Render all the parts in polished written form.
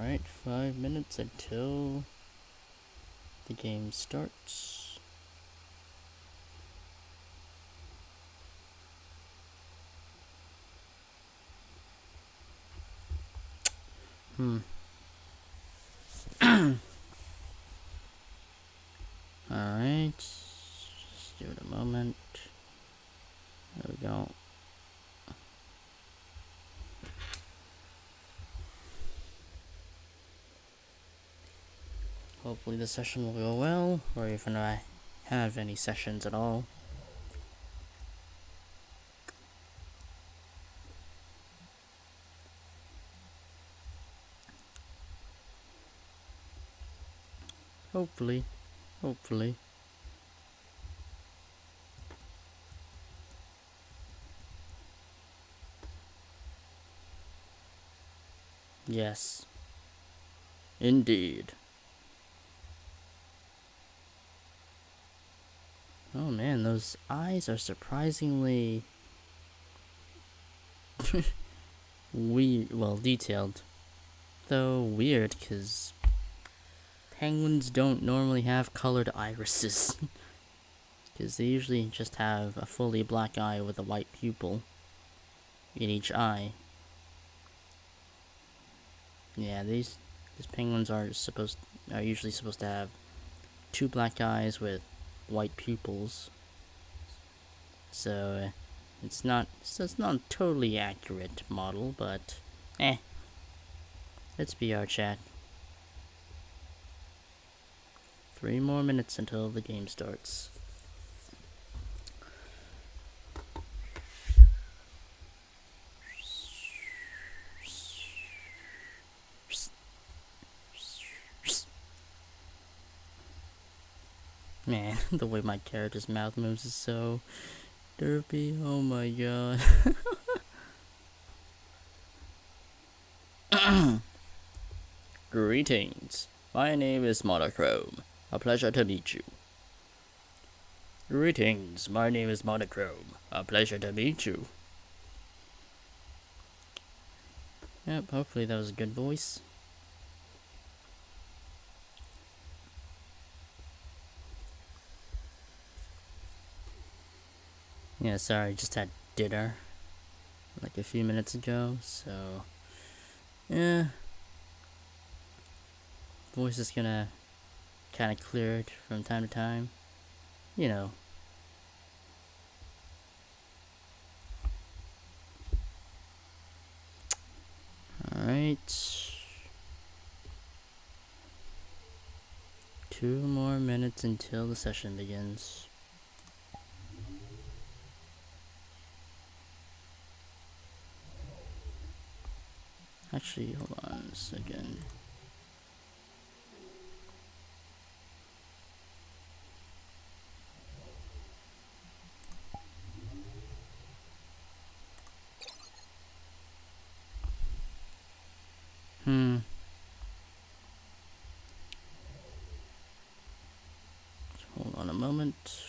Alright, 5 minutes until the game starts. Alright, just give it a moment. There we go. Hopefully the session will go well, or if I have any sessions at all. Hopefully. Yes. Indeed. Oh man, those eyes are surprisingly detailed. Though weird, because penguins don't normally have colored irises. Because they usually just have a fully black eye with a white pupil in each eye. Yeah, these penguins are usually supposed to have two black eyes with white pupils. So it's not a totally accurate model, but it's VrCHAT. 3 more minutes until the game starts. Man, the way my character's mouth moves is so derpy. Oh my god. Greetings. My name is Monochrome. A pleasure to meet you. Greetings. My name is Monochrome. A pleasure to meet you. Yep, hopefully that was a good voice. Yeah, sorry, just had dinner like a few minutes ago, so yeah. Voice is gonna kinda clear it from time to time. You know. Alright. 2 more minutes until the session begins. Actually, hold on a second. Hold on a moment.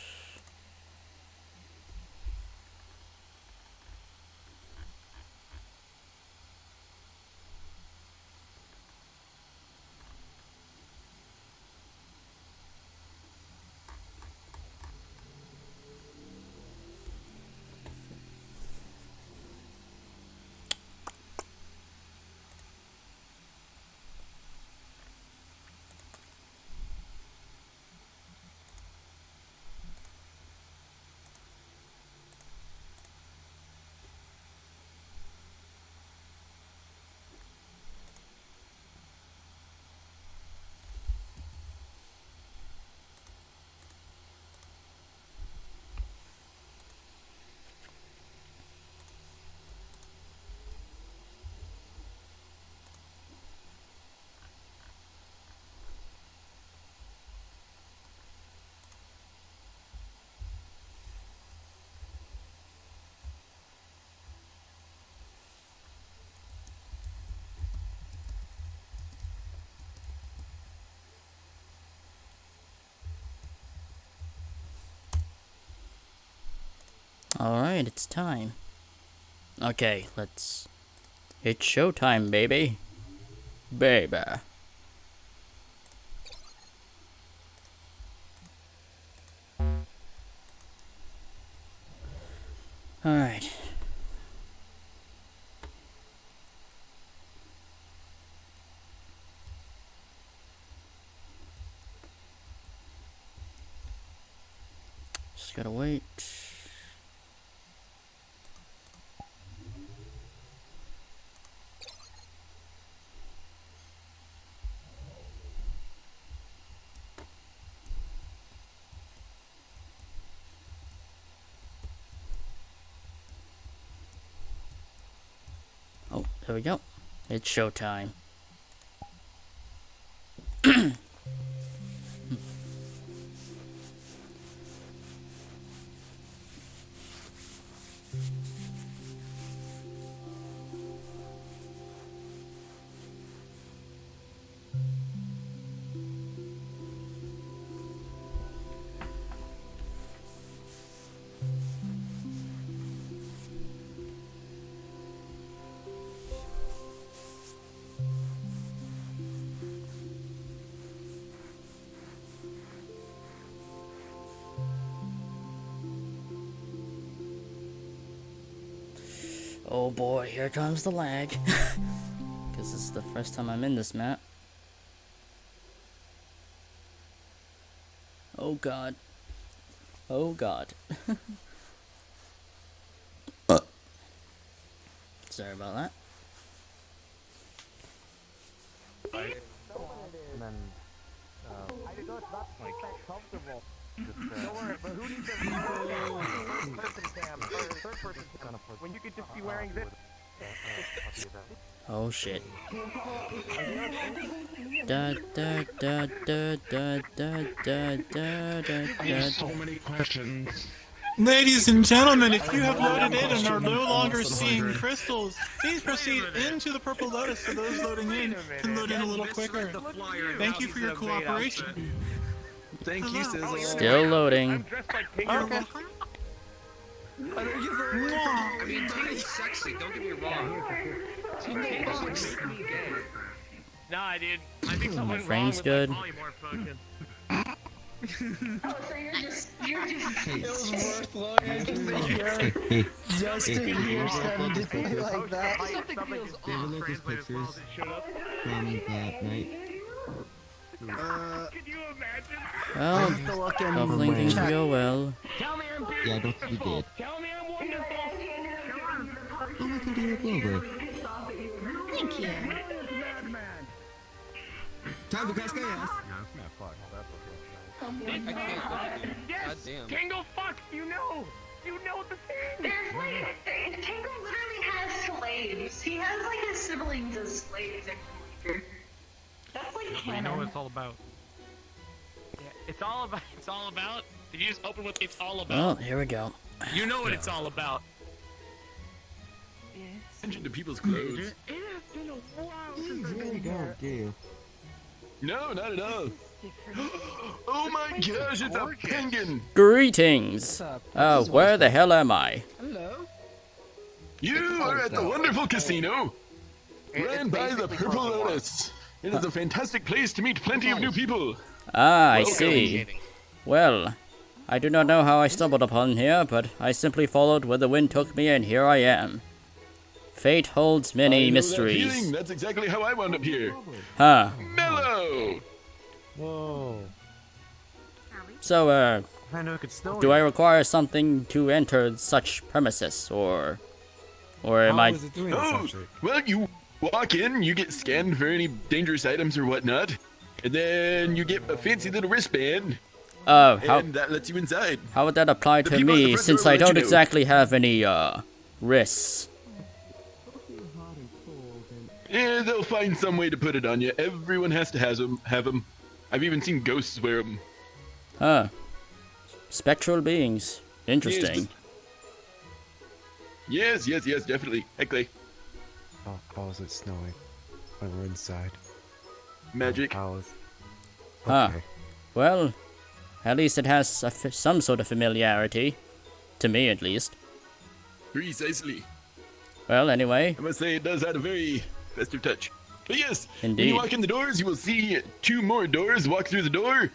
Alright, it's time. Okay, it's showtime, baby. Baby. Alright. Just gotta wait. Oh, there we go. It's showtime. Oh boy, here comes the lag. Because this is the first time I'm in this map. Oh god. Oh god. Sorry about that. And then, comfortable. Don't worry, but who needs a first person cam or third person cam when you could just be wearing this? Oh shit. Da da da da da da da da da. I have so many questions. Ladies and gentlemen, if you have loaded in and are no longer seeing crystals, please proceed into the purple lotus so those loading in can load in a little quicker. Thank you for your cooperation. Thank you, Sizzle. Still loading. I'm dressed like King Okay. I mean, Tina's sexy, don't get me wrong. Tina doesn't make me gay. Nah, dude. I think something frame's wrong good. with my polymorph potion. Oh, so you're just It was worth loading just to hear something like that. Something feels off. Translate as well as it should have. from that night. Can you imagine? Well, hopefully things will go well. Tell me I'm beautiful. Yeah, I don't think you did. Tell me I'm wonderful. Oh my god, you're Clover. thank you. Time to cascade ass. Yes! Kingo, fuck! You know the thing! There's like, Tango literally has slaves. He has like his siblings as slaves. That's like You know what canon. it's all about. Yeah, it's all about. Did you just open with it's all about? Well, here we go. You know what it's all about. Attention to people's clothes. It has been a while since I've been here. do. No, not at all. Oh my gosh, it's a penguin! Greetings. Where the hell am I? You are at the wonderful casino, ran by the Purple Lotus. It is a fantastic place to meet plenty of new people. Ah, I see. Well, I do not know how I stumbled upon here, but I simply followed where the wind took me, and here I am. Fate holds many I know that feeling. mysteries. That's exactly how I wound up here. Huh. Mellow! Whoa. So, I know it could still. do I require something to enter such premises, or am I... Oh, well, you walk in, you get scanned for any dangerous items or whatnot, and then you get a fancy little wristband, how and that lets you inside. would that apply The to people at the me, front since door I will let don't you know. exactly have any, wrists? Yeah, they'll find some way to put it on you. Everyone has to have them. I've even seen ghosts wear them. Huh. Spectral beings. Interesting. Yes, definitely. Heckly. How is it snowing when we're inside? Magic. How is... Huh. Okay. Well, at least it has some sort of familiarity. To me, at least. Precisely. Well, anyway. I must say it does have a very festive touch. But yes, when Indeed. you walk in the doors, you will see 2 more doors. Walk through the door,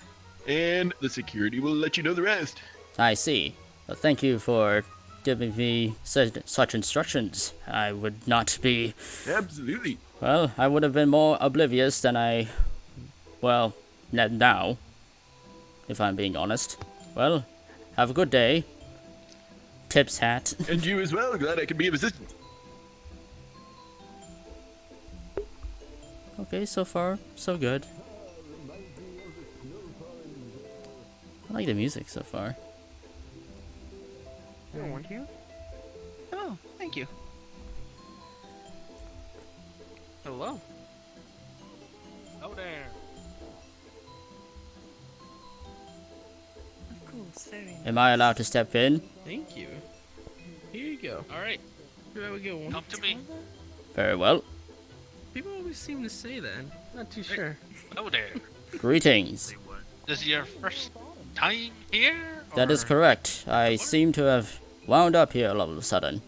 and the security will let you know the rest. I see. Well, thank you for giving me such instructions. I would not be... Absolutely. Well, I would have been more oblivious than well, now, if I'm being honest. Well, have a good day. Tips hat. And you as well. Glad I could be of assistance. Okay, so far, so good. I like the music so far. Oh, thank you. Hello. Oh there. Of course, very Am I allowed to step in? Thank you. Here you go. Alright. Here we go. Come to me. Very well. People always seem to say that. Not too sure. Hello there. Greetings. This is your first time here? That is or- correct. I seem to have wound up here all of a sudden.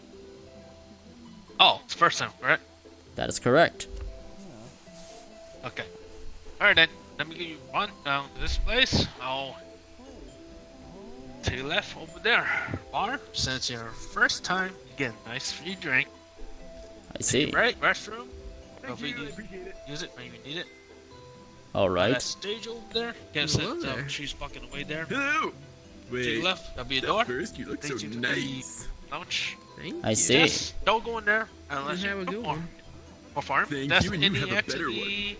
Oh, it's first time, correct? That is correct. Okay. Alright then, let me give you one down to this place. I'll to your left over there. Bar, since your first time, you get a nice free drink. I see. Right, restroom. Hopefully you use it when you need it. That Alright. stage over there. Can't sit down, she's fucking away there. Hello. To Wait. your left, that'll be a Step door. first, you look so Leads you to the nice. Lounge. Thank I you. see. Yes, don't go in there unless Have a you good one. perform. Thank That's you, and you any have a better activity.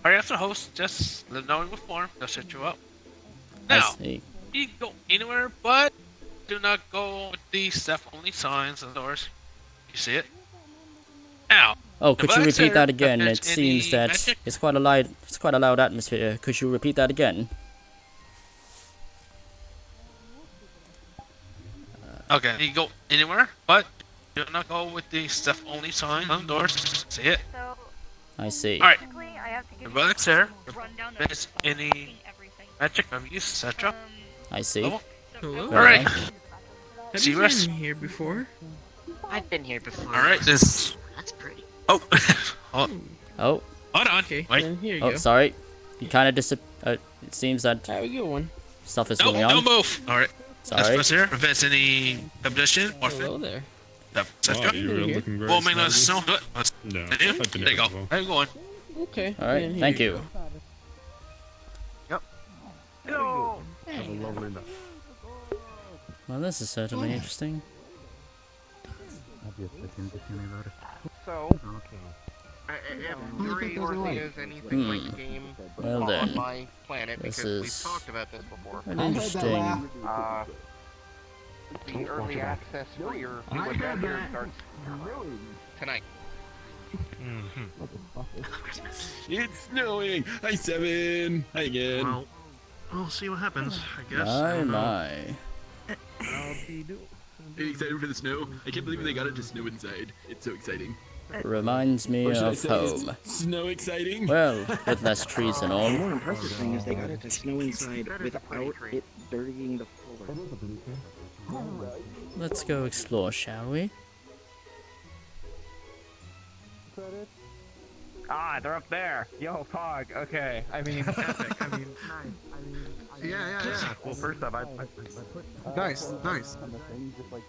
Hurry up the host, just let them know you perform. They'll set you up. I Now, see. you can go anywhere, but do not go with the staff-only signs on the doors. You see it? Now, Oh, could you Alex, repeat that if again? there's It seems any that magic- it's quite a loud atmosphere. Could you repeat that again? okay, you can go anywhere, but do not go with the staff-only sign on the doors. See it? So I see. Alright, basically, I have to give the Alex here. a rundown If there's any everything. magic of use, etc. I see. Level. Hello. Very Alright, Have See you rest. been here before? I've been here before. alright, this. That's pretty. Oh, hold Oh, on. Okay, Wait. then here you oh, go. sorry. You kind of it seems that Have a good one. stuff is No, going don't on. move. Alright, let's Sorry. press here. Prevents any competition or Hello there. etc. looking We'll make no sound. Good. Let's No, continue. There you go. How you going? Okay. Alright, then here thank go. you. Hello. Have a lovely night. Well, this is certainly interesting. So, if Yuri or there's anything like Hmm. game Well on then, my planet, this because we've is talked about this before. an interesting. The early access for your new adventure starts tonight. It's snowing. Hi, Seven. Hi again. Well, we'll see what happens, I guess. I My don't know. my. Are you excited for the snow? I can't believe they got it to snow inside. It's so exciting. Reminds me Or should I of say, home. it's snow exciting? Well, with less trees and all. The more impressive thing is they got it to snow inside without it dirtying the floor. Let's go explore, shall we? Ah, they're up there. Yo, Pog. Okay. I mean, epic. I mean, Yeah. well, first off, I Nice. on the thing just like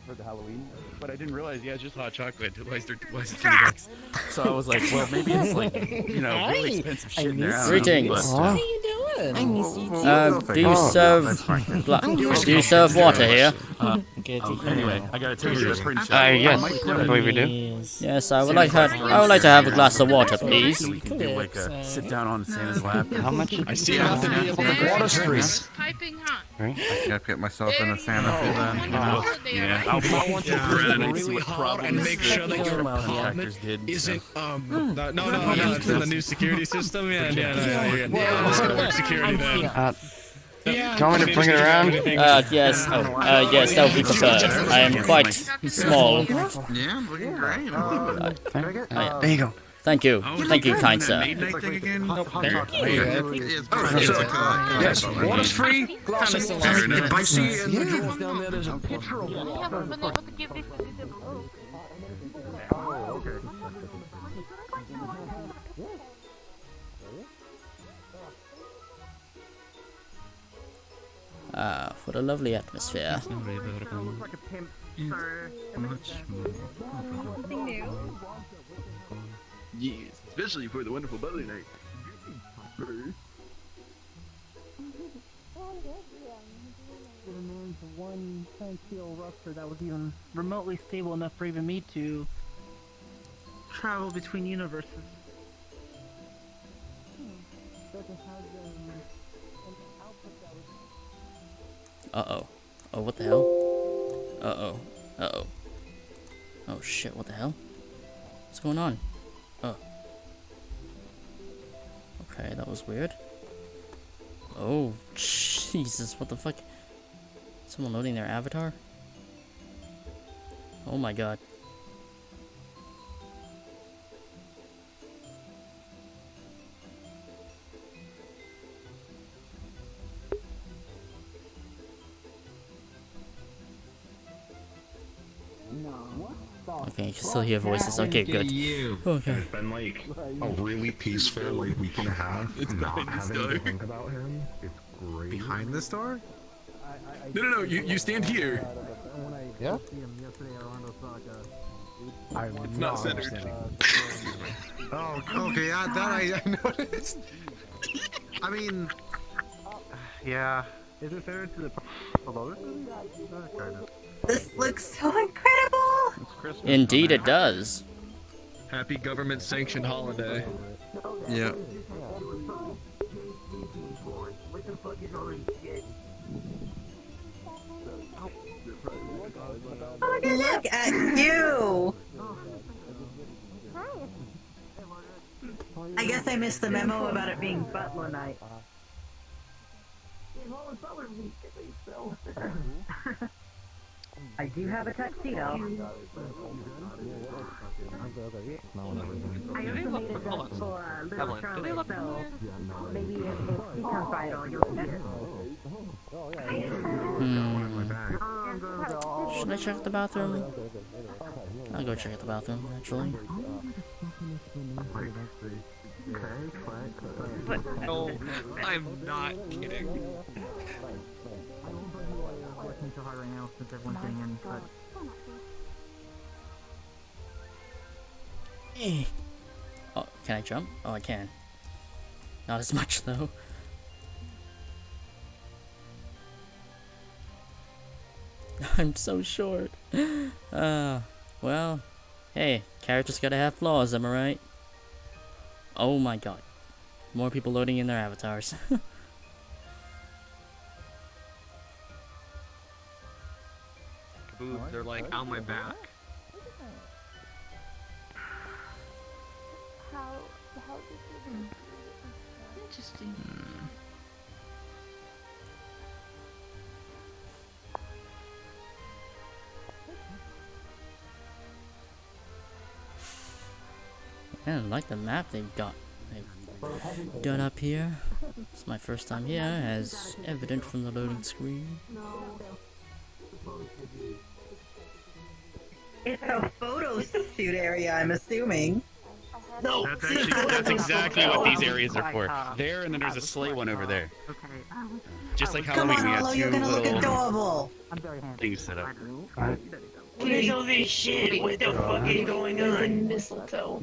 for the Halloween, but I didn't realize. Yeah, it's just hot chocolate. Why is it $20? So I was like, well, maybe it's like, really expensive shit in there. I don't know, Greetings. but, How you doing? I miss you too. Do you serve do you serve water here? Anyway, I gotta tell you, that's pretty Yes, I believe we do. Yes, I would like to have a glass of water, please. So we can do like a sit down on Santa's lap. How much? I see nothing to be able to water street. Piping hot. I gotta get myself in a Santa for that. Yeah, I'll want really hard and make sure that your apartment isn't it's in the new security system. Yeah. I'm just gonna work security then. Do you want me to bring it around? Yes. Yes, that would be preferred. I am quite small. Yeah, looking great. There you go. Thank you. Thank you, kind sir. Yes, water's free. Spicy and I haven't been able to give this to the Ah, what a lovely atmosphere. Looks like a pimp, sir. Nothing new. Yes, especially for the wonderful butler night. Remains of one steel rupture that was even remotely stable enough for even me to travel between universes. Uh-oh. Oh, what the hell? Uh-oh. Uh-oh. Oh, shit, what the hell? What's going on? Oh. Okay, that was weird. Oh, Jesus, what the fuck? Someone loading their avatar? Oh my god. Okay, you can still hear voices. Okay, good. Okay. It's been like a really peaceful like week and a half. It's not behind this having door. to think about him. It's great. Behind this door? No, you stand here. Yeah? It's not centered. Oh, okay, yeah, that I noticed. I mean, Yeah. Is it fair to the Lotus? Kind of. This looks so incredible! It's Christmas. Indeed it does. happy government sanctioned holiday. Yeah. Look at you! I guess I missed the memo about it being butler night. I do have a tuxedo. I also made a dress for little Charlie, so maybe if he comes by at all, you'll see it. Should I check the bathroom? I'll go check the bathroom, actually. But no, I'm not kidding. Working so hard right now since everyone's getting in, but Oh, can I jump? Oh, I can. Not as much, though. I'm so short. Well, hey, characters gotta have flaws, am I right? Oh my god. More people loading in their avatars. Boobs are like on my back. Interesting. I like the map they've done up here. It's my first time here, as evident from the loading screen. It's a photo shoot area, I'm assuming. No, that's exactly what these areas are for. There, and then there's a sleigh one over there. Just like Come Halloween, on, we got Arlo, two you're gonna look little adorable. things set up. What is all this shit? What the fuck is going on? Mistletoe.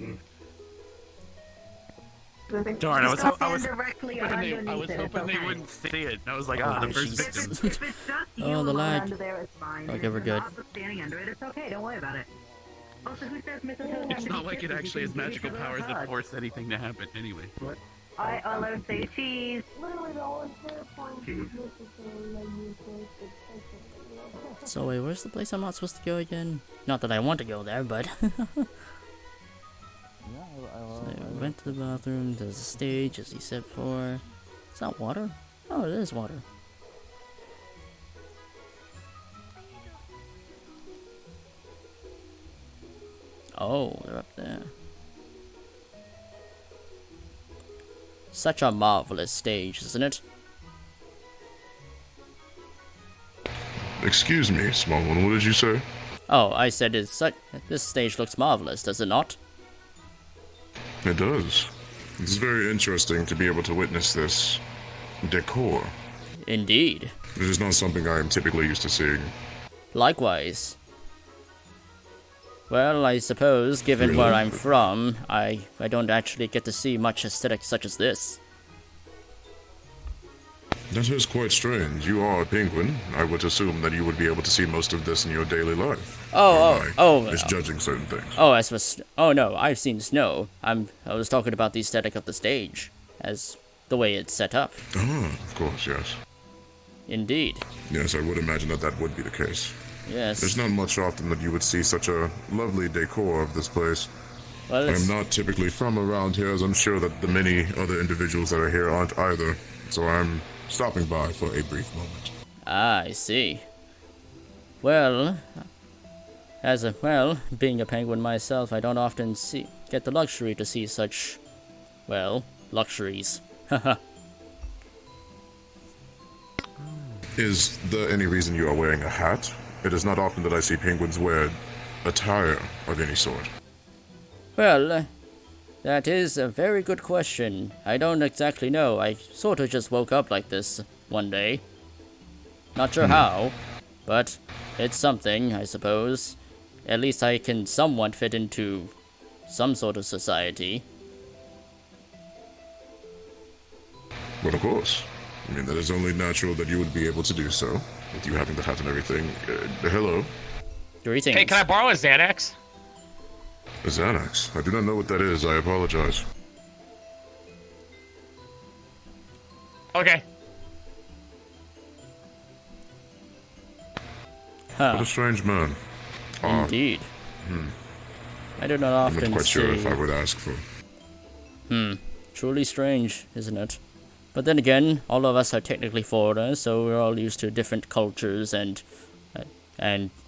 Darn, I was hoping directly they underneath it, it's they okay. wouldn't see it. I was like, ah, the first Jesus. victim. Oh, the lag. Under there, it's fine. Okay, we're good. Not standing under it, it's okay, don't worry about it. Also, who says mistletoe? It's not like it actually has magical powers that force anything to happen anyway. I always say cheese. So wait, where's the place I'm not supposed to go again? Not that I want to go there, but... So I went to the bathroom, there's a stage, as he said before. Is that water? Oh, it is water. Oh, they're up there. Such a marvelous stage, isn't it? Excuse me, small one, what did you say? Oh, I said this stage looks marvelous, does it not? It does. It's very interesting to be able to witness this decor. Indeed. It is not something I am typically used to seeing. Likewise. Well, I suppose, given Really? where I'm from, I don't actually get to see much aesthetic such as this. That is quite strange. You are a penguin. I would assume that you would be able to see most of this in your daily life. Misjudging certain things. Oh, as was. Oh no, I've seen snow. I was talking about the aesthetic of the stage, as the way it's set up. Ah, of course, yes. Indeed. Yes, I would imagine that that would be the case. Yes. There's not much often that you would see such a lovely decor of this place. Well, I'm not typically from around here, as I'm sure that the many other individuals that are here aren't either. So I'm stopping by for a brief moment. Ah, I see. Well, being a penguin myself, I don't often get the luxury to see such, well, luxuries. Haha. Is there any reason you are wearing a hat? It is not often that I see penguins wear attire of any sort. Well, that is a very good question. I don't exactly know. I sort of just woke up like this one day. Not sure how, but it's something, I suppose. At least I can somewhat fit into some sort of society. But of course. I mean, that is only natural that you would be able to do so, with you having the hat and everything. Hello? Greetings. Hey, can I borrow a Xanax? A Xanax? I do not know what that is. I apologize. Okay. Huh. What a strange man. Indeed. I do not often I'm not quite sure see... if I would ask for... Truly strange, isn't it? But then again, all of us are technically foreigners, so we're all used to different cultures and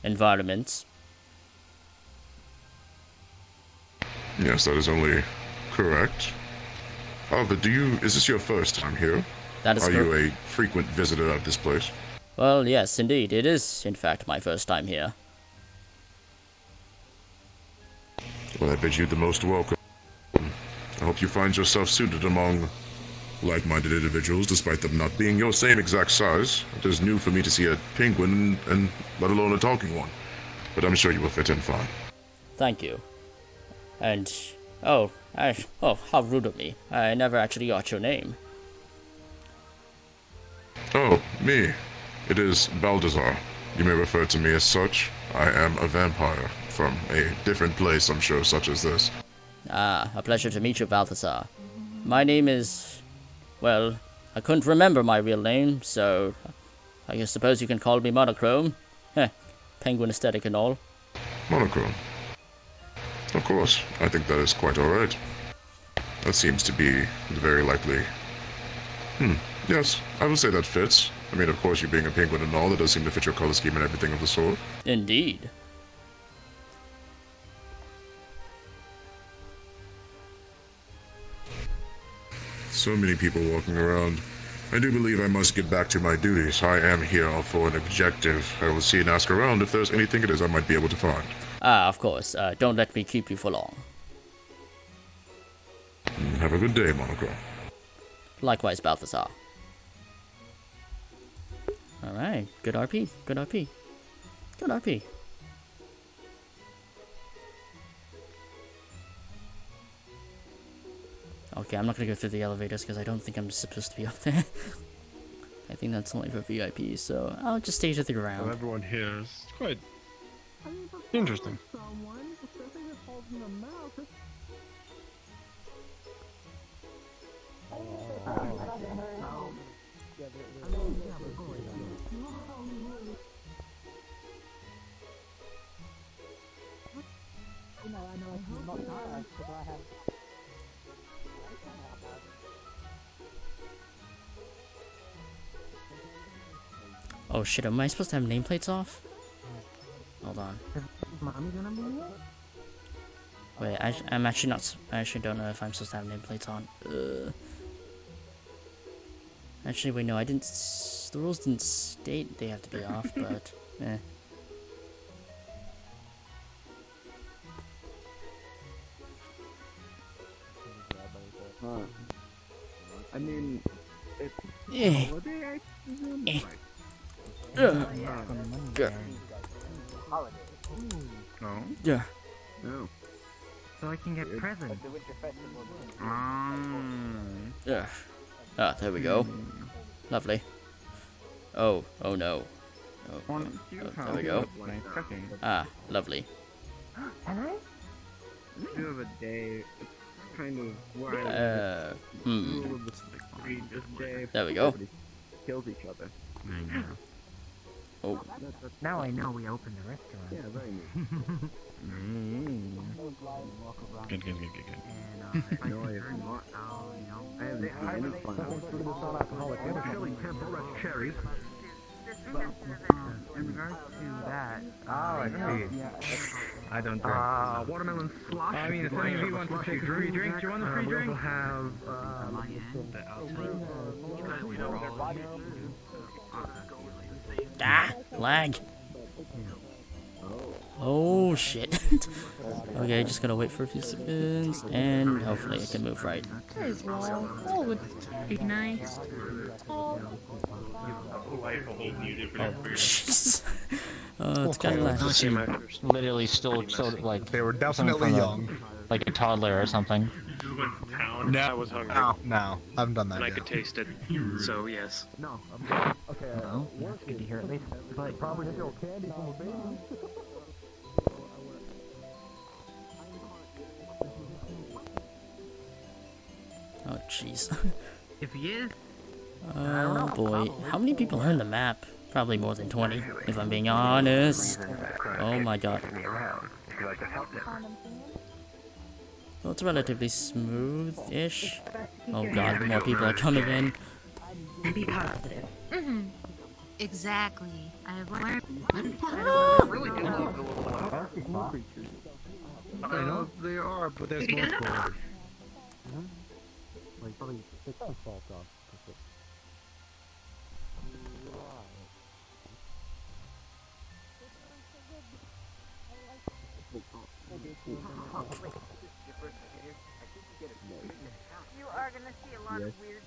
environments. Yes, that is only correct. However, is this your first time here? That is Are you a frequent visitor of this place? Well, yes, indeed. It is, in fact, my first time here. Well, I bid you the most welcome. I hope you find yourself suited among like-minded individuals, despite them not being your same exact size. It is new for me to see a penguin, and let alone a talking one. But I'm sure you will fit in fine. Thank you. And, how rude of me. I never actually got your name. Oh, me. It is Balthazar. You may refer to me as such. I am a vampire from a different place, I'm sure, such as this. Ah, a pleasure to meet you, Balthazar. My name is... well, I couldn't remember my real name, so I suppose you can call me Monochrome. Heh, penguin aesthetic and all. Monochrome. Of course, I think that is quite alright. That seems to be very likely. Yes, I would say that fits. I mean, of course, you being a penguin and all, that does seem to fit your color scheme and everything of the sort. Indeed. So many people walking around. I do believe I must get back to my duties. I am here for an objective. I will see and ask around if there's anything it is I might be able to find. Ah, of course. Don't let me keep you for long. Have a good day, Monochrome. Likewise, Balthazar. Alright, good RP, good RP. Good RP. Okay, I'm not gonna go through the elevators because I don't think I'm supposed to be up there. I think that's only for VIPs, so I'll just stay to the ground. Well, everyone here is quite interesting. Oh shit, am I supposed to have nameplates off? Hold on. Wait, I'm actually not. I actually don't know if I'm supposed to have nameplates on. Actually, wait, no, I didn't. The rules didn't state they have to be off, but eh. I mean, it's Yeah. holiday, I presume? Eh. Right. Yeah. Oh? Yeah. No. So I can get presents. Yeah. Ah, there we go. Lovely. Oh no. Oh, there we go. Ah, lovely. Can I? You have a day. It's kind of where rule of the street is day. There we go. Everybody kills each other. Oh. Now I know we opened a restaurant. Yeah, very neat. Good. I know I have not. I haven't seen any fun. Chili temple, that's cherries. In regards to that, I see. I don't drink. Watermelon slush. I mean, if any of you want to take a free drink, do you want a free drink? We'll have, Ah, lag. Oh shit. Okay, just gotta wait for a few seconds, and hopefully it can move right. As well. That would be nice. Oh. Jeez. It's kind of laggy. Literally still like they were definitely young, like a toddler or something. No, I was hungry. No, I haven't done that And I yet. could taste it. So yes. No. Okay. no, it's good to hear at least. But Probably still candy from a baby. Oh jeez. if he is, Oh boy, how many people are in the map? Probably more than 20, if I'm being honest. Oh my god. Well, it's relatively smooth-ish. Oh god, more people are coming in. Be positive. Exactly. I have learned. I know they are, but there's more for Like, probably 6 falls off. You are gonna see a lot of weird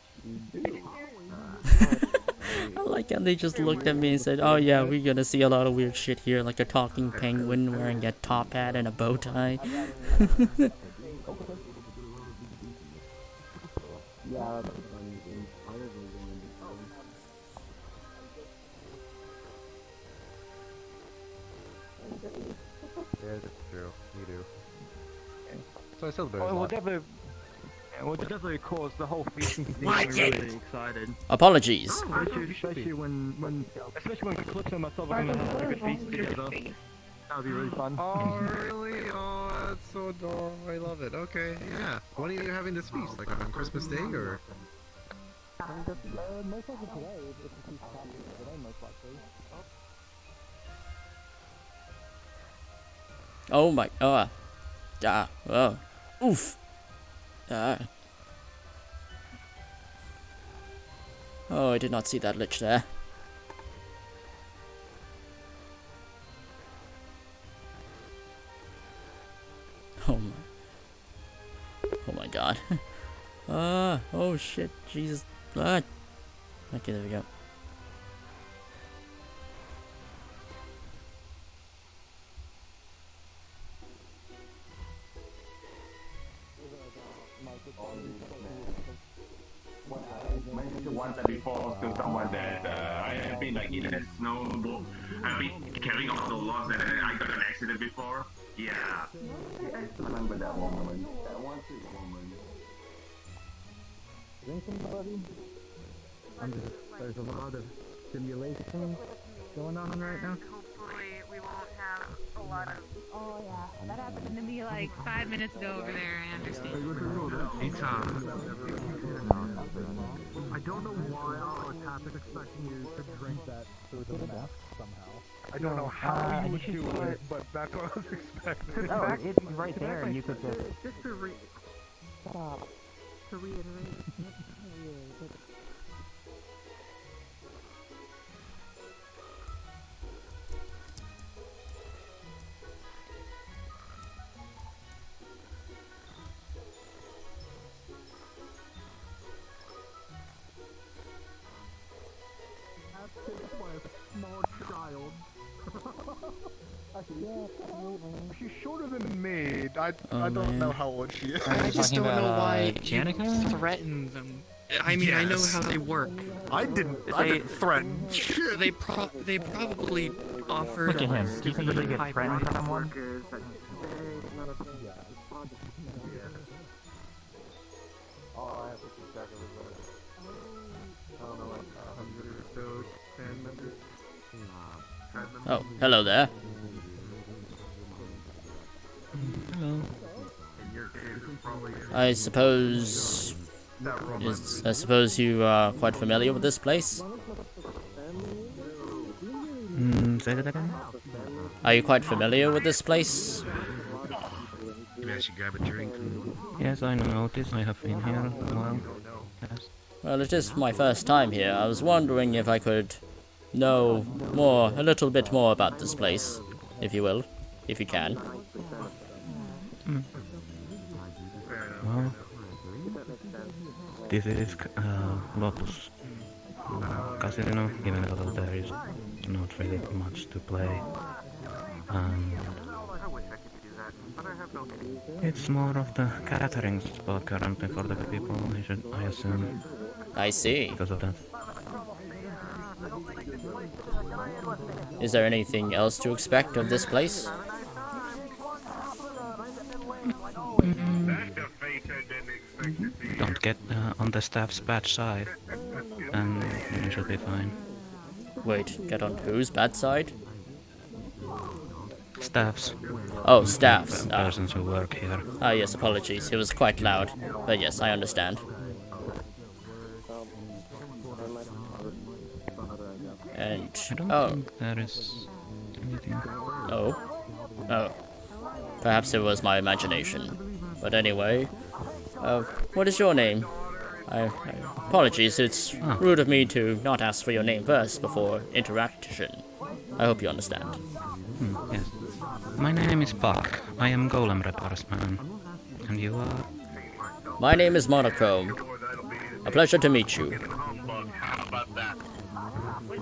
I like how they just looked at me and said, oh yeah, we're gonna see a lot of weird shit here, like a talking penguin wearing a top hat and a bow tie. Yeah, Yeah, that's true. You do. So I still bear well, we'll definitely cause the whole feasting thing Watch really it. excited. Apologies. Especially when Calypso and myself are gonna have a good feast together. That'll be really fun. Oh, really? Oh, that's so adorable. I love it. Okay, yeah. When are you having this feast? Like on Christmas Day or? Most likely today, if the feast happens today, most likely. Oh my, oof. Oh, I did not see that lich there. Oh my god. Oh shit, Jesus. Okay, there we go. Once I before to someone that I have been like in a snowball. I've been carrying all the logs and I got an accident before. Yeah. I remember that woman. That one woman. Drinking, buddy? There's a lot of simulation going on right now. Hopefully we won't have a lot of. Oh yeah, that happened to me like 5 minutes ago over there. I understand. I don't know why I was half expecting you to drink that through the mask somehow. I don't know how you would do it, but that's what I was expecting. no, it'd be right there, and you could just to reiterate. She's shorter than me. I Oh, don't man. know how old she is. I just don't know why you Janica? threaten them. I mean, I know how they work. I didn't threaten. They probably offered. Look at him. Do you think he high get threatened by price. someone? Oh, hello there. Hello. I suppose you are quite familiar with this place? Say that again? Are you quite familiar with this place? Maybe I should grab a drink. Yes, I know Lotus. I have been here a while. Yes. Well, it is my first time here. I was wondering if I could know a little bit more about this place, if you will, if you can. Well, this is Lotus casino, even though there is not really much to play. It's more of the gathering spot currently for the people, I assume. I see. Because of that. Is there anything else to expect of this place? Don't get on the staff's bad side, and you should be fine. Wait, get on whose bad side? Staffs. Oh, staffs. Persons who work here. Ah, yes, apologies. It was quite loud. But yes, I understand. And... I don't oh. think there is anything. Oh. Oh. Perhaps it was my imagination. But anyway, what is your name? Apologies, it's rude of me to not ask for your name first before interaction. I hope you understand. Yes. My name is Buck. I am Golem Repairsman. And you are? My name is Monochrome. A pleasure to meet you. What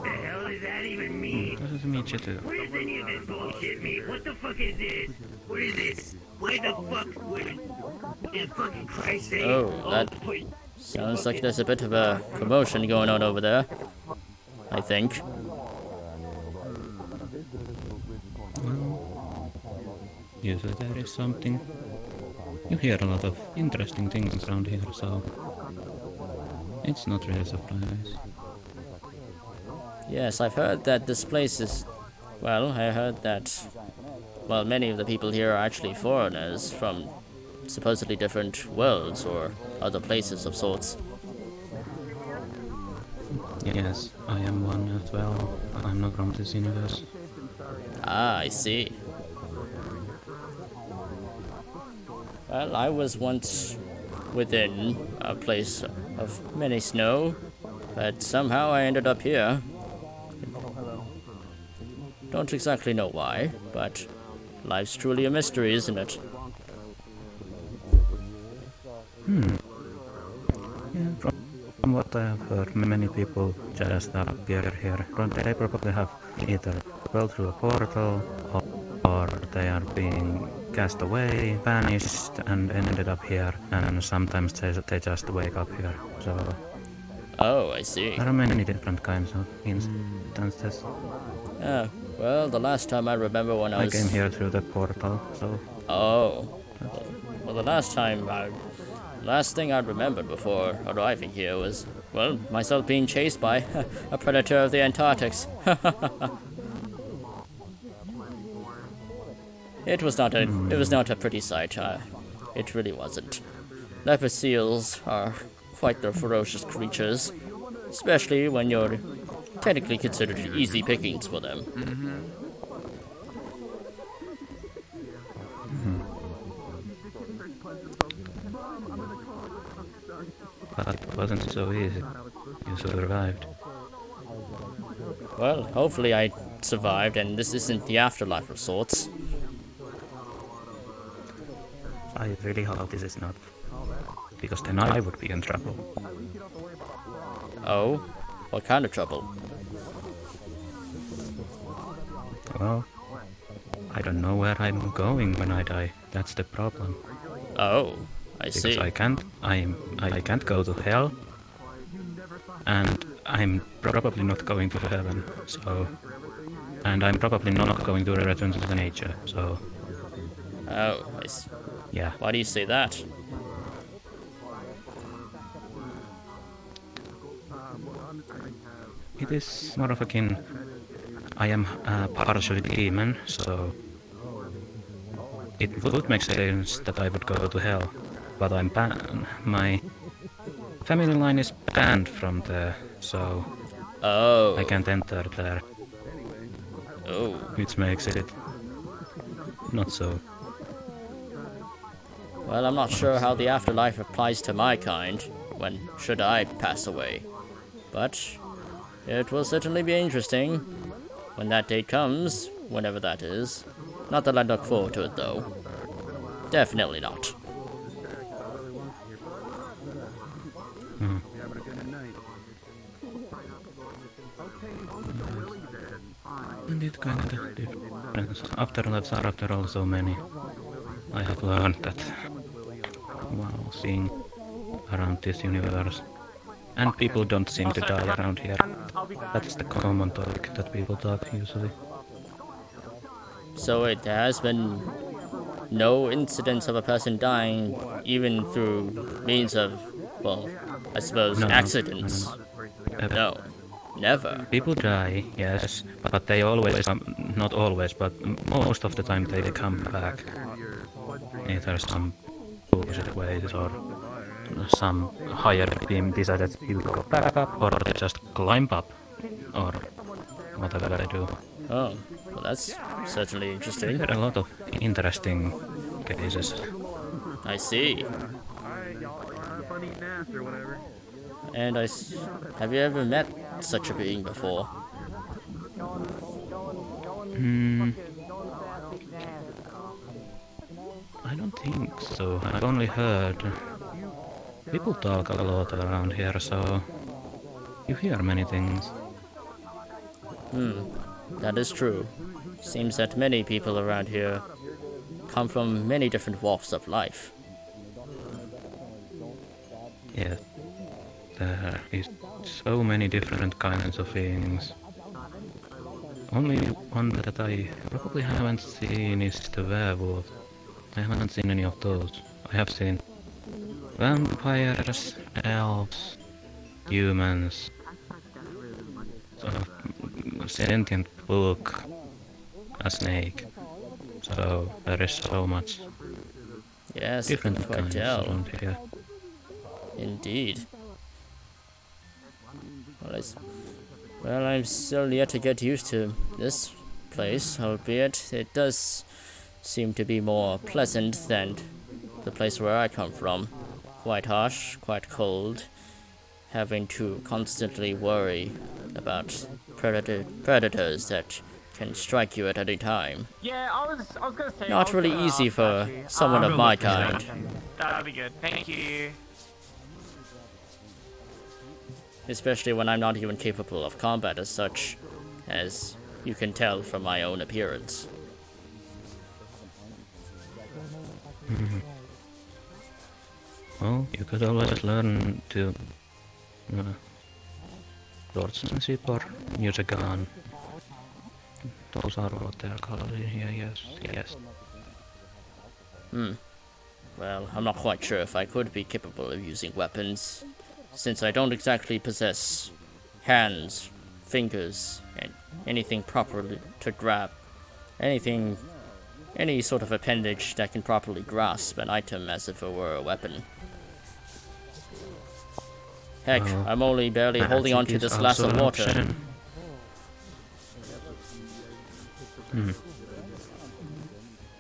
the hell does that even mean? Pleasure to meet you too. What does any of this bullshit mean? What the fuck is this? What is this? Why the fuck would in fucking Christ's sake? Oh, that sounds like there's a bit of a commotion going on over there. I think. Yes, there is something. You hear a lot of interesting things around here, so it's not really a surprise. Yes, I've heard that this place is... well, I heard that... well, many of the people here are actually foreigners from supposedly different worlds or other places of sorts. Yes, I am one as well. I'm not from this universe. Ah, I see. Well, I was once within a place of many snow, but somehow I ended up here. Don't exactly know why, but life's truly a mystery, isn't it? Yeah, from what I have heard, many people just appear here. They probably have either fell through a portal, or they are being cast away, vanished, and ended up here, and sometimes they just wake up here. So oh, I see. There are many different kinds of instances. Yeah, well, the last time I remember when I was... I came here through the portal, so... Oh. Well, the last thing I remembered before arriving here was, well, myself being chased by a predator of the Antarctics. It was not a pretty sight. It really wasn't. Leopard seals are quite the ferocious creatures, especially when you're technically considered easy pickings for them. But it wasn't so easy. You survived. Well, hopefully I survived, and this isn't the afterlife of sorts. I really hope this is not, because then I would be in trouble. Oh? What kind of trouble? Well, I don't know where I'm going when I die. That's the problem. Oh, I see. Because I can't go to hell, and I'm probably not going to heaven. So, and I'm probably not going to return to the nature. So. Oh, I see. Yeah. Why do you say that? It is more of a kin. I am partially demon, so it would make sense that I would go to hell. But I'm my family line is banned from there, so I can't enter there. Oh. Which makes it not so. Well, I'm not sure how the afterlife applies to my kind when should I pass away. But it will certainly be interesting when that date comes, whenever that is. Not that I look forward to it, though. Definitely not. Indeed, kind of different. Afterlives are after all so many. I have learned that while seeing around this universe. And people don't seem to die around here. That's the common topic that people talk usually. So it has been no incidents of a person dying, even through means of, well, I suppose, accidents. No, never. People die, yes, but they always come, not always, but most of the time they come back. Either some bullshit ways or some higher beam decided you go back up, or they just climb up, or whatever they do. Oh, well that's certainly interesting. There are a lot of interesting cases. I see. And have you ever met such a being before? I don't think so. I've only heard people talk a lot around here, so you hear many things. That is true. Seems that many people around here come from many different walks of life. Yeah, there is so many different kinds of things. Only one that I probably haven't seen is the werewolf. I haven't seen any of those. I have seen vampires, elves, humans, sentient book, a snake. So there is so much. Yes, different I can quite kinds tell. around here. Indeed. Well, I'm still yet to get used to this place, albeit it does seem to be more pleasant than the place where I come from. Quite harsh, quite cold, having to constantly worry about predators that can strike you at any time. Yeah, I was gonna say. Not really easy for someone of my kind. That'd be good. Thank you. Especially when I'm not even capable of combat as such, as you can tell from my own appearance. Well, you could always learn to swordsmanship or use a gun. Those are what they're called in here, yes. Well, I'm not quite sure if I could be capable of using weapons, since I don't exactly possess hands, fingers, and anything properly to grab. Any sort of appendage that can properly grasp an item as if it were a weapon. Heck, I'm only barely holding on to this glass of water.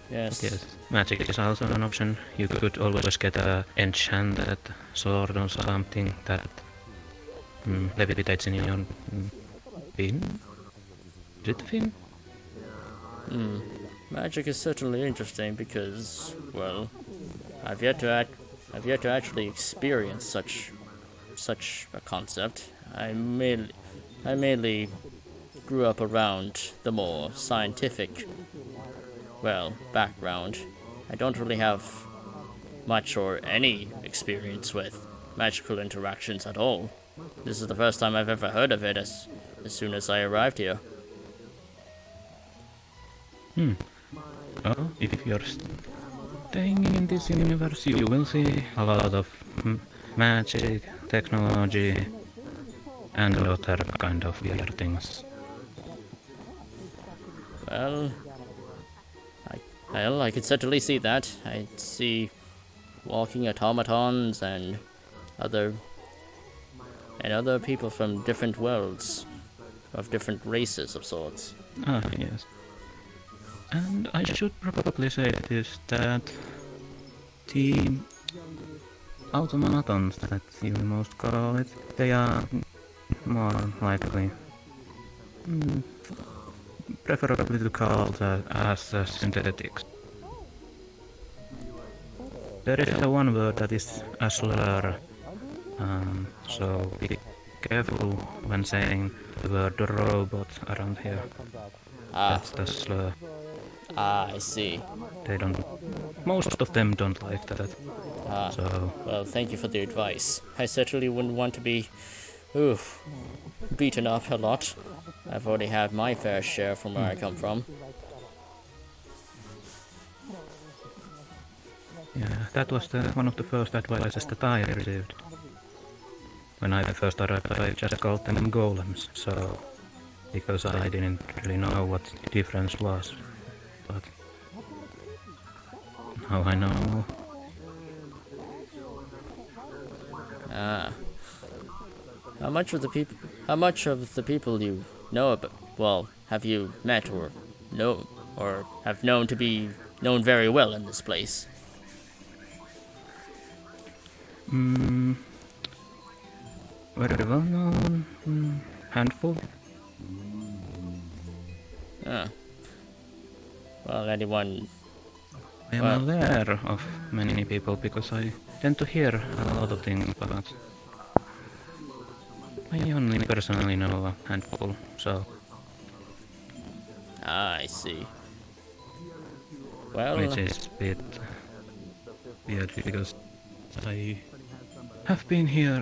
Yes. Magic is also an option. You could always get a enchanted sword or something that levitates in your fin? Is it fin? Magic is certainly interesting because, well, I've yet to actually experience such a concept. I mainly grew up around the more scientific well, background. I don't really have much or any experience with magical interactions at all. This is the first time I've ever heard of it as soon as I arrived here. Well, if you're staying in this universe, you will see a lot of magic, technology, and other kind of weird things. Well, I could certainly see that. I see walking automatons and other people from different worlds, of different races of sorts. Ah, yes. And I should probably say this, that the automatons that you most call it, they are more likely preferably to call that as synthetics. There is a one word that is a slur, so be careful when saying the word robot around here. That's the slur. Ah, I see. Most of them don't like that. So. Well, thank you for the advice. I certainly wouldn't want to be, beaten up a lot. I've already had my fair share from where I come from. Yeah, that was one of the first advices that I received. When I first arrived, I just called them golems, so because I didn't really know what the difference was. But now I know. How much of the people you know about, well, have you met or know or have known to be known very well in this place? Very well known, handful. Well, anyone... I am aware of many people because I tend to hear a lot of things, but I only personally know a handful, so... I see. Well... Which is a bit weird because I have been here,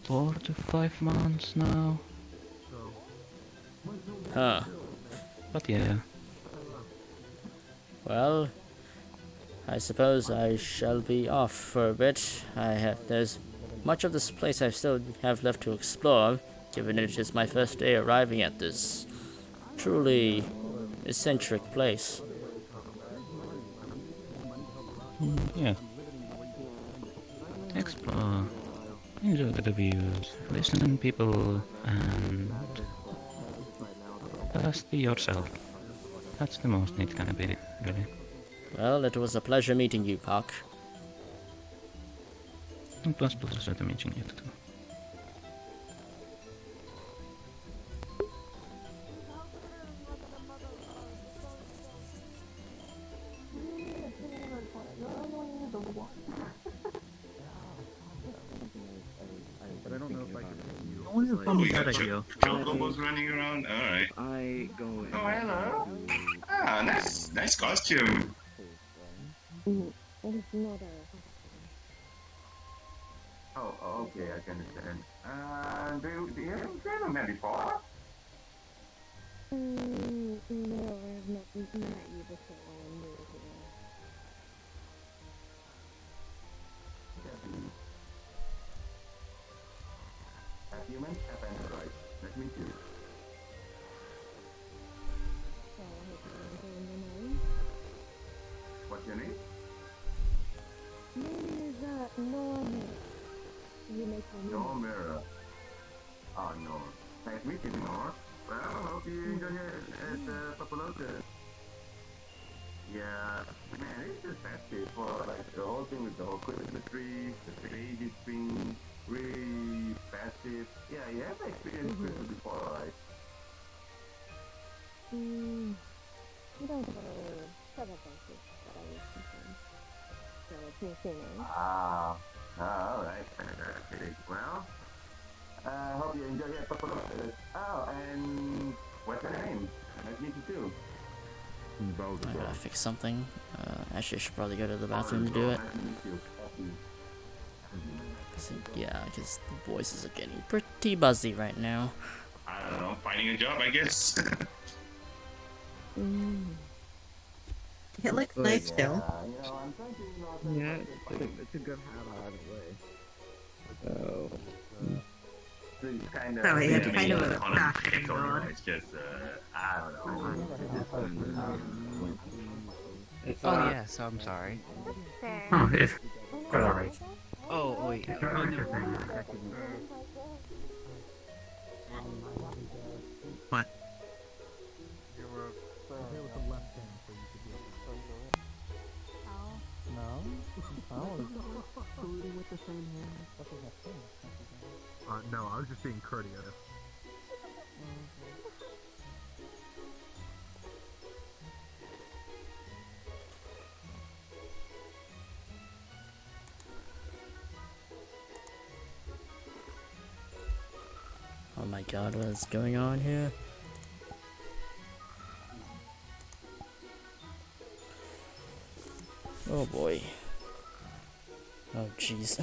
4 to 5 months now. Huh. But yeah. Well, I suppose I shall be off for a bit. There's much of this place I still have left to explore, given it is my first day arriving at this truly eccentric place. Yeah. Explore, enjoy the views, listen to people, and just be yourself. That's the most it can be, really. Well, it was a pleasure meeting you, Park. It was a pleasure to meet you too. But I don't know if I can. Oh, we got Chocobos running around. All right. I go in. Oh, hello. Ah, nice costume. Oh, okay, I can understand. Do you have any friend of mine before? No, I have not met you before. I'm new Human and Android. Nice to meet you. What's your name? My name is Norman. You may call me Norman. Oh, no. Nice to meet you, Norman. Well, I hope you enjoy it at Papalotus. Yeah, man, it's just festive for like the whole thing with the whole Christmas tree, the baby thing, really festive. Yeah, you have experienced Christmas before, right? I don't have several places that I was concerned. So it's new scenery. Alright. Okay. Well, I hope you enjoy your Papalotus. Oh, and what's your name? Nice to meet you too. I gotta fix something. Actually, I should probably go to the bathroom to do it. Yeah, because the voices are getting pretty buzzy right now. I don't know, finding a job, I guess. It looks nice still. Yeah, it's a good hat either way. Oh. It's kind of, Oh, yeah, it's kind of a economy fashion takes over, god. it's just, I don't know. Oh yeah, so I'm sorry. Oh, it's alright. Oh wait. What? No, I was just being courteous. Oh my god, what is going on here? Oh boy. Oh jeez.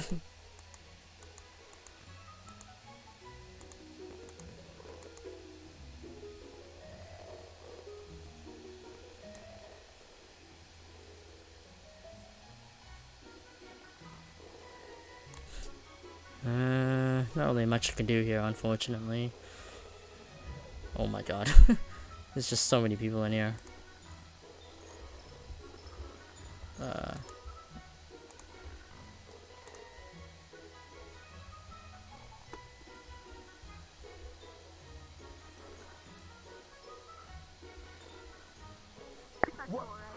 Not really much I can do here, unfortunately. Oh my god. There's just so many people in here.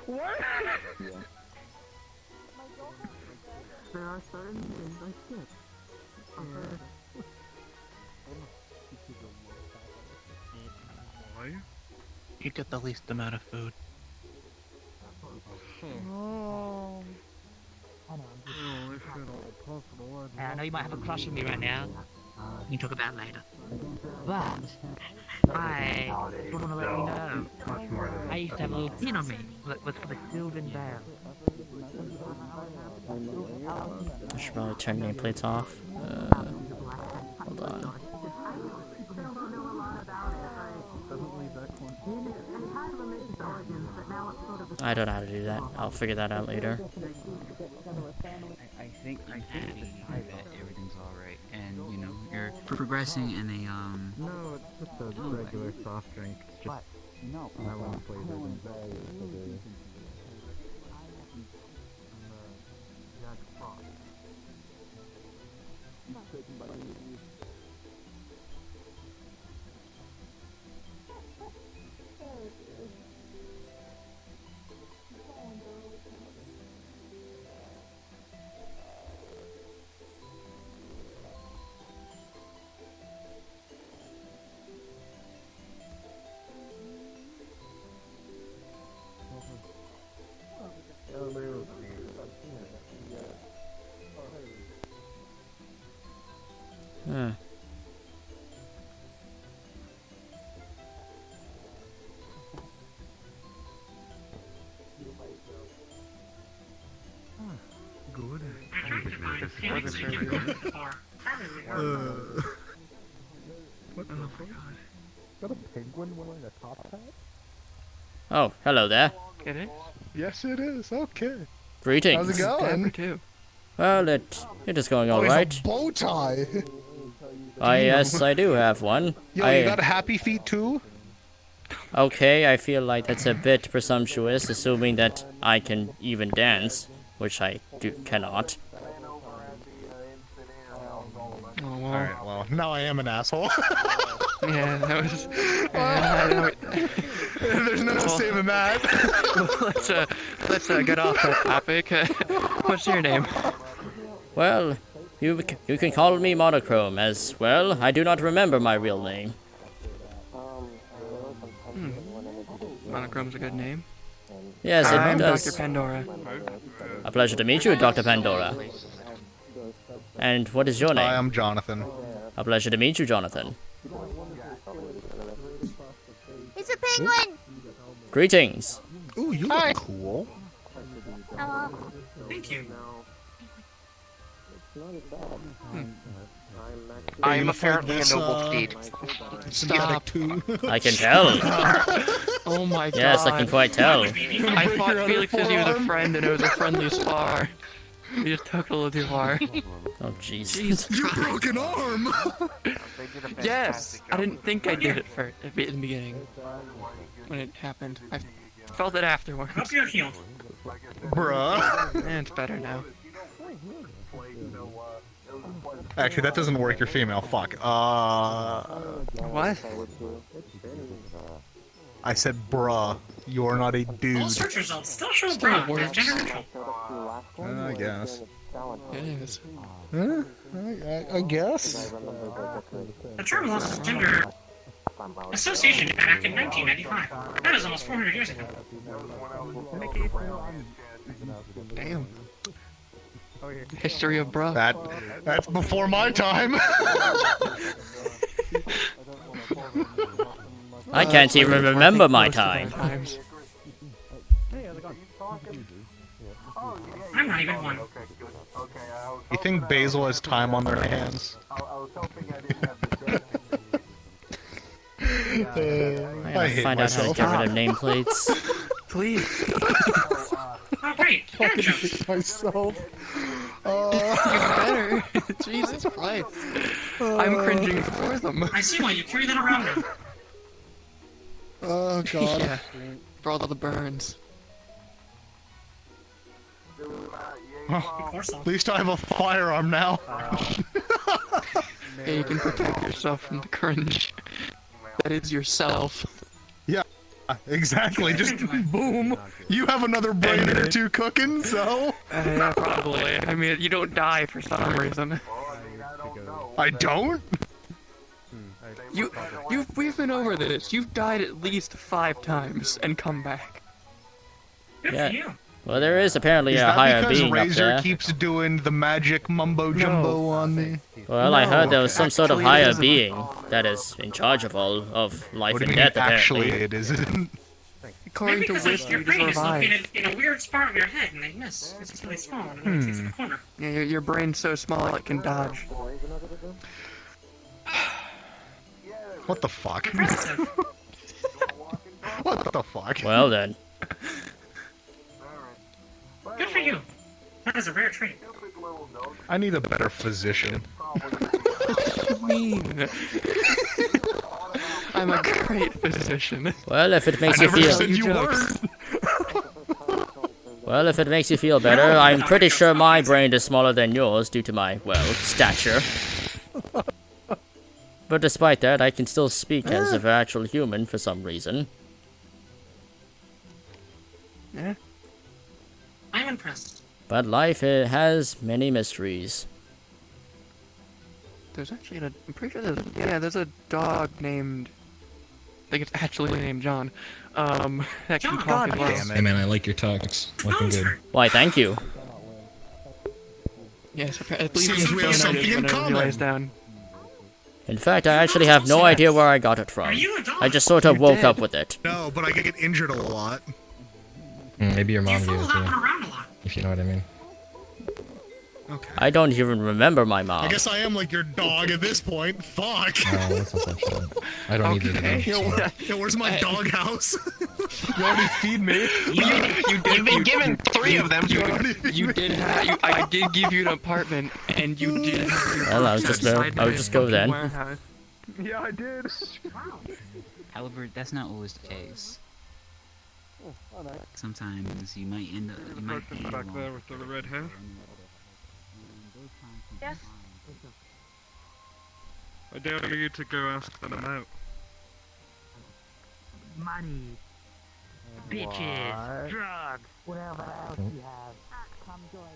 What? There are certain things I skip. You get the least amount of food. Oh. I know you might have a crush on me right now. We can talk about it later. But I just want to let you know, I used to have a little pin on me that was for the Sylvan Vale. I should probably turn nameplates off. Hold on. I don't know how to do that. I'll figure that out later. I think that everything's alright, and you know, you're progressing in a No, it's just a regular soft drink. It's just that one flavor. Huh. Good. What the fuck? Is that a penguin wearing a top hat? Oh, hello there. It is? Yes, it is. Okay. Greetings. How's it going? Well, it is going Oh, he's alright. a bow tie. Yes, I do have one. Yo, you got happy feet too? Okay, I feel like that's a bit presumptuous, assuming that I can even dance, which I cannot. Oh, well. Alright, well, now I am an asshole. Yeah, that was... There's no saving that. Let's get off that topic. What's your name? Well, you can call me Monochrome, as well. I do not remember my real name. Monochrome's a good name. Yes, it I'm does. Dr. Pandora. A pleasure to meet you, Dr. Pandora. And what is your name? I am Jonathan. A pleasure to meet you, Jonathan. It's a penguin! Greetings. Ooh, you Hi. look cool. Hello. Thank you. Are you I'm gonna fight apparently a this, noble steed. Stop. I can tell. Oh my god. Yes, I can quite tell. I fought Felix because he was a friend and it was a friendly spar. You just took it a little too far. Oh jeez. You broke an arm! Yes! I didn't think I did it first in the beginning. When it happened. I felt it afterwards. Hope you're healed. Bruh. And it's better now. Actually, that doesn't work. You're female. Fuck. What? I said, bruh. You're not a dude. All search results still show brown. There's gender neutral. I guess. It is. Huh? I guess. The term lost its gender association back in 1995. That is almost 400 years ago. Damn. History of bruh. That's before my time. I can't even remember my time. I'm not even one. You think Basil has time on their hands? I gotta hate find out how to myself. get rid of nameplates. Please. Oh great, Fucking hate myself. You better. Jesus Christ. I'm cringing for them. I see why you carry that around now. Oh god. Yeah. For all the burns. At least I have a firearm now. Yeah, you can protect yourself from the cringe. That is yourself. Yeah, exactly. Just boom. You have another brain or two cooking, so. Yeah, probably. I mean, you don't die for some reason. I don't? We've been over this. You've died at least 5 times and come back. Good Yeah. for you. Well, there is apparently Is a that higher because being up Razor there. keeps doing the magic mumbo jumbo on me? Well, I heard there was some sort of higher isn't. being that is in charge of all of life What do and you mean, death, actually apparently. it isn't? According Maybe to because Wisp, your you just brain is revived. located in a weird spot of your head and they miss. It's just really small and it only takes in the corner. Yeah, your brain's so small it can dodge. What the fuck? Impressive. What the fuck? Well then. Good for you. That is a rare trait. I need a better physician. Mean. I'm a great physician. Well, if it makes I you never feel... said you weren't. Well, if it makes you feel better, I'm pretty sure my brain is smaller than yours due to my, well, stature. But despite that, I can still speak as an actual human for some reason. Yeah. I'm impressed. But life has many mysteries. There's actually I'm pretty sure there's a dog named... I think it's actually named John. That can talk as well. Hey man, I like your talks. Looking good. Why, thank you. Yes, I believe Seems it's we have something in common. down. In fact, I actually have no idea where I got it from. I just sort of woke up with it. No, but I get injured a lot. Maybe your mom gave it to you. Around a lot. If you know what I mean. Okay. I don't even remember my mom. I guess I am like your dog at this point. Fuck. No, that's not such shit. I don't need Okay. to Yo, where's my dog house? You already feed me. You've been given 3 of them. You did have. I did give you an apartment, and you did. Well, I was just go then. Yeah, I did. However, that's not always the case. Sometimes you might end up. You might be back there with the red hair. Yes. I dare you to go ask them out. Money, bitches, drugs, whatever else you have. Come join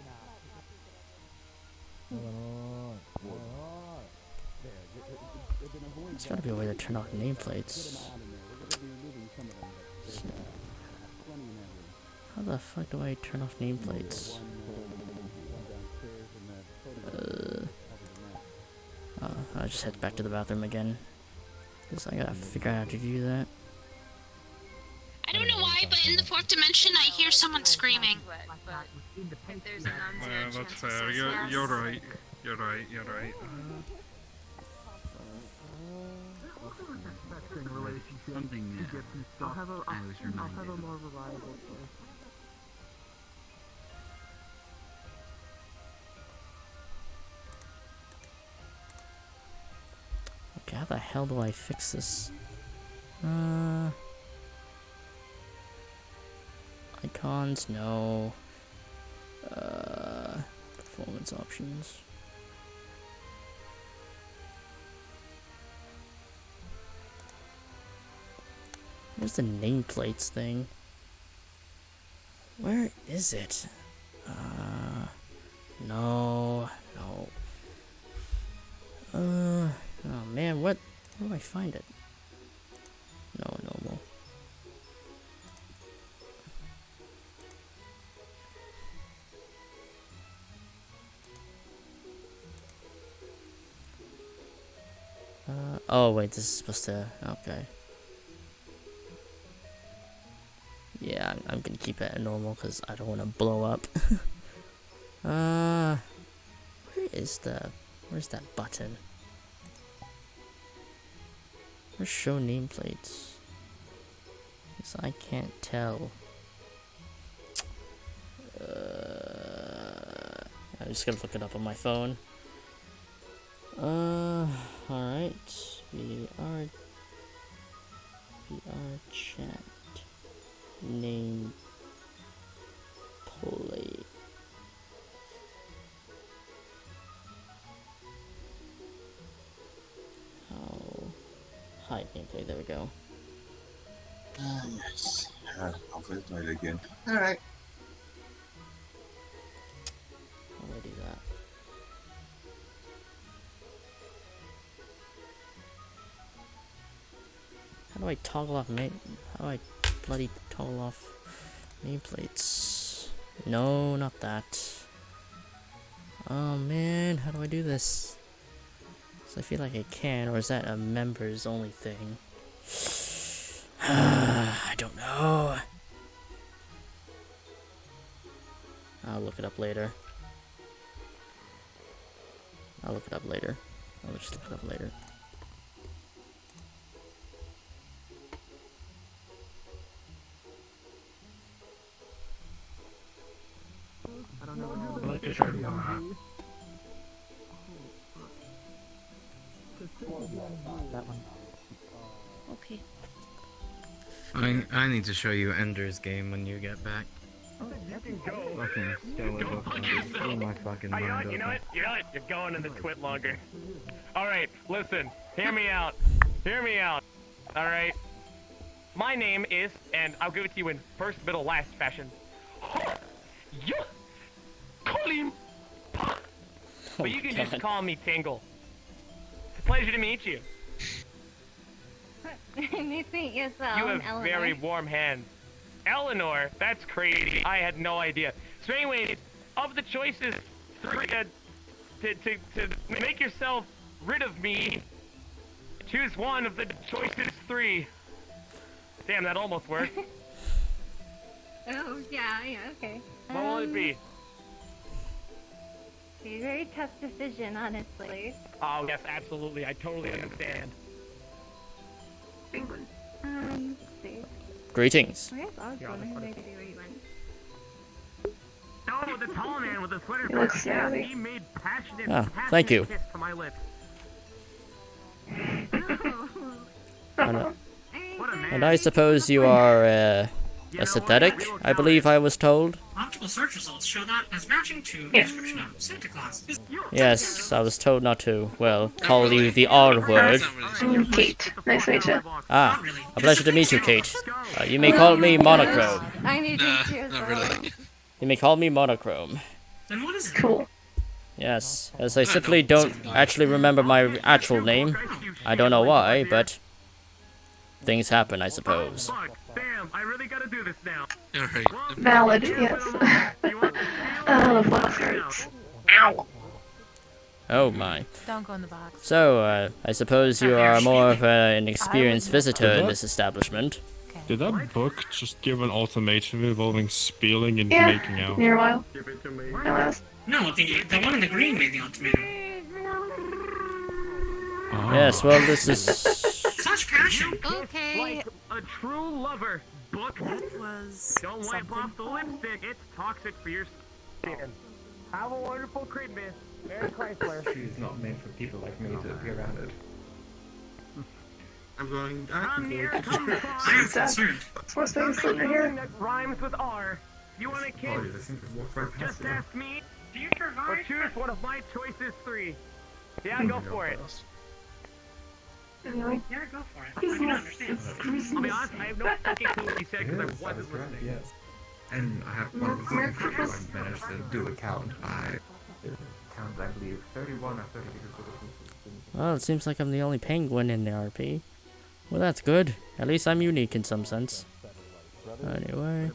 There's gotta be a way to turn off nameplates. How the fuck do I turn off nameplates? I'll just head back to the bathroom again. Guess I gotta figure out how to do that. I don't know why Okay, but in the fourth dimension, I hear someone screaming. Yeah, that's fair. You're right. You're right. You're right. Something I was reminded. more reliable source. Okay, how the hell do I fix this? Icons, no. Performance options. Where's the nameplates thing? Where is it? No. Oh man, where do I find it? No, normal. Oh wait, this is supposed to, okay. Yeah, I'm gonna keep it at normal because I don't want to blow up. Where's that button? Where's show nameplates? Because I can't tell. I'm just gonna look it up on my phone. Alright. VrCHAT. Name plate. Hide gameplay, there we go. Yes. I'll play it again. Alright. How do I do that? How do I toggle off how do I bloody toggle off nameplates? No, not that. Oh man, how do I do this? So I feel like I can, or is that a members only thing? I don't know. I'll look it up later. I'll just look it up later. I don't know. That one. Okay. I need to show you Ender's game when you get back. Fucking steal my fucking mind. You know what? You're going in the twit longer. Alright, listen. Hear me out. Alright. My name is, and I'll give it to you in first, middle, last fashion. Call him. But you can just call me Tingle. It's a pleasure to meet you. Nice to meet you, so You have Eleanor. very warm hands. Eleanor? That's crazy. I had no idea. So anyways, of the choices, to make yourself rid of me, choose one of the choices 3. Damn, that almost worked. Oh, yeah, okay. What will it be? It's a very tough decision, honestly. Oh, yes, absolutely. I totally understand. Let's see. Greetings. Where's Osborne? I have no idea where he went. Oh, the tall man with the sweater. He looks Yeah, snazzy. he made passionate, thank you. kiss to my lips. And I suppose you are a synthetic, I believe I was told. Optical search results show that as matching to the description of Santa Claus. Yes, I was told not to, well, call you the R word. I'm Kate. Nice to meet you. Ah, a pleasure to meet you, Kate. You may call me Monochrome. I need to meet you as well. You may call me Monochrome. Then what is it? Cool. Yes, as I simply don't actually remember my actual name. I don't know why, but things happen, I suppose. Damn, I really gotta do this now. Alright. Valid, yes. The flex hurts. Ow. Oh my. Don't go in the box. So, I suppose you are more of an experienced visitor in this establishment. Okay. Did that book just give an ultimatum involving spilling and Yeah, making out? near a while. Give it to me. No, the one in the green made the ultimatum. Oh. Yes, well, this is. Such passion. Okay. Like a true lover. Book. That was Don't wipe off the lipstick. It's toxic for your skin. Have a wonderful Christmas. Merry Chrysler. She's not meant for people like me to be around it. I'm going. Come near, come far. I am concerned. What's things over Something here? that rhymes with R. You want a kiss? Oh, this seems to walk right past Just it. ask me. Do you survive? Or choose one of my choices 3. Yeah, go for it. Anyway, Yeah, go for it. I do not understand. I'll be honest, I have no fucking clue what you said because I wasn't listening. Yes. And I have one thing I managed to do a count. I believe 31 or 32. Well, it seems like I'm the only penguin in the RP. Well, that's good. At least I'm unique in some sense. Anyway.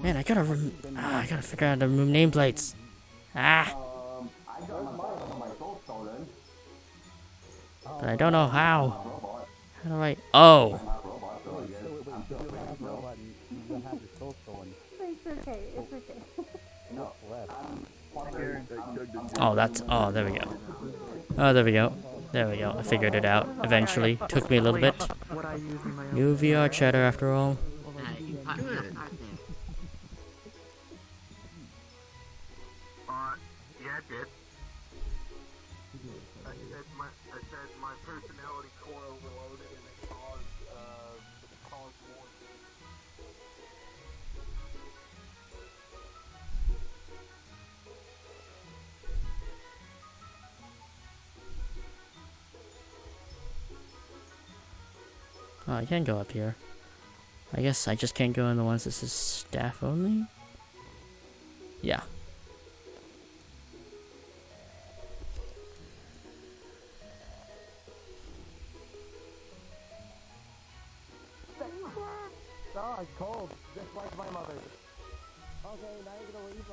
Man, I gotta figure out how to remove nameplates. Ah! But I don't know how. How do I... Oh! It's okay, it's okay. Oh, that's... Oh, there we go. Oh, there we go. There we go. I figured it out. Eventually. Took me a little bit. New VR chatter after all. Yeah, it did. I said my personality core overloaded and it caused more. Oh, I can go up here. I guess I just can't go in the ones that says staff only? Yeah. Oh, it's cold, just like my mother. Okay, now you're gonna leave.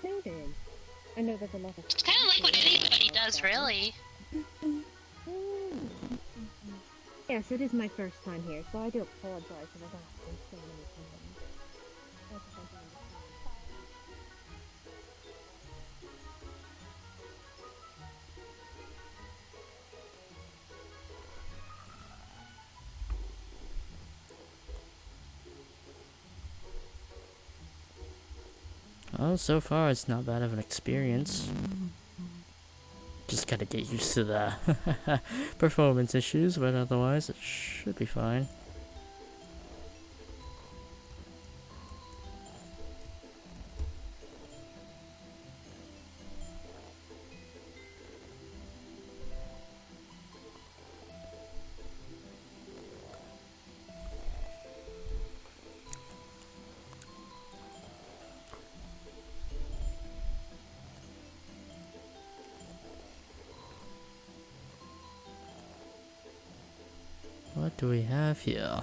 Noted. I know there's a lot of... It's kind of like what anybody does, really. Yes, it is my first time here, so I do apologize if I got so many times. That's something I understand. Well, so far it's not bad of an experience. Just gotta get used to the performance issues, but otherwise it should be fine. What do we have here?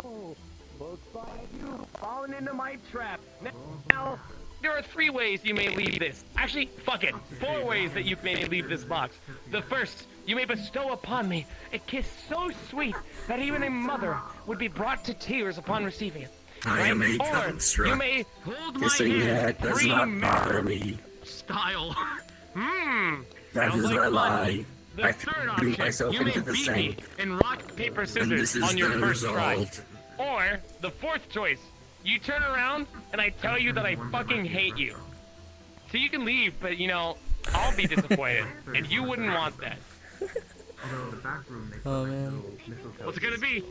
Oh, looks like you've fallen into my trap. Now, there are 3 ways you may leave this. Actually, fuck it. 4 ways that you may leave this box. The first, you may bestow upon me a kiss so sweet that even a mother would be brought to tears upon receiving it. I am a Or construct. you may hold my Kissing hand that does not bother me. style. That Sounds is like a fun. lie. The I third threw option, myself you may into the beat me sink. in rock, paper, And scissors this is on your the first try. result. Or, the 4th choice, you turn around and I tell you that I fucking hate you. So you can leave, but you know, I'll be disappointed, and you wouldn't want that. Oh man. What's it gonna be?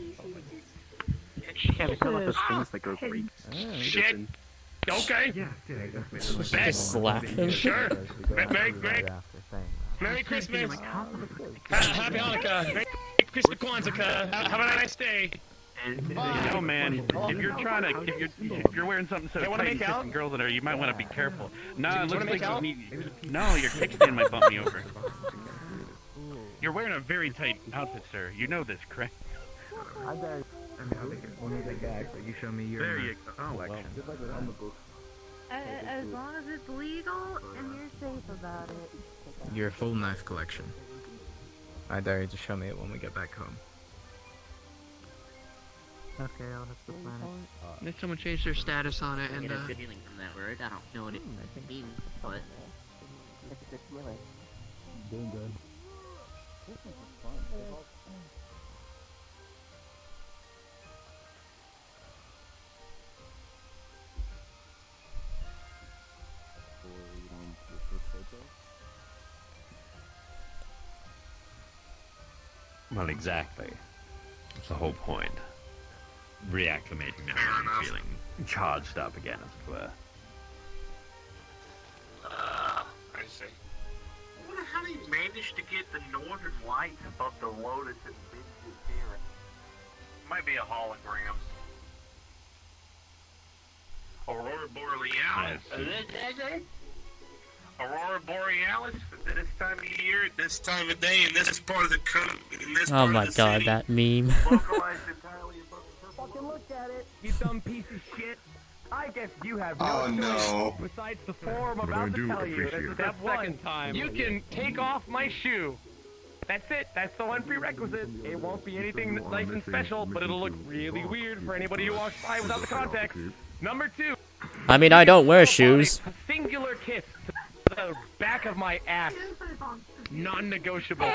Yeah, we got those things that go great. Shit. Okay. Bet. Slap him. Sure. Merry Christmas. Happy Hanukkah. Merry Christmas Kwanzaa. Have a nice day. No, man. If you're trying to, if you're wearing something so Hey, wanna tight and make out? kissing girls in there, you might want to be careful. Nah, it You looks wanna like make out? you need. No, your kickstand might bump me over. You're wearing a very tight outfit, sir. You know this, correct? I mean, I'll make it back, but you show me your. There you go. Oh, well. As long as it's legal and you're safe about it. Your full knife collection. I dare you to show me it when we get back home. Okay, I'll have to plan it. Did someone change their status on it I and get a good feeling from that word. I don't know what it means, but it's a good feeling. Doing good. Well, exactly. That's the whole point. Reacclimating now and feeling charged up again, as it were. I see. I wonder how he managed to get the northern lights above the Lotus and Vince's here. Might be a hologram. Aurora Borealis. Aurora Borealis at this time of year, at this time of day, in this part of the Oh my god, that meme. Fucking look at it, you dumb piece of shit. I guess you have Oh, no. Besides the four I'm about to tell you. That's step one. You can take off my shoe. That's it. That's the one prerequisite. It won't be anything nice and special, but it'll look really weird for anybody who walks by without the context. Number two. I mean, I don't wear shoes. A singular kiss to the back of my ass. Non-negotiable.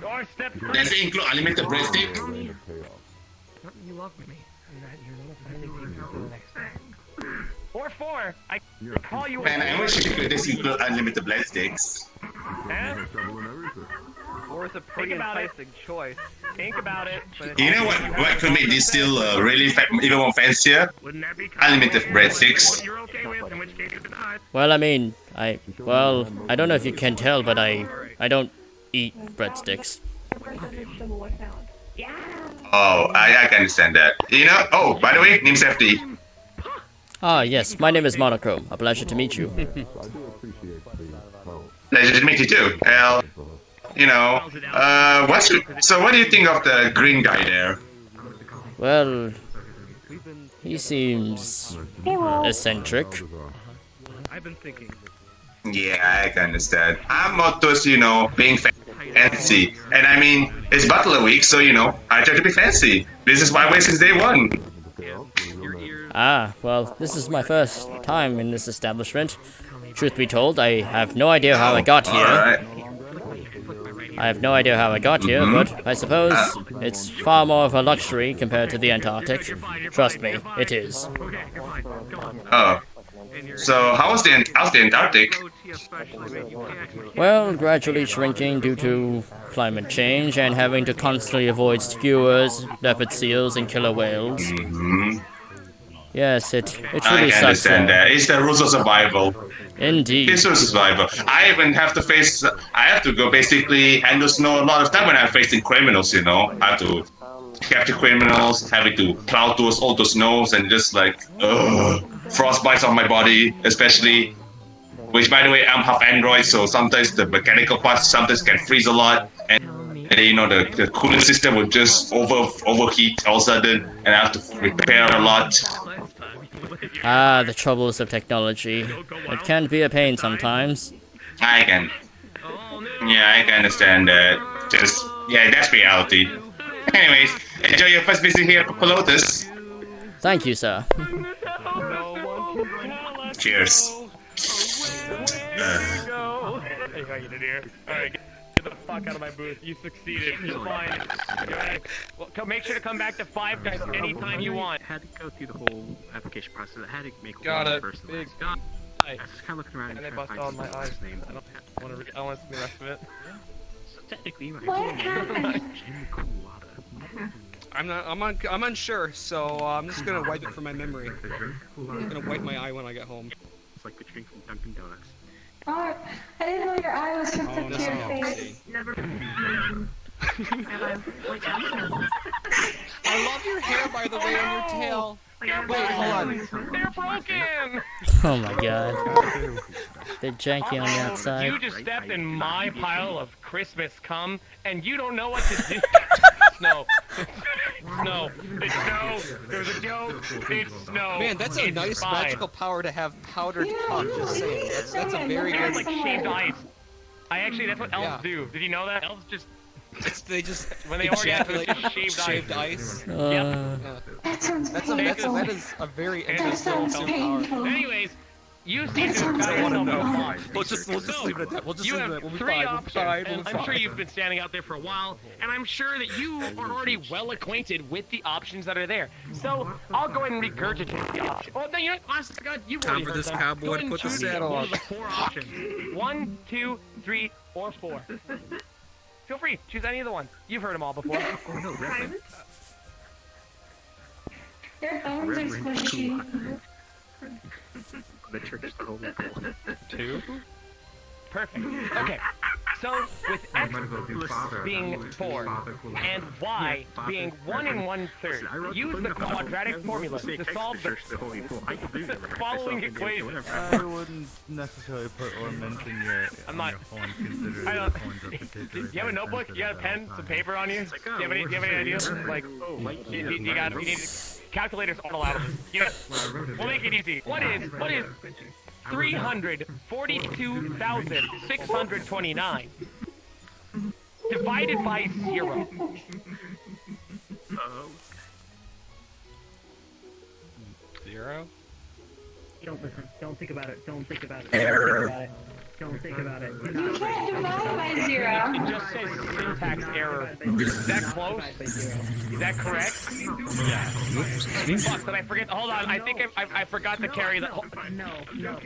Or step three. Does it include unlimited breadstick? You love me. Or four. I call you. Man, I wish you could just include unlimited breadsticks. Or it's a pretty enticing choice. Think about it. You know what could make this still really even more fancier? Unlimited breadsticks. Well, I mean, I don't know if you can tell, but I don't eat breadsticks. Oh, I can understand that. You know, oh, by the way, name's FD. Ah, yes, my name is Monochrome. A pleasure to meet you. Pleasure to meet you too. Well, you know, so what do you think of the green guy there? Well, he seems eccentric. I've been thinking. Yeah, I can understand. I'm not just, you know, being fancy. And I mean, it's Butler Week, so, you know, I try to be fancy. This is my way since day one. Ah, well, this is my first time in this establishment. Truth be told, I have no idea how I got here. Alright. I have no idea how I got here, but I suppose it's far more of a luxury compared to the Antarctic. Trust me, it is. Oh. So, how's the Antarctic? Well, gradually shrinking due to climate change and having to constantly avoid skewers, leopard seals, and killer whales. Yes, it really I can sucks. understand that. It's the rules of survival. Indeed. It's rules of survival. I even have to go basically handle snow a lot of time when I'm facing criminals, you know. I have to capture criminals, having to plow towards all those snows and just like, frostbites on my body, especially. Which, by the way, I'm half Android, so sometimes the mechanical parts sometimes can freeze a lot. And you know, the cooling system will just overheat all of a sudden, and I have to repair a lot. Ah, the troubles of technology. It can be a pain sometimes. I can understand that. That's reality. Anyways, enjoy your first visit here at Lotus. Thank you, sir. Cheers. Hey, how you doing here? Alright, get the fuck out of my booth. You succeeded. You're fine. Well, make sure to come back to Five Guys anytime you want. Had to go through the whole application process. I had to make Got one it. first. Big I was just kind of looking around and and they trying to bust find all some my eyes. first names. I don't want to. I want to see the rest of it. So technically, right. What happened? I'm unsure, so I'm just gonna wipe it from my memory. I'm gonna wipe my eye when I get home. It's like the drink from Dunkin' Donuts. Oh, I didn't know your eye was hooked up to your no. face. I love your hair, by the way, on your tail. Wait, hold on. They're broken! Oh my god. They're janky on the outside. You just stepped in my pile of Christmas cum, and you don't know what to do. Snow. Snow. It's snow. There's a joke. It's snow. Man, that's a It's nice fine. magical power to have powdered cum, just saying. That's a very It's good... like shaved ice. That's what elves do. Did you know that? Elves just... They just when they orgasm, it's ejaculate just shaved ice. ice. Yep. That is a very interesting power. Anyways, you seem to have got yourself a box. We'll just leave it at that. We'll just You leave it have at that. We'll be three fine. options, and I'm sure you've been standing out there for a while, and I'm sure that you are already well acquainted with the options that are there. So I'll go ahead and regurgitate the options. Well, no, you know, honest to God, you've already Time for heard this them. cowboy Go ahead to and put the choose saddle one on. of the 4 options. 1, 2, 3, or 4. Feel free, choose any of the ones. You've heard them all before. Their bones are squishy. The church the whole 2. Perfect. Okay. So with X being 4 and Y being 1 1/3, use the quadratic formula to solve the following equation. I wouldn't necessarily put or mention your phone, considering your phone's a particular. Do you have a notebook? You got a pen, some paper on you? Do you have any ideas? Like, you need calculators all allowed. We'll make it easy. What is 342,629 divided by 0? Zero? Don't listen. Don't think about it. Don't think about it. Error. Don't think about it. You can't divide by 0. It just says syntax error. Is that close? Is that correct? Yeah. Fuck, did I forget? Hold on, I think I forgot to carry the... No, don't.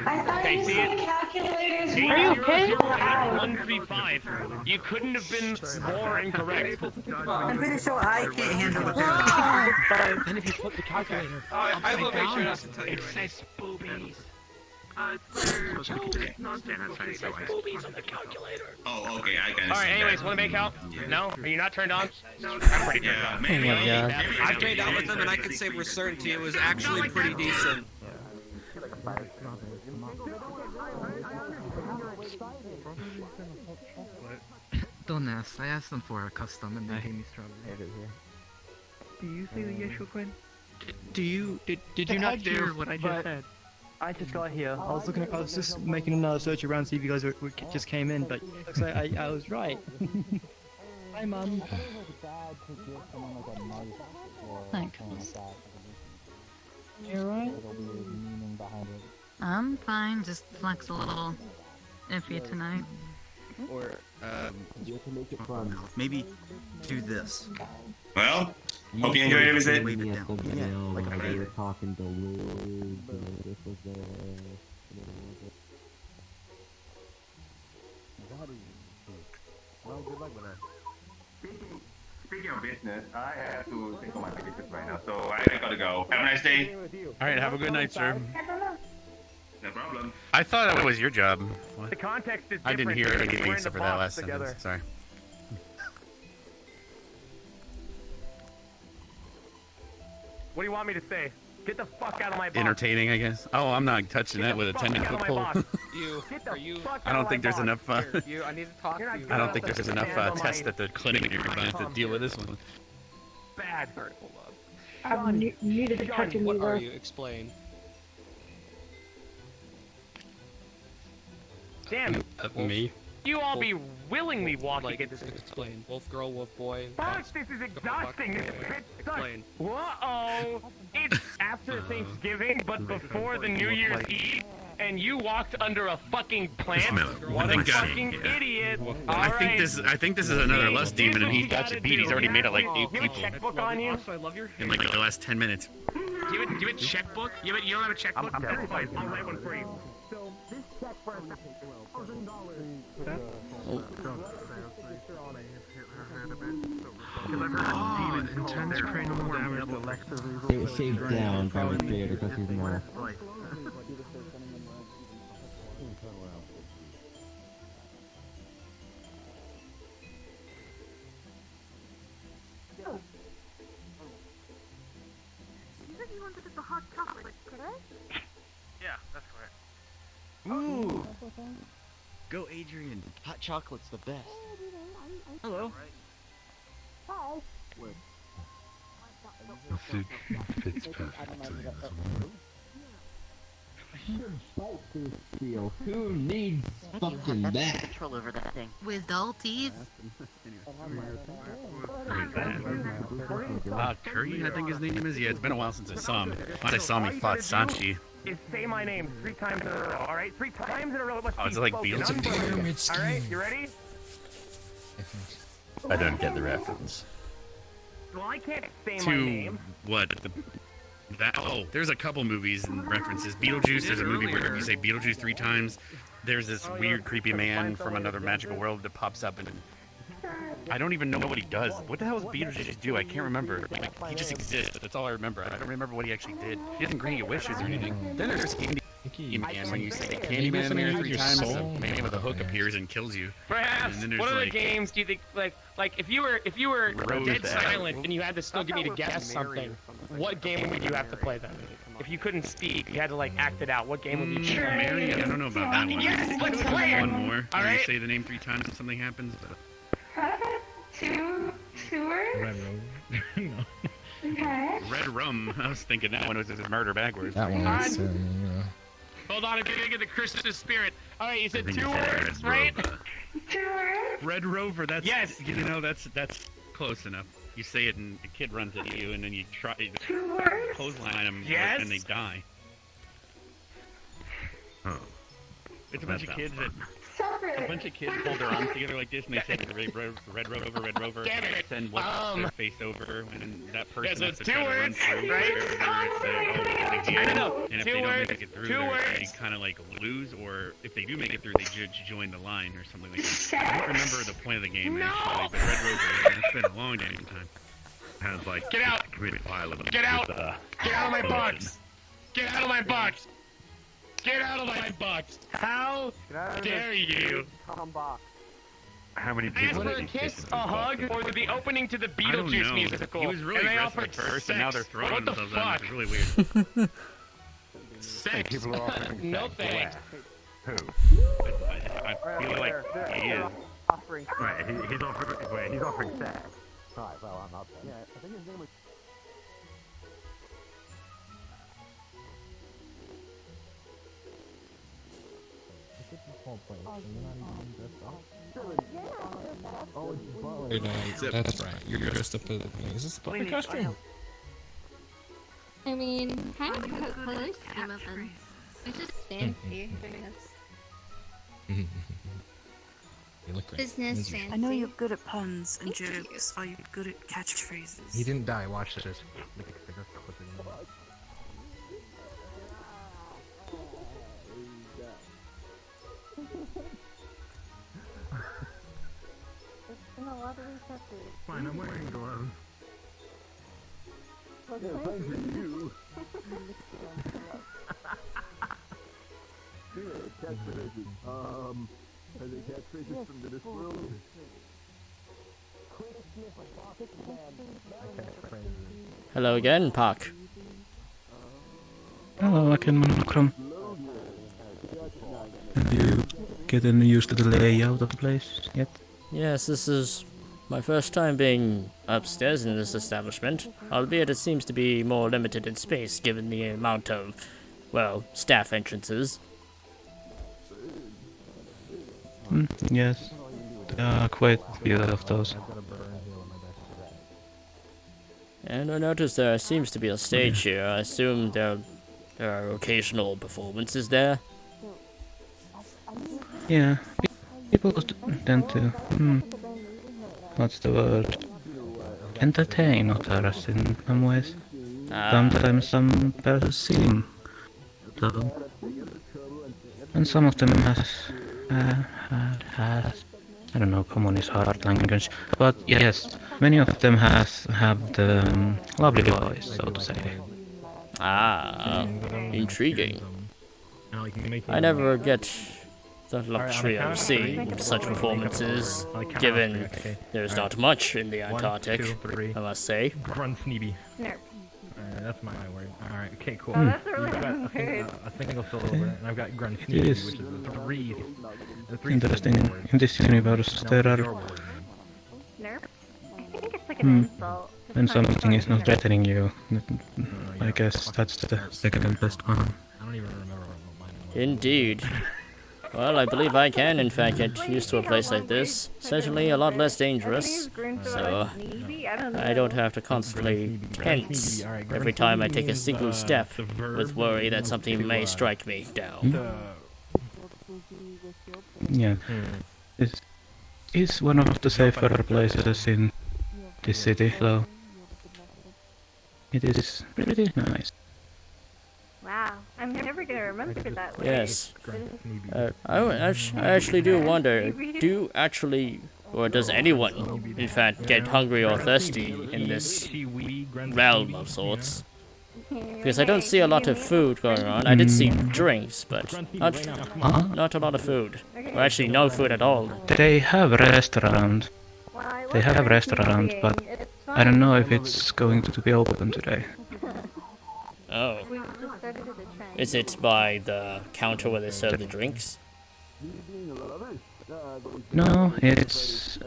I thought Okay, you see said it? calculators 8, were 0, 0, out. 135. You couldn't have been more incorrect. I'm pretty sure I can't handle it. And if you put the calculator... I will make sure not to tell you. It says boobies. Boobies on the calculator. Oh, okay, I can. Alright, anyways, want to make out? No? Are you not turned on? I'm pretty turned on. Oh my god. I've made out with them, and I can say with certainty it was actually pretty decent. Don't ask. I asked them for a custom and they gave me strawberry. Do you see the issue, Quinn? Did you not hear what I just said? I just got here. I was just making another search around to see if you guys just came in, but looks like I was right. Hi, Mum. Thanks. You alright? I'm fine, just flex a little iffy tonight. Or, maybe do this. Well, hope you enjoyed your visit. Wave it down. Yeah, like a favor. Talking to Liz, this was there. Well, good luck with that. Speaking of business, I have to take on my business right now, so I gotta go. Have a nice day. Alright, have a good night, sir. No problem. I thought that was your job. What? The context is I didn't hear different. anything We're in except the for that box last together. sentence. Sorry. What do you want me to say? Get the fuck out of my box. Entertaining, I guess. Oh, I'm not touching that with a 10-foot pole. I don't think there's enough. I need to talk to you. I don't think there's enough tests at the clinic you're gonna have to deal with this one. Bad. I'm new to the touching What me are though. you? Explain. Damn. Me? You all be willingly walking Like, into this. explain. Wolf girl, wolf boy. Fuck, this is exhausting. This shit sucks. Explain. Whoa! It's after Thanksgiving, but before the New Year's Eve, and you walked under a fucking plant? What a fucking idiot! I think this is another lust demon, and he's got you beat. He's already made it like 8 You have a people checkbook on you? in like the last 10 minutes. Do you have a checkbook? You don't have a checkbook? I'll write one for you. So this check for intense cranial damage. It shaved down from his beard because he's not. Yeah, that's correct. Ooh! Go, Adrian. Hot chocolate's the best. Hello. Soup fits perfectly as well. Who needs fucking that? Control over that thing. With dull teeth? Curry, I think his name is. Yeah, it's been a while since I saw him. When I saw him, he fought Sanchi. Is say my name 3 times in a row, alright? 3 times in a row. It must Oh, be it's like spoken. Beetlejuice. Alright, you ready? I don't get the reference. Well, I can't say my To name. what? There's a couple movies and references. Beetlejuice, there's a movie where if you say Beetlejuice 3 times, there's this weird, creepy man from another magical world that pops up and I don't even know what he does. What the hell does Beetlejuice do? I can't remember. Like, he just exists. That's all I remember. I don't remember what he actually did. He doesn't grant you wishes or anything. Then there's Candyman. When you say Candyman there 3 times, the man with a hook appears and kills you. Perhaps. And then there's What other like, games do you think like if you were dead silent and you had to still get me to guess something, what game would you have to play then? If you couldn't speak, you had to like act it out. What game would you choose? Mary, I don't know about that one. Yes, let's play it. One more. All Where right. you say the name 3 times and something happens. But... Two words? No. Okay. Red Rum. I was thinking that one was just murder backwards. That one was, Hold on, I'm gonna get the Christmas spirit. All right, you said I think 2 you said words, Red right? Rover. 2 words? Red Rover. That's Yes. You know that's close enough. You say it and the kid runs at you and then you try clothesline them Yes. and they die. Oh. It's a bunch of kids that. Separate. A bunch of kids hold their arms together like this and they say Red Rover, Damn it. send their face over, and that person so has to it's try 2 to run words, through right? and if 2 they don't words, make it through, 2 words. they kind of like lose, or if they do make it through, they join the line or something like that. I don't remember the point of the game actually, but Red Rover, it's been a long damn time. Sounds like Get out! committed violence. Get out! with, Get out of my bulletin. box! Get out of my box! Get out of my box! How dare you? How many Ask people for did a you kiss, kiss in a the hug, box? or the opening to the I don't Beetlejuice know. musical. He was really and they aggressive offered at first, sex. and now they're throwing what the themselves fuck? at him. It's really weird. Sex? People are offering No sex. thanks. Who? I feel like he is. Wait, he's offering sex. Right, well, I'm not there. Yeah, I think his name was... That's right. You're dressed up as. Is this a puppy costume? I mean, kind of got close to nothing. I just fancy, I guess. You look great. Business fancy. I know you're good at puns and jokes. Are you good at catchphrases? He didn't die. Watch this. Fine, I'm wearing gloves. Yeah, thanks to you. Catchphrases. Are they catchphrases from this world? Hello again, Park. Hello again, Monochrome. Have you gotten used to the layout of the place yet? Yes, this is my first time being upstairs in this establishment, albeit it seems to be more limited in space given the amount of, well, staff entrances. Yes, there are quite a few of those. And I noticed there seems to be a stage here. I assume there are occasional performances there. Yeah, people tend to, what's the word? Entertain others in some ways. Sometimes some persons sing, though. And some of them has, I don't know, common is hard language, but yes, many of them have the lovely voice, so to say. Ah, intriguing. I never get the luxury of seeing such performances, given there's not much in the Antarctic, I must say. Run, Sneeby. that's my word. Alright, okay, cool. Oh, that's really You've got weird. a single silver, and I've got grunt It is which is a three interesting. silver word. In this universe, there are Nerp? I think it's like an insult. when something is not threatening you. I guess that's the second best one. I don't even remember what mine was. Indeed. Well, I believe I can, in fact, get used to a place like this. Certainly a lot less dangerous, so I don't have to constantly tense every time I take a single step with worry that something may strike me down. Yeah. This is one of the safer places in this city, so it is pretty nice. Wow, I'm never gonna remember that way. Yes. I actually do wonder, or does anyone, in fact, get hungry or thirsty in this realm of sorts? Because I don't see a lot of food going on. I did see drinks, but not a lot of food. Or actually, no food at all. They have a restaurant. But I don't know if it's going to be open today. Oh. Is it by the counter where they serve the drinks? No, it's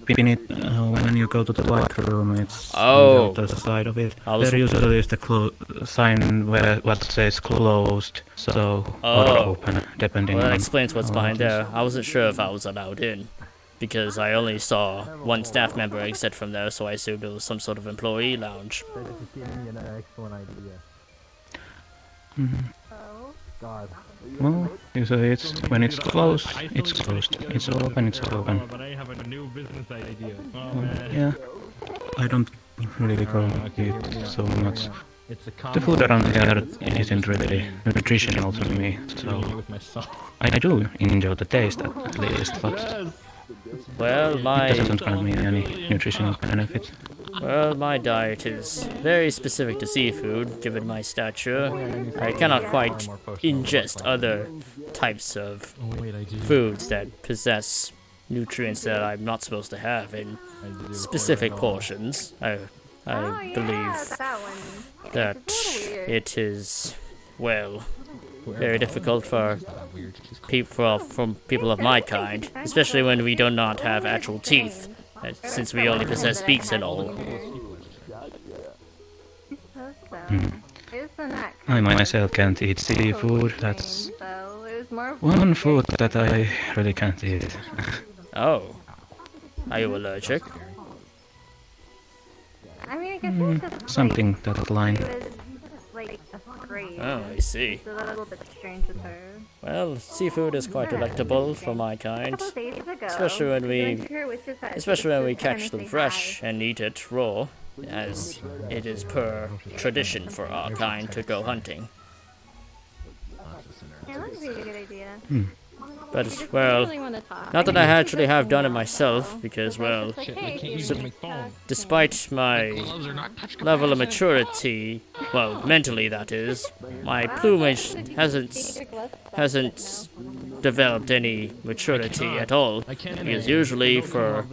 beneath, when you go to the white room, it's Oh. on the other side of it. Was- There usually is the sign where what says closed, so or open, depending Well, that on explains what's how behind it is. there. I wasn't sure if I was allowed in, because I only saw one staff member exit from there, so I assumed it was some sort of employee lounge. Excellent idea. God. Well, usually it's when it's closed, it's closed. It's open, it's open. But I have a new business idea. Oh, Well, man. yeah, I don't really go eat so much. It's a The food around here isn't really nutritional to me, so I do enjoy the taste at least, but Well, it doesn't grant me any nutritional benefits. Well, my diet is very specific to seafood, given my stature. I cannot quite ingest other types of foods that possess nutrients that I'm not supposed to have in specific portions. I believe that it is, well, very difficult for people of my kind, especially when we do not have actual teeth, since we only possess beaks and all. I myself can't eat seafood. That's one food that I really can't eat. Oh, are you allergic? I mean, I guess it's just Something that line. like afraid. Oh, I see. It's a little bit strange with her. Well, seafood is quite delectable for my kind, especially when we catch them fresh and eat it raw, as it is per tradition for our kind to go hunting. Yeah, that would be a good idea. But, well, not that I actually have done it myself, because, well, despite my level of maturity, well, mentally that is, my plumage hasn't developed any maturity at all, because usually for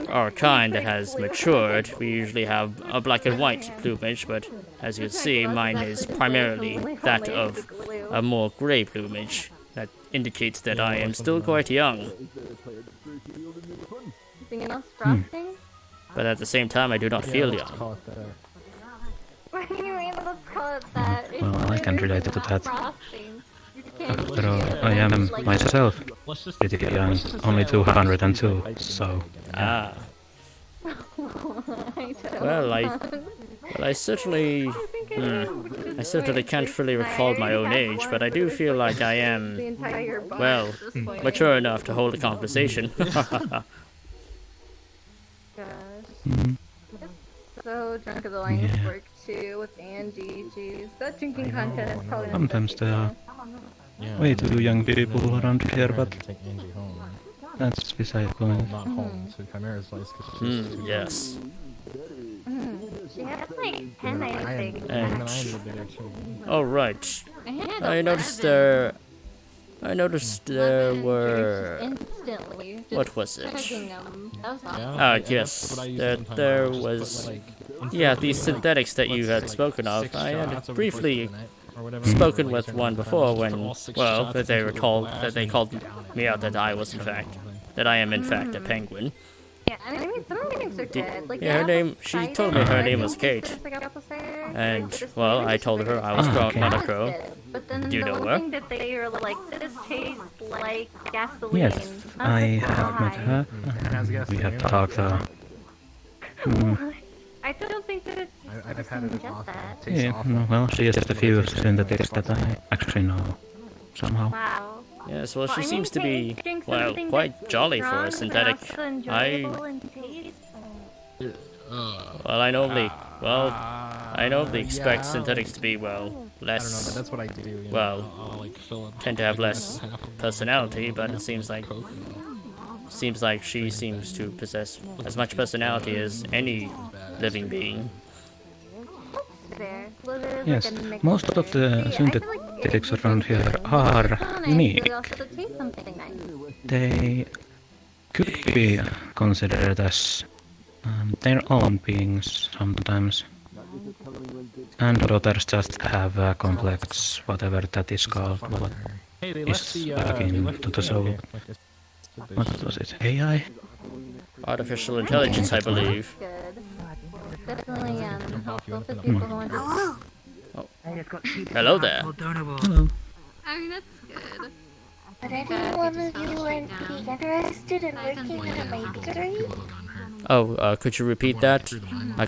our kind that has matured, we usually have a black and white plumage, but as you can see, mine is primarily that of a more grey plumage. That indicates that I am still quite young. Anything else frosting? But at the same time, I do not feel young. What do you mean? Let's call it that. Well, I can relate to that. Frosting. After all, I am myself pretty young, only 202, so... Ah. Well, I certainly can't really recall my own age, but I do feel like I am, well, mature enough to hold a conversation. So drunk of the language work too with Andy. Jeez, that drinking content is probably not Sometimes there are way too young people around here, but that's beside the point. Not home to Chimera's place. Yes. She has like 10, I think. Oh, right. I noticed there I noticed there were... Instantly. What was it? Tagging them. That was awesome. Yes, there was... Yeah, these synthetics that you had spoken of. I had briefly spoken with one before when, well, that they called me out that I was in fact, that I am in fact a penguin. Yeah, I mean, some of the names are good. Like, Yeah, her name, she told me her name was Kate. And, well, I told her I was Monochrome. Do you know her? That they are like, this tastes like gasoline. Yes, I have met her. We have talked. I don't think that I've had it as awesome. Yeah, no, well, she is the few synthetics that I actually know somehow. Wow. Yes, well, she seems to be, well, quite jolly for a synthetic. Well, I normally expect synthetics to be, well, less. I don't know, but that's what I do. You know, well, I'll like fill in tend to have less personality, but it seems like she seems to possess as much personality as any living being. Yes, most of the synthetics around here are unique. They could be considered as their own beings sometimes. And others just have a complex, whatever that is called, what is akin to the soul. What was it, AI? Artificial intelligence, I believe. Definitely, Oh. Hello there. Hello. I mean, that's good. Would any one of you be interested in working in a bakery? Oh, could you repeat that? I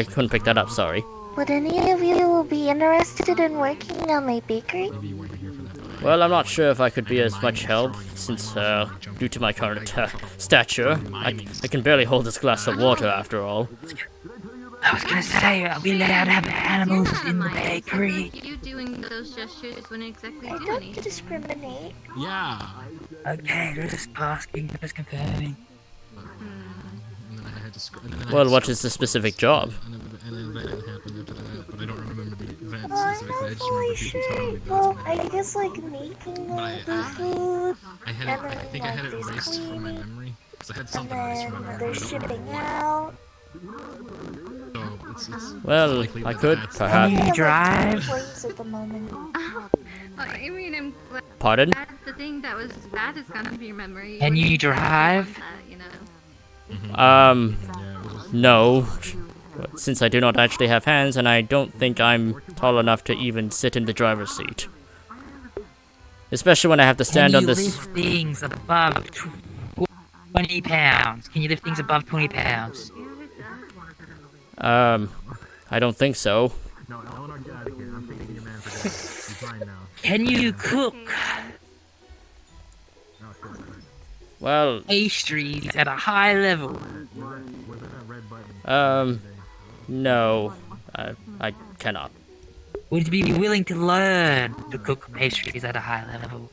couldn't pick that up, sorry. Would any of you be interested in working in a bakery? Well, I'm not sure if I could be as much help, since, due to my current stature, I can barely hold this glass of water after all. I was gonna say, are we allowed to have animals in the bakery? You doing those gestures wouldn't exactly I do don't anything. discriminate. Yeah. Okay, just asking, just confirming. Well, what is the specific job? And then that happened after that, but I don't remember the event specifically. I just remember people telling me that. Well, I guess like making the food. I think I had it erased from my memory. Because I had something erased from my memory. They're shipping out. So it's Well, likely I that could, that's- perhaps. Can you drive? At the moment. I mean, I'm glad Pardon? that the thing that was bad is gonna be your memory. Can you drive? You know. No. Since I do not actually have hands, and I don't think I'm tall enough to even sit in the driver's seat. Especially when I have to stand on this... Can you lift things above 20 pounds? Can you lift things above 20 pounds? I don't think so. Can you cook Well... pastries at a high level? No. I cannot. Would you be willing to learn to cook pastries at a high level?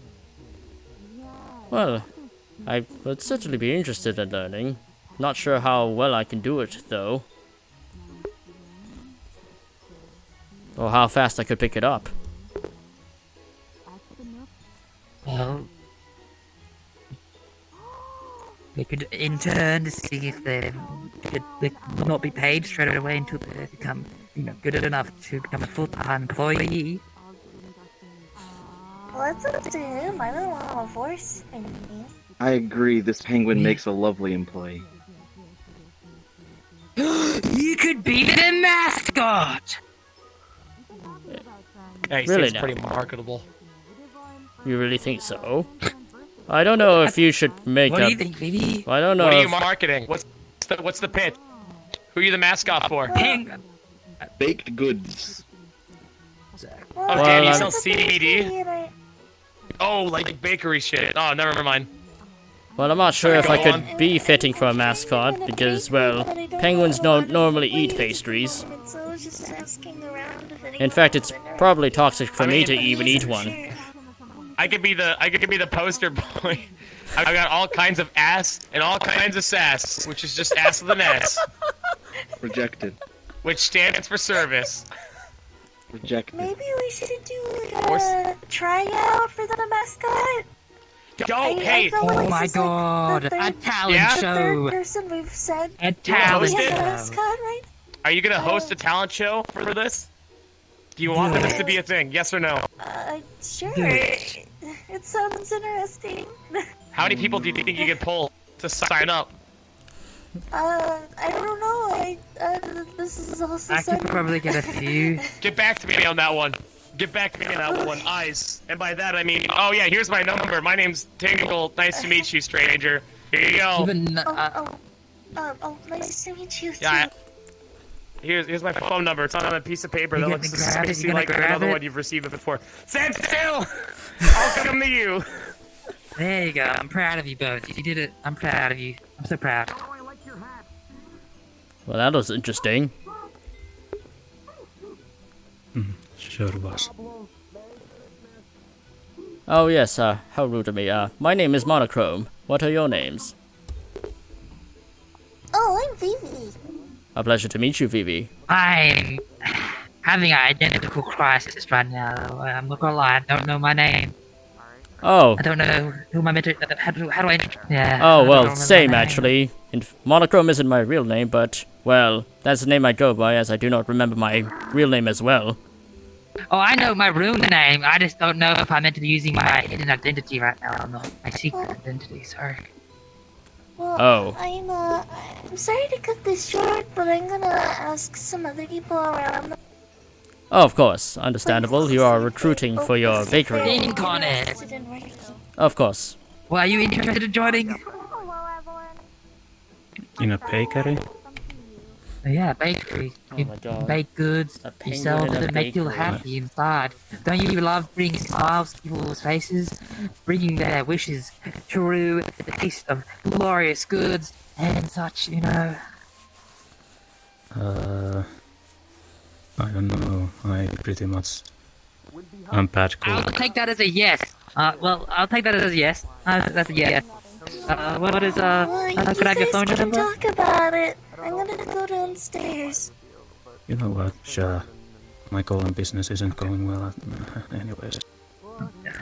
Well, I would certainly be interested in learning. Not sure how well I can do it, though. Or how fast I could pick it up. Well, they could intern to see if they will not be paid straight away until they become, good enough to become a full-time employee. Well, that's up to him. I don't want to force anything. I agree, this penguin makes a lovely employee. You could be the mascot! Yeah, he Really seems now? pretty marketable. You really think so? I don't know if you should make What a... do you think, baby? I don't know What are you if... marketing? What's the pitch? Who are you the mascot for? Baked goods. Well, Oh, damn, you I'm- sell CBD? Oh, like bakery shit. Oh, never mind. Well, I'm not sure if I Go could on. be fitting for a mascot, because, well, penguins don't normally eat pastries. So I was just asking around if anyone In fact, it's was interested. probably toxic for I me mean- to even eat one. I could be the poster boy. I got all kinds of ass and all kinds of sass, which is just ass with an S, Rejected. which stands for service. Rejected. Maybe we should do like a tryout for the mascot. Hey! Oh my god, a talent The show! third person we've said A talent we have show. the mascot, right? Are you gonna host a talent show for this? Do you want this to be a thing? Yes or no? Sure. It sounds interesting. How many people do you think you could pull to sign up? I don't know. This is also I could probably get a few. Get back to me on that one. Get back to me on that one. Eyes. And by that I mean, oh yeah, here's my number. My name's Tingle. Nice to meet you, stranger. Here you go. Nice to meet you too. Yeah. Here's my phone number. It's on a piece of paper that You looks gonna grab it? You suspiciously gonna like grab another it? one you've received before. Stand still! I'll come to you. There you go. I'm proud of you both. You did it. I'm proud of you. I'm so proud. Well, that was interesting. Sure was. Oh yes, how rude of me. My name is Monochrome. What are your names? Oh, I'm Vivi. A pleasure to meet you, Vivi. I'm having an identical crisis right now. I'm not gonna lie. I don't know my name. Oh. I don't know who my mentor. How do I? Yeah. Oh, I don't well, remember same my name. actually. Monochrome isn't my real name, but, well, that's the name I go by as I do not remember my real name as well. Oh, I know my room name. I just don't know if I'm meant to be using my hidden identity right now or not. My secret identity. Sorry. Well, Oh. I'm sorry to cut this short, but I'm gonna ask some other people around. Oh, of course, understandable. You are recruiting for your bakery. Think on it. Of course. Well, are you interested in joining? In a bakery? Yeah, bakery. You bake goods, you sell penguin in them a to make you bakery. happy inside. Don't you love bringing smiles to people's faces? Bringing their wishes true, the taste of glorious goods and such, you know? I don't know. I pretty much... I'm bad cook. I'll take that as a yes. Well, I'll take that as a yes. That's a yes. What is, could I have your phone Can number? talk about it. I'm gonna go downstairs. You know what, Sha? My colon business isn't going well anyways.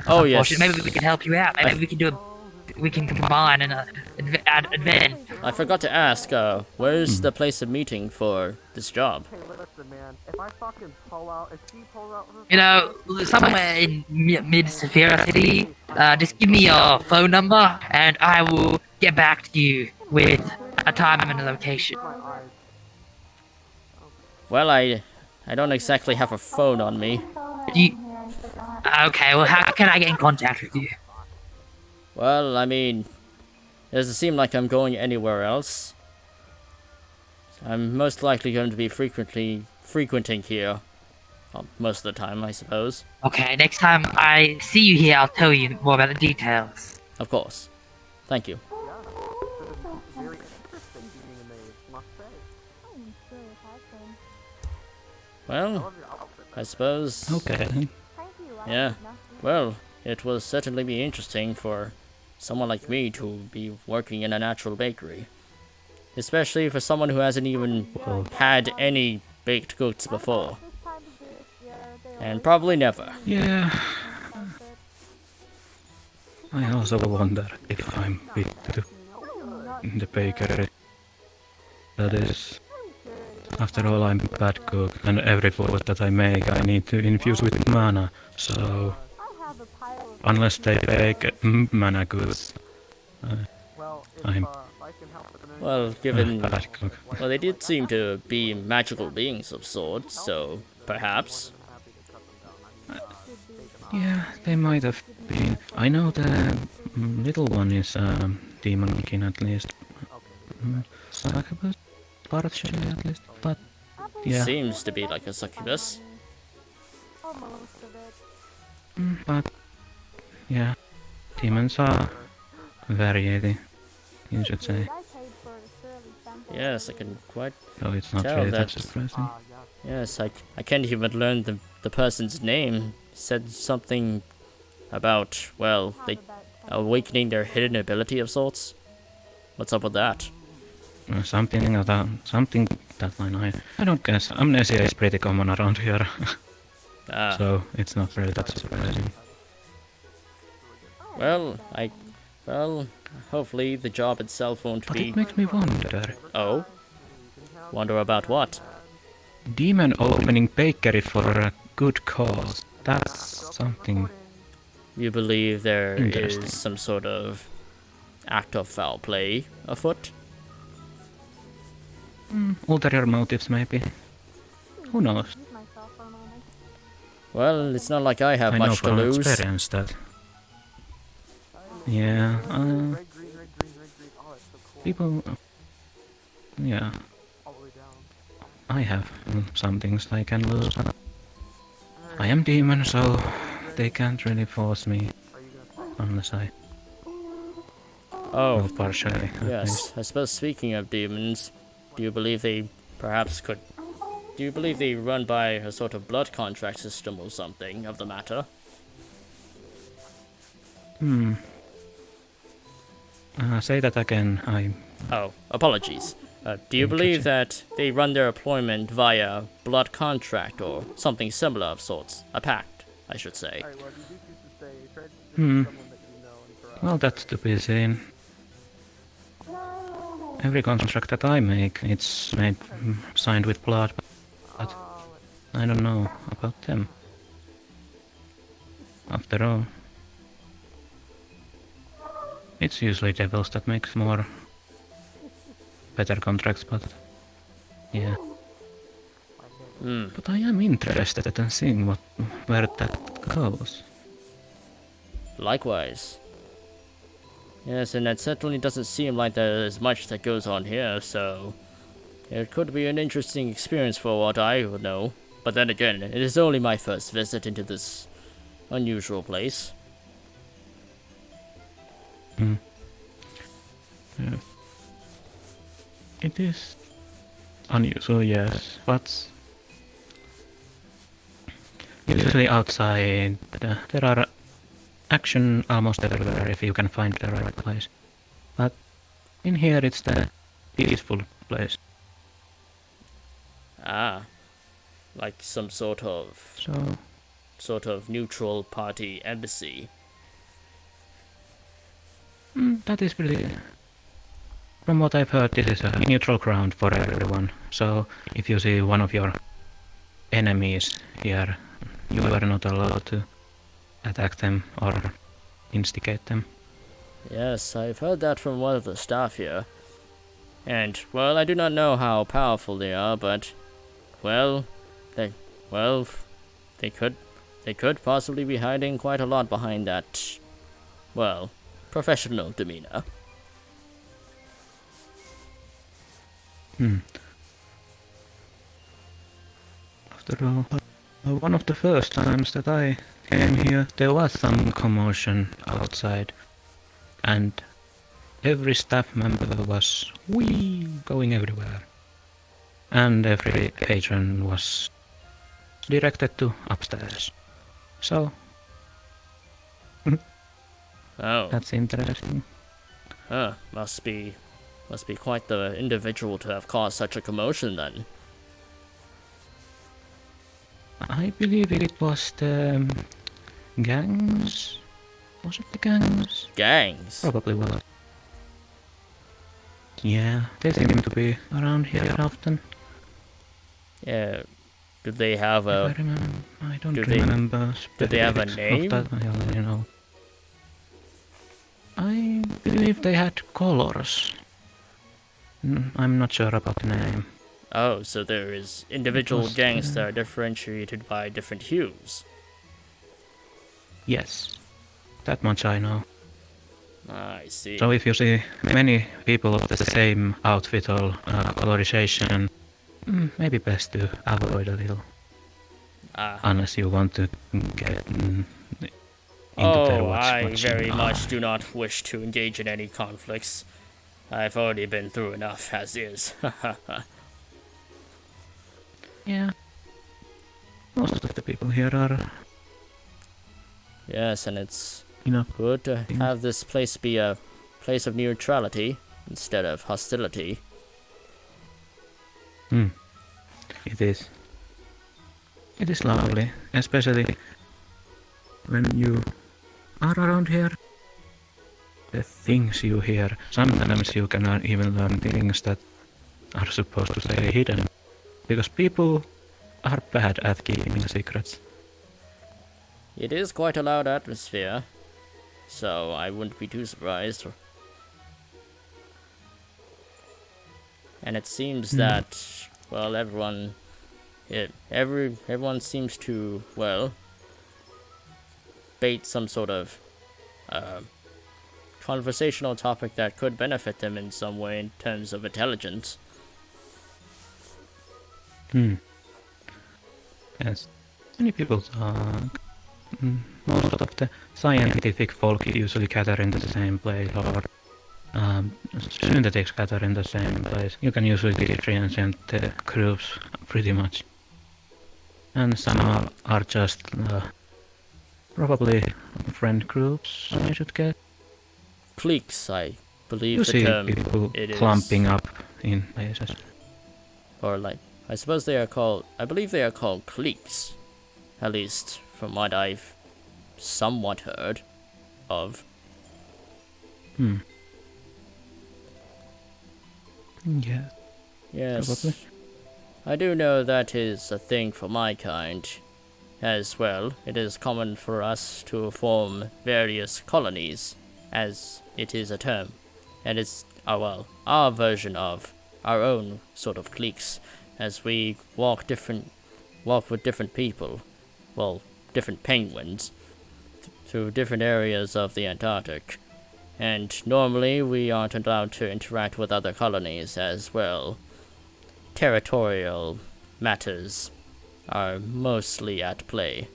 Oh, yes. Maybe we can help you out. Maybe we can we can combine and advance. I forgot to ask, where's the place of meeting for this job? You know, somewhere in mid-Sephira City, just give me your phone number and I will get back to you with a time and a location. Well, I don't exactly have a phone on me. Okay, well, how can I get in contact with you? Well, I mean, it doesn't seem like I'm going anywhere else. I'm most likely going to be frequenting here. Well, most of the time, I suppose. Okay, next time I see you here, I'll tell you more about the details. Of course. Thank you. Well, I suppose... Okay. Yeah. Well, it will certainly be interesting for someone like me to be working in a natural bakery. Especially for someone who hasn't even had any baked goods before. And probably never. Yeah. I also wonder if I'm fit in the bakery. That is, after all, I'm a bad cook, and every food that I make I need to infuse with mana, so... Unless they bake mana goods, I'm... Well, given... a bad cook. Well, they did seem to be magical beings of sorts, so perhaps... Yeah, they might have been. I know the little one is demon king at least. Succubus? Partially at least, but yeah. Seems to be like a succubus. But yeah, demons are variety, you should say. Yes, I can quite So it's not tell really that that... surprising. Yes, I can't even learn the person's name. Said something about, well, they awakening their hidden ability of sorts. What's up with that? Something that line. I don't guess. Amnesia is pretty common around here. Ah. So it's not really that surprising. Well, hopefully the job itself won't But be... it makes me wonder. Oh? Wonder about what? Demon opening bakery for a good cause. That's something. You believe there Interesting. is some sort of act of foul play afoot? Ulterior motives, maybe. Who knows? Well, it's not like I have I know much to from lose. experience that. Yeah, people. Yeah. I have some things I can lose. I am demon, so they can't really force me unless I. Oh, well, partially. at yes. least. I suppose speaking of demons, do you believe they perhaps could... Do you believe they run by a sort of blood contract system or something of the matter? Say that again. Oh, apologies. Do you believe that they run their employment via blood contract or something similar of sorts? A pact, I should say. Well, that's to be seen. Every contract that I make, it's signed with blood, but I don't know about them. After all, it's usually devils that makes better contracts, but yeah. But I am interested in seeing where that goes. Likewise. Yes, and it certainly doesn't seem like there is much that goes on here, so it could be an interesting experience for what I would know. But then again, it is only my first visit into this unusual place. Yeah. It is unusual, yes, but usually outside there are action almost everywhere if you can find the right place. But in here it's the peaceful place. Ah. Like some sort of neutral party embassy. That is really... From what I've heard, this is a neutral ground for everyone. So if you see one of your enemies here, you are not allowed to attack them or instigate them. Yes, I've heard that from one of the staff here. And, well, I do not know how powerful they are, but, they could possibly be hiding quite a lot behind that, well, professional demeanor. After all, one of the first times that I came here, there was some commotion outside, and every staff member was going everywhere, and every patron was directed to upstairs. So, oh, that's interesting. Must be quite the individual to have caused such a commotion then. I believe it was the gangs. Was it the gangs? Gangs? Probably was. Yeah, they seem to be around here often. Yeah, did they have a... I don't remember. Did they have a name? I believe they had colors. I'm not sure about the name. Oh, so there is individual gangs that are differentiated by different hues. Yes, that much I know. I see. So if you see many people of the same outfit or colorization, maybe best to avoid a little. Unless you want to get into their watch. I very much do not wish to engage in any conflicts. I've already been through enough as is. Yeah. Most of the people here are... Yes, and it's enough good to have this place be a place of neutrality instead of hostility. It is. It is lovely, especially when you are around here. The things you hear, sometimes you cannot even learn things that are supposed to stay hidden, because people are bad at keeping secrets. It is quite a loud atmosphere, so I wouldn't be too surprised. And it seems that, well, everyone seems to, well, bait some sort of conversational topic that could benefit them in some way in terms of intelligence. Yes, many people talk. Most of the scientific folk usually gather in the same place, or synthetics gather in the same place. You can usually differentiate the groups pretty much. And some are just probably friend groups, I should guess. Cliques, I believe You the see term people it is. clumping up in places. Or like, I suppose they are called, I believe they are called cliques. At least from what I've somewhat heard of. Yeah. Yes. Probably. I do know that is a thing for my kind. As well, it is common for us to form various colonies, as it is a term. And it's, our version of our own sort of cliques, as we walk with different people, well, different penguins, through different areas of the Antarctic. And normally we aren't allowed to interact with other colonies as well. Territorial matters are mostly at play.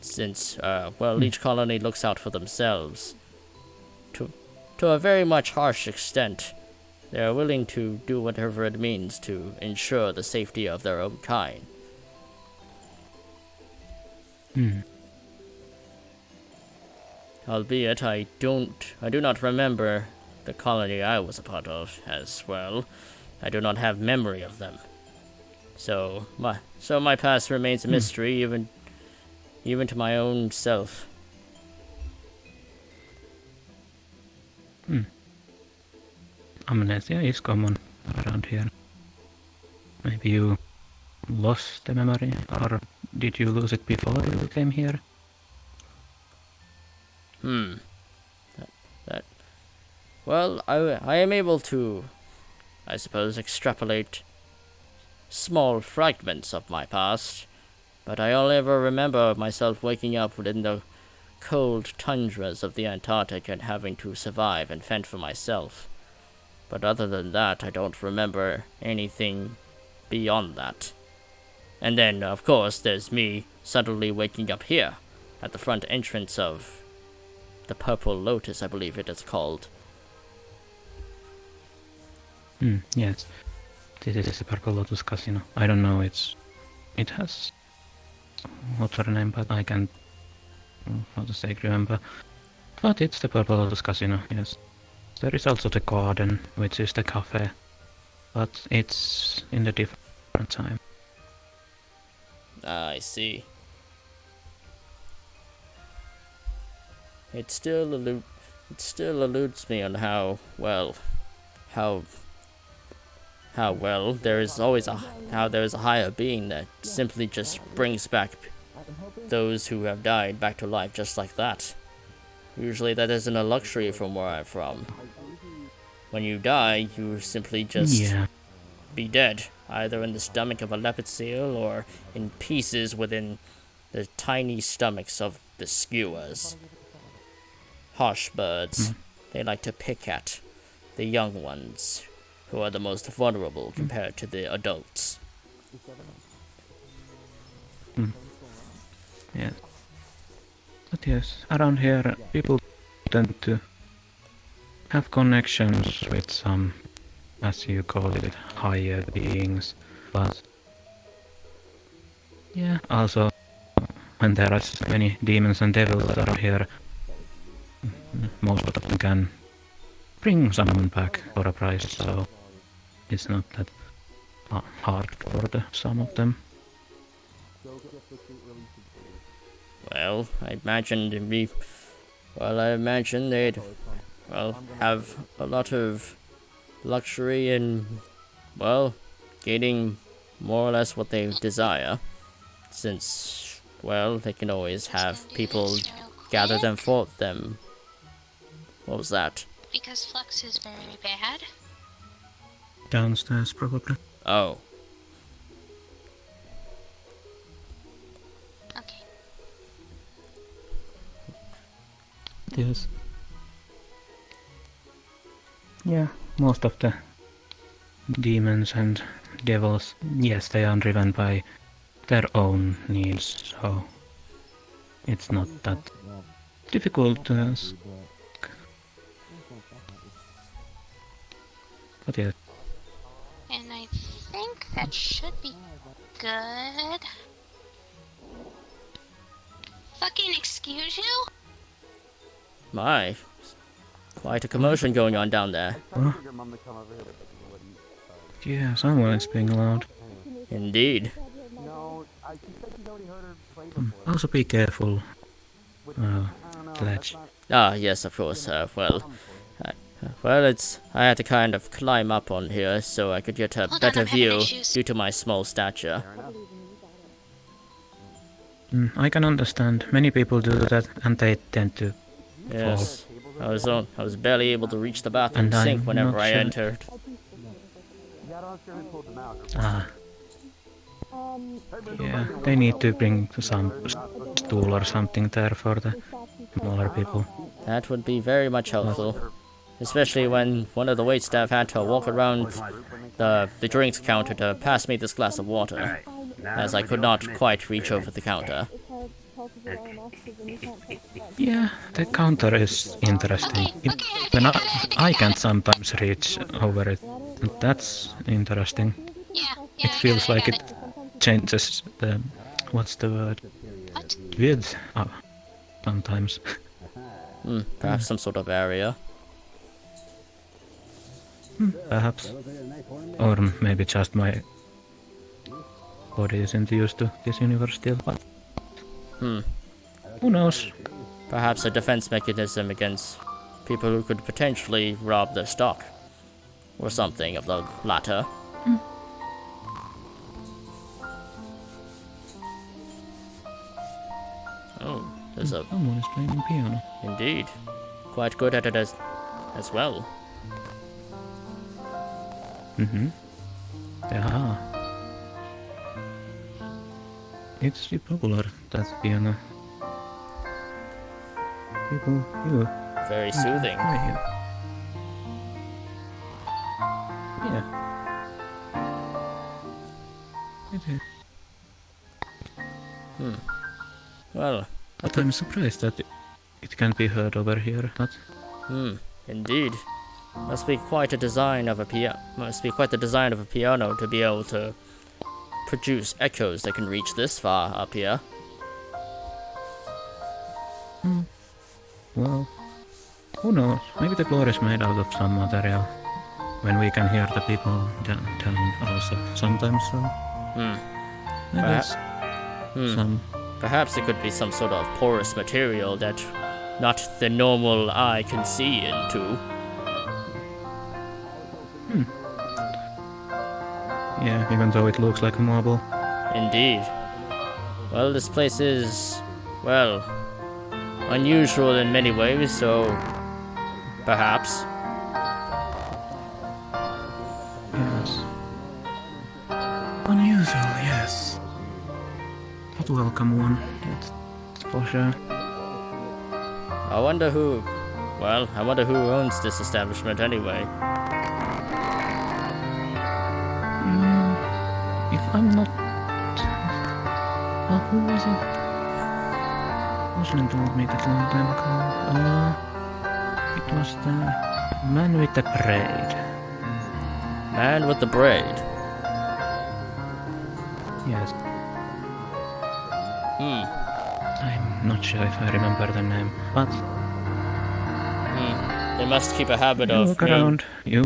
Since, each colony looks out for themselves. To a very much harsh extent, they are willing to do whatever it means to ensure the safety of their own kind. Albeit I do not remember the colony I was a part of as well. I do not have memory of them. So my past remains a mystery even to my own self. Amnesia is common around here. Maybe you lost the memory, or did you lose it before you came here? Well, I am able to, I suppose, extrapolate small fragments of my past, but I only ever remember myself waking up within the cold tundras of the Antarctic and having to survive and fend for myself. But other than that, I don't remember anything beyond that. And then, of course, there's me suddenly waking up here, at the front entrance of the Purple Lotus, I believe it is called. Yes. This is the Purple Lotus Casino. I don't know, it has... what's her name, but I can't... how to say, remember. But it's the Purple Lotus Casino, yes. There is also the garden, which is the cafe. But it's in a different time. I see. It still eludes me on how there is a higher being that simply just brings back those who have died back to life just like that. Usually that isn't a luxury from where I'm from. When you die, you simply just be dead, either in the stomach of a leopard seal or in pieces within the tiny stomachs of the skewers. Harsh birds, they like to pick at the young ones, who are the most vulnerable compared to the adults. Yeah. But yes, around here people tend to have connections with some, as you call it, higher beings. But yeah, also when there are many demons and devils around here, most of them can bring someone back for a price, so it's not that hard for some of them. Well, I imagine they'd, well, have a lot of luxury and, well, gaining more or less what they desire. Since, well, they can always have people gather them for them. What was that? Because Flux is very bad. Downstairs, probably. Oh. Okay. Yes. Yeah, most of the demons and devils, yes, they are driven by their own needs, so it's not that difficult to ask. But yeah. And I think that should be good. Fucking excuse you? My, quite a commotion going on down there. Huh? Yeah, someone is being loud. Indeed. Also be careful. Ledge. Ah, yes, of course. Well, I had to kind of climb up on here so I could get a better view due to my small stature. I can understand. Many people do that, and they tend to Yes. fall. I was barely able to reach the bathroom And sink I'm whenever not I sure. entered. Ah. Yeah, they need to bring some stool or something there for the smaller people. That would be very much helpful. Especially when one of the waitstaff had to walk around the drinks counter to pass me this glass of water, as I could not quite reach over the counter. Yeah, the counter is interesting. Even I can sometimes reach over it, and that's interesting. It feels like it changes the... what's the word? Width sometimes. Perhaps some sort of area. Perhaps. Or maybe just my body isn't used to this universe still, but... Who knows? Perhaps a defense mechanism against people who could potentially rob their stock. Or something of the latter. Oh, there's a... Someone is playing piano. Indeed. Quite good at it as well. Yeah. It's popular, that piano. People, Very soothing. Yeah. It is. Well... But I'm surprised that it can be heard over here, not? Indeed. Must be quite the design of a piano to be able to produce echoes that can reach this far up here. Well, who knows? Maybe the floor is made out of some material. When we can hear the people down also sometimes, so... Perhaps it could be some sort of porous material that not the normal eye can see into. Yeah, even though it looks like a marble. Indeed. Well, this place is, well, unusual in many ways, so perhaps. Yes. Unusual, yes. But welcome one, that's for sure. I wonder who owns this establishment anyway. If I'm not... Well, who was it? Muslim told me that long time ago. It was the man with the braid. Man with the braid? Yes. I'm not sure if I remember the name, but... They must keep a habit You of look around, you...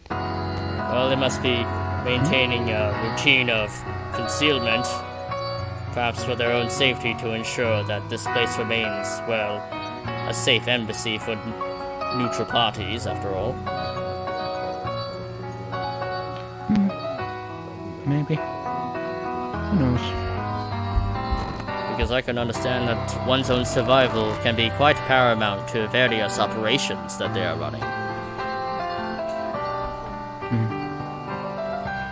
Well, they must be maintaining a routine of concealment, perhaps for their own safety to ensure that this place remains, well, a safe embassy for neutral parties, after all. Maybe. Who knows? Because I can understand that one's own survival can be quite paramount to various operations that they are running.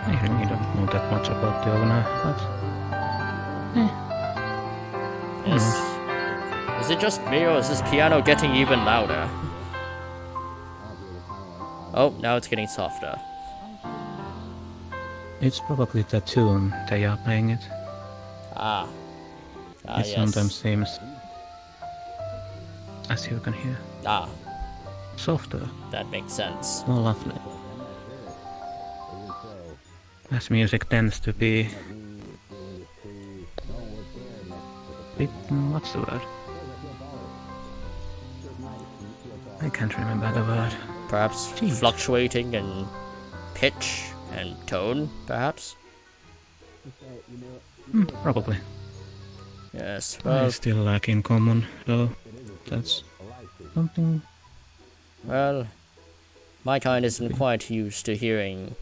I really don't know that much about the owner, but... Is it just me, or is this piano getting even louder? Oh, now it's getting softer. It's probably the tune they are playing it. It Yes. sometimes seems, as you can hear, softer. That makes sense. More lovely. As music tends to be... what's the word? I can't remember the word. Perhaps fluctuating in pitch and tone, perhaps? Probably. Yes, I well... still lack in common, though. That's something... Well, my kind isn't quite used to hearing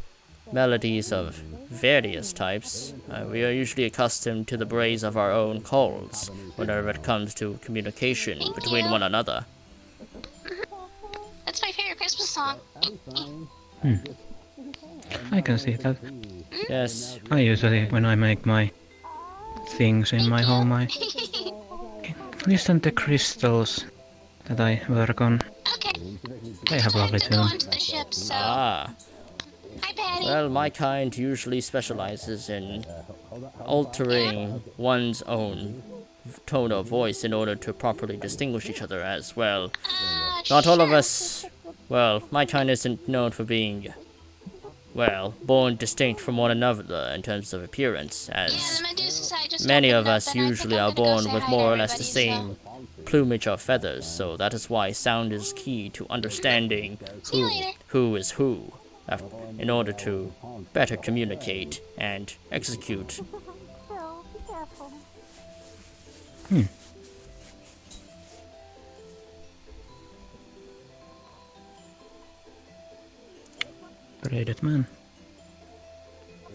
melodies of various types. We are usually accustomed to the brays of our own calls whenever it comes to communication between one another. That's my favorite Christmas song. I can see that. Yes. I usually, when I make my things in my home, I listen to crystals that I work on. They have lovely tune. Well, my kind usually specializes in altering one's own tone of voice in order to properly distinguish each other as well. Not all of us... Well, my kind isn't known for being... well, born distinct from one another in terms of appearance, as many of us usually are born with more or less the same plumage of feathers, so that is why sound is key to understanding who is who, in order to better communicate and execute. Braided man.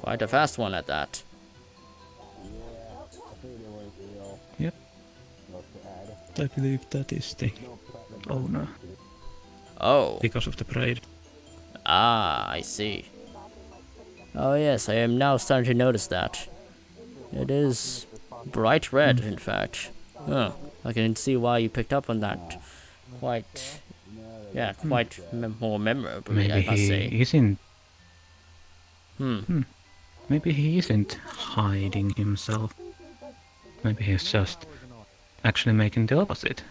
Quite a fast one at that. Yep. I believe that is the owner. Oh. Because of the braid. I see. Oh yes, I am now starting to notice that. It is bright red, in fact. Huh. I can see why you picked up on that. Quite more memorably, Maybe I must say. he isn't... Maybe he isn't hiding himself. Maybe he's just actually making the opposite.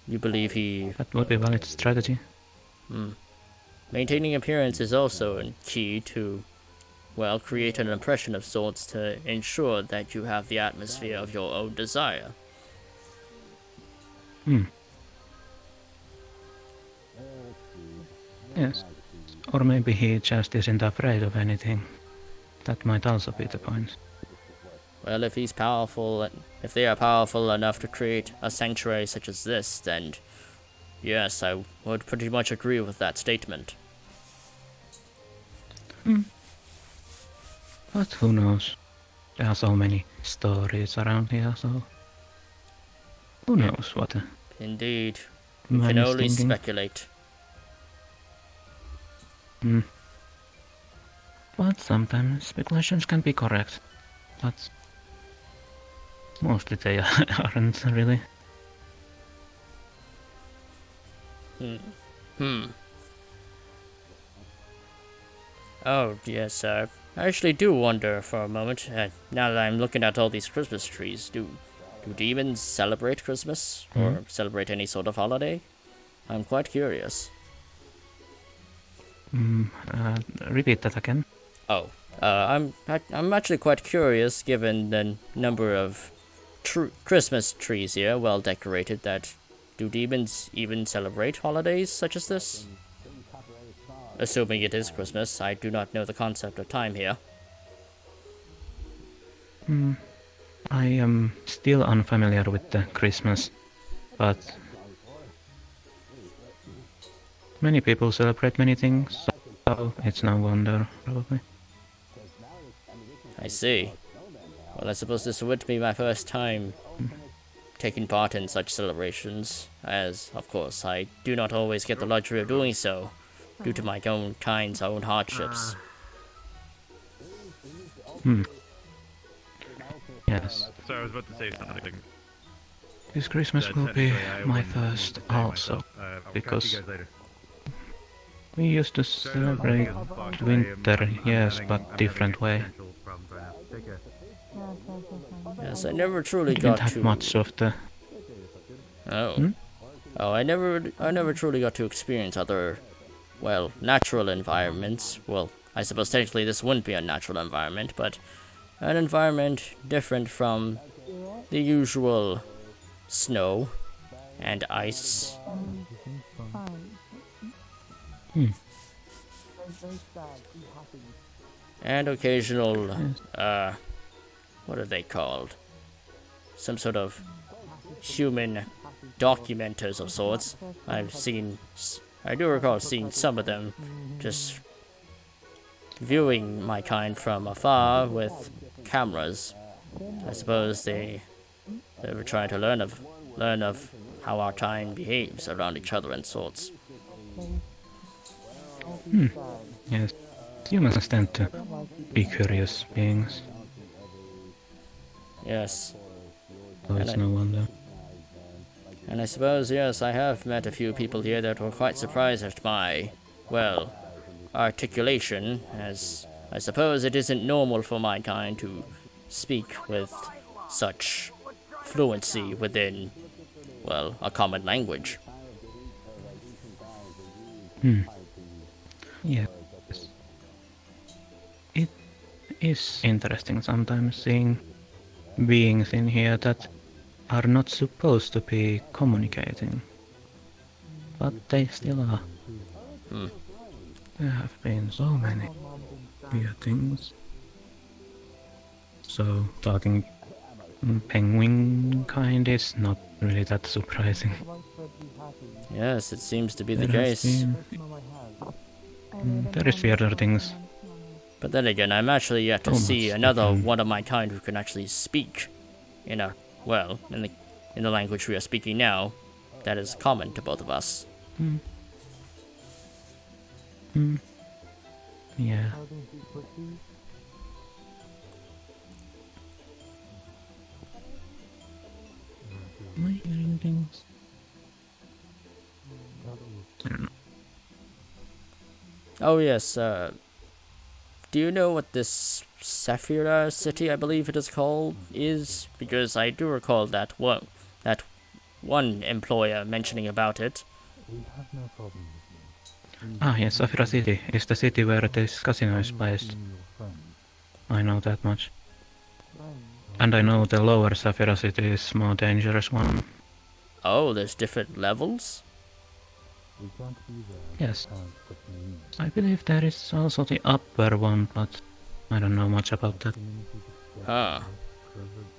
You believe he... That would be a valid strategy. Maintaining appearance is also a key to, well, create an impression of sorts to ensure that you have the atmosphere of your own desire. Yes. Or maybe he just isn't afraid of anything. That might also be the point. Well, if he's powerful, if they are powerful enough to create a sanctuary such as this, then yes, I would pretty much agree with that statement. But who knows? There are so many stories around here, so... Who knows what a Indeed. We man can is only thinking. speculate. But sometimes speculations can be correct. But mostly they aren't really. Oh, yes, I actually do wonder for a moment, now that I'm looking at all these Christmas trees, do demons celebrate Christmas? Or celebrate any sort of holiday? I'm quite curious. Repeat that again. Oh, I'm actually quite curious, given the number of Christmas trees here, well decorated, that do demons even celebrate holidays such as this? assuming it is Christmas. I do not know the concept of time here. I am still unfamiliar with the Christmas, but many people celebrate many things, so it's no wonder, probably. I see. Well, I suppose this would be my first time taking part in such celebrations, as, of course, I do not always get the luxury of doing so, due to my own kind's own hardships. Yes. So I was about to say something. This Christmas will be my first also, because we used to celebrate winter, yes, but different way. Yes, I never truly We didn't got have to... much of the... Oh. Oh, I never truly got to experience other, well, natural environments. Well, I suppose technically this wouldn't be a natural environment, but an environment different from the usual snow and ice. And occasional, what are they called? Some sort of human documenters of sorts. I do recall seeing some of them just viewing my kind from afar with cameras. I suppose they were trying to learn of how our kind behaves around each other and sorts. Yes, humans tend to be curious beings. Yes. So it's no wonder. And I suppose, yes, I have met a few people here that were quite surprised at my, well, articulation, as I suppose it isn't normal for my kind to speak with such fluency within, well, a common language. Yes. It is interesting sometimes seeing beings in here that are not supposed to be communicating, but they still are. There have been so many weird things. So talking penguin kind is not really that surprising. Yes, it seems to be the There has case. there is weirder things. But then again, I'm actually yet to see another one of my kind who can actually speak in a, well, in the language we are speaking now, that is common to both of us. Yeah. Am I hearing things? I don't know. Oh yes, do you know what this Sapphira City, I believe it is called, is? Because I do recall that one employer mentioning about it. Ah, yes, Sapphira City is the city where this casino is placed. I know that much. And I know the lower Sapphira City is more dangerous one. Oh, there's different levels? Yes. I believe there is also the upper one, but I don't know much about that. Huh.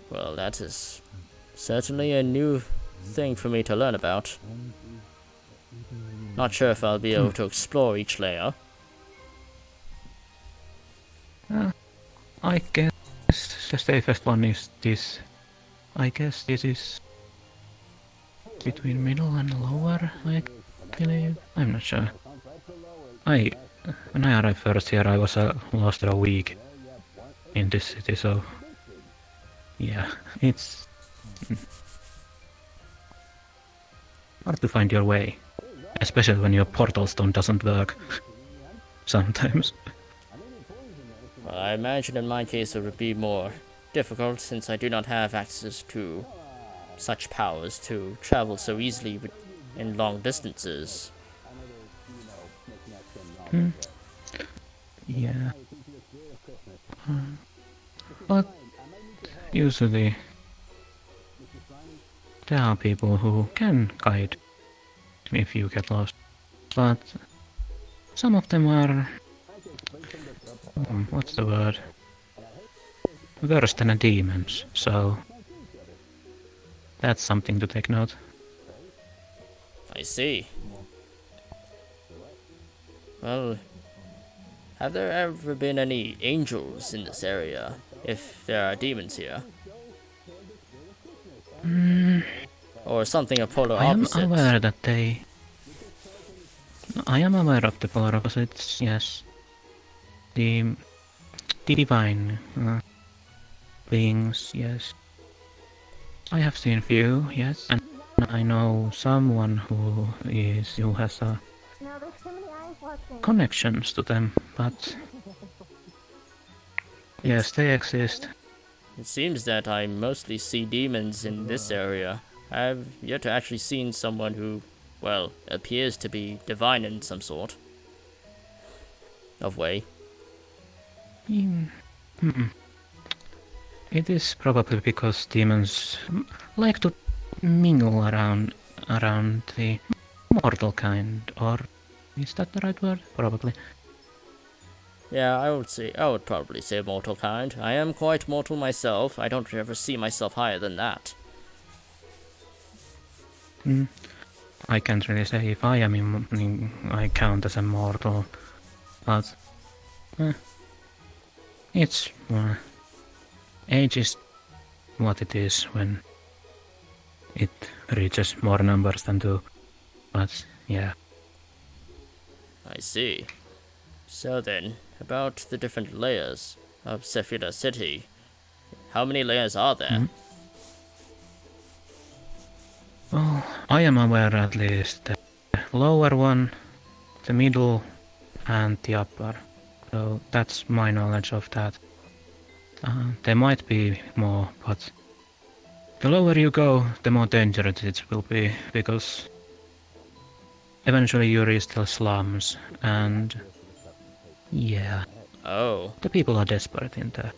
Well, that is certainly a new thing for me to learn about. Not sure if I'll be able to explore each layer. I guess the safest one is this. I guess this is between middle and lower, I believe. I'm not sure. When I arrived first here, I was lost a week in this city, so yeah, it's hard to find your way, especially when your portal stone doesn't work sometimes. Well, I imagine in my case it would be more difficult since I do not have access to such powers to travel so easily in long distances. Yeah. But usually there are people who can guide if you get lost. But some of them are... what's the word? Worse than demons, so... That's something to take note. I see. Well, have there ever been any angels in this area, if there are demons here? Or something of polar opposites? I am aware that they... I am aware of the polar opposites, yes. The divine beings, yes. I have seen few, yes, and I know someone who has connections to them, but yes, they exist. It seems that I mostly see demons in this area. I've yet to actually seen someone who, well, appears to be divine in some sort of way. It is probably because demons like to mingle around the mortal kind, or is that the right word? Probably. Yeah, I would probably say mortal kind. I am quite mortal myself. I don't ever see myself higher than that. I can't really say if I count as a mortal, but it's age is what it is when it reaches more numbers than 2, but yeah. I see. So then, about the different layers of Sephira City, how many layers are there? Well, I am aware at least the lower one, the middle, and the upper. So that's my knowledge of that. There might be more, but the lower you go, the more dangerous it will be, because eventually you reach the slums, and yeah. Oh. The people are desperate in there.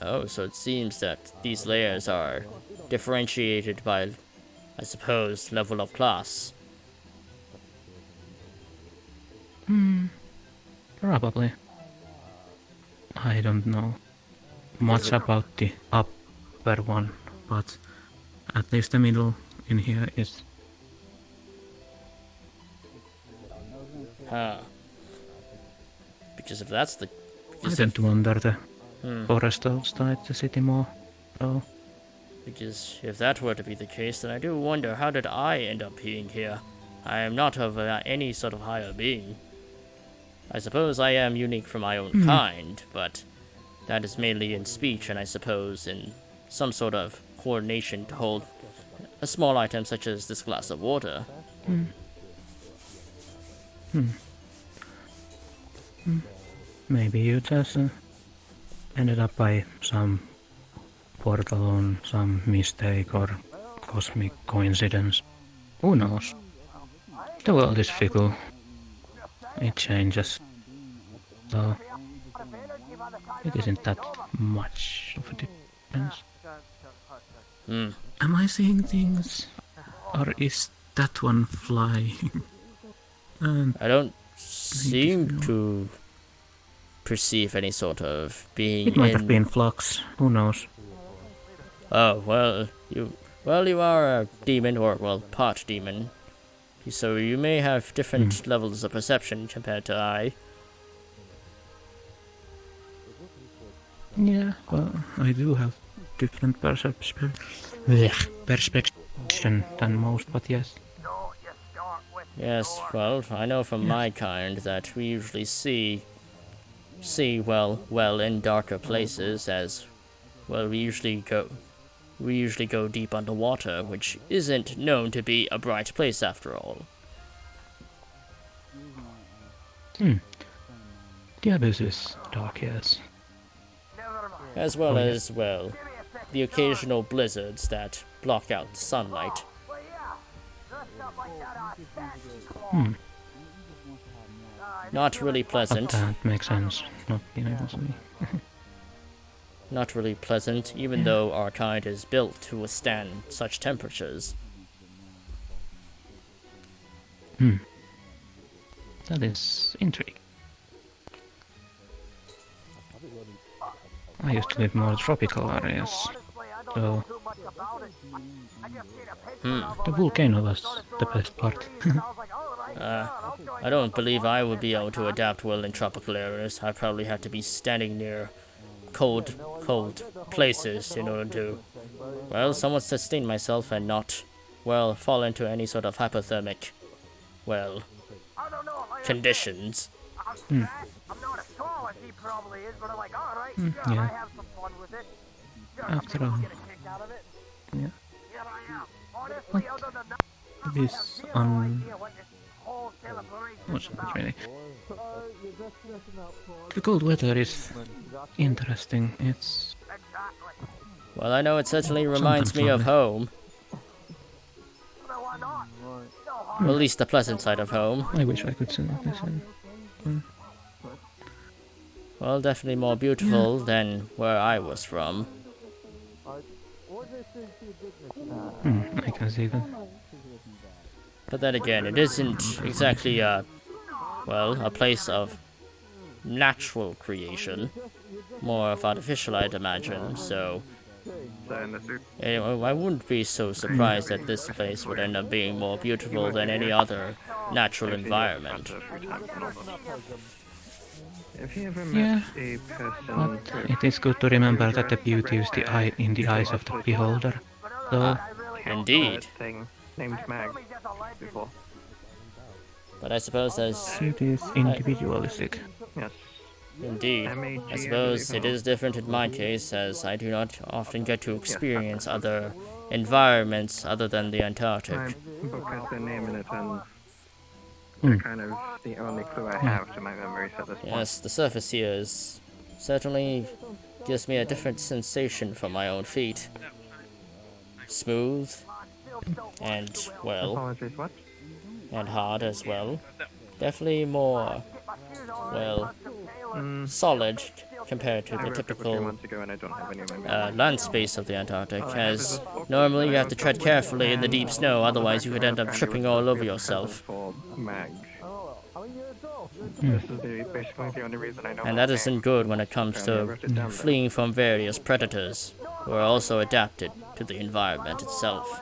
Oh, so it seems that these layers are differentiated by, I suppose, level of class. Probably. I don't know much about the upper one, but at least the middle in here is... Huh. Because if that's the... I tend to wonder the forest outside the city more, so... Because if that were to be the case, then I do wonder, how did I end up being here? I am not of any sort of higher being. I suppose I am unique for my own kind, but that is mainly in speech and I suppose in some sort of coordination to hold a small item such as this glass of water. Maybe you just ended up by some portal on some mistake or cosmic coincidence. Who knows? The world is fickle. It changes. So it isn't that much of a difference. Am I seeing things? Or is that one flying? I don't seem to perceive any sort of being. It might have been Flux. Who knows? Oh, well, you are a demon, or, well, part demon. So you may have different levels of perception compared to I. Yeah, well, I do have different perception than most, but yes. Yes, well, I know from my kind that we usually see well in darker places, as well we usually go deep underwater, which isn't known to be a bright place after all. The abyss is dark, yes. As well as, well, the occasional blizzards that block out the sunlight. Not really pleasant. But that makes sense, not being able to see. Not really pleasant, even though our kind is built to withstand such temperatures. That is intriguing. I used to live more tropical areas, so the volcano was the best part. I don't believe I would be able to adapt well in tropical areas. I'd probably have to be standing near cold places in order to, well, somewhat sustain myself and not, well, fall into any sort of hypothermic, well, conditions. Yeah. After all. Yeah. But this wasn't really. The cold weather is interesting. It's. Well, I know it certainly reminds me of home. Well, at least the pleasant side of home. I wish I could see this. Well, definitely more beautiful than where I was from. I can see that. But then again, it isn't exactly a place of natural creation. More of artificial, I'd imagine, so... Anyway, I wouldn't be so surprised that this place would end up being more beautiful than any other natural environment. Yeah, but it is good to remember that the beauty is in the eyes of the beholder, though. Indeed. Named Mag before. But I suppose it is individualistic. Yes. Indeed. I suppose it is different in my case, as I do not often get to experience other environments other than the Antarctic. My book has the name in it, and kind of the only clue I have to my memories at this point. Yes, the surface here is certainly gives me a different sensation from my own feet. Smooth, and, well, and hard as well. Definitely more, well, solid compared to the typical land space of the Antarctic, as normally you have to tread carefully in the deep snow, otherwise you could end up tripping all over yourself. And that isn't good when it comes to fleeing from various predators, who are also adapted to the environment itself.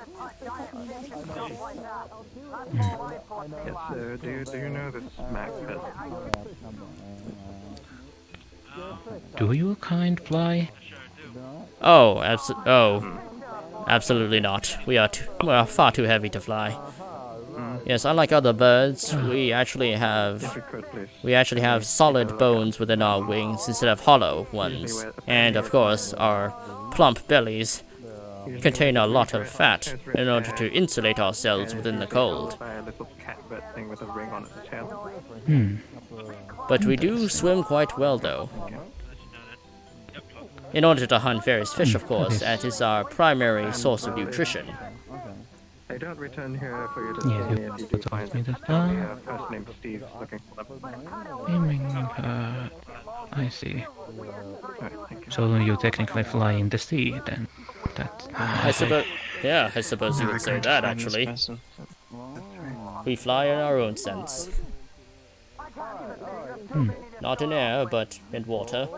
Yes, do you know this Mac pet? Do you kind fly? Oh, absolutely not. We are far too heavy to fly. Yes, unlike other birds, we actually have solid bones within our wings instead of hollow ones, and of course our plump bellies contain a lot of fat in order to insulate ourselves within the cold. But we do swim quite well, though. In order to hunt various fish, of course, that is our primary source of nutrition. I don't return here for you to see me if you do find me. A person named Steve looking for them. I see. So you technically fly in the sea, then? I suppose you would say that, actually. We fly in our own sense. Not in air, but in water.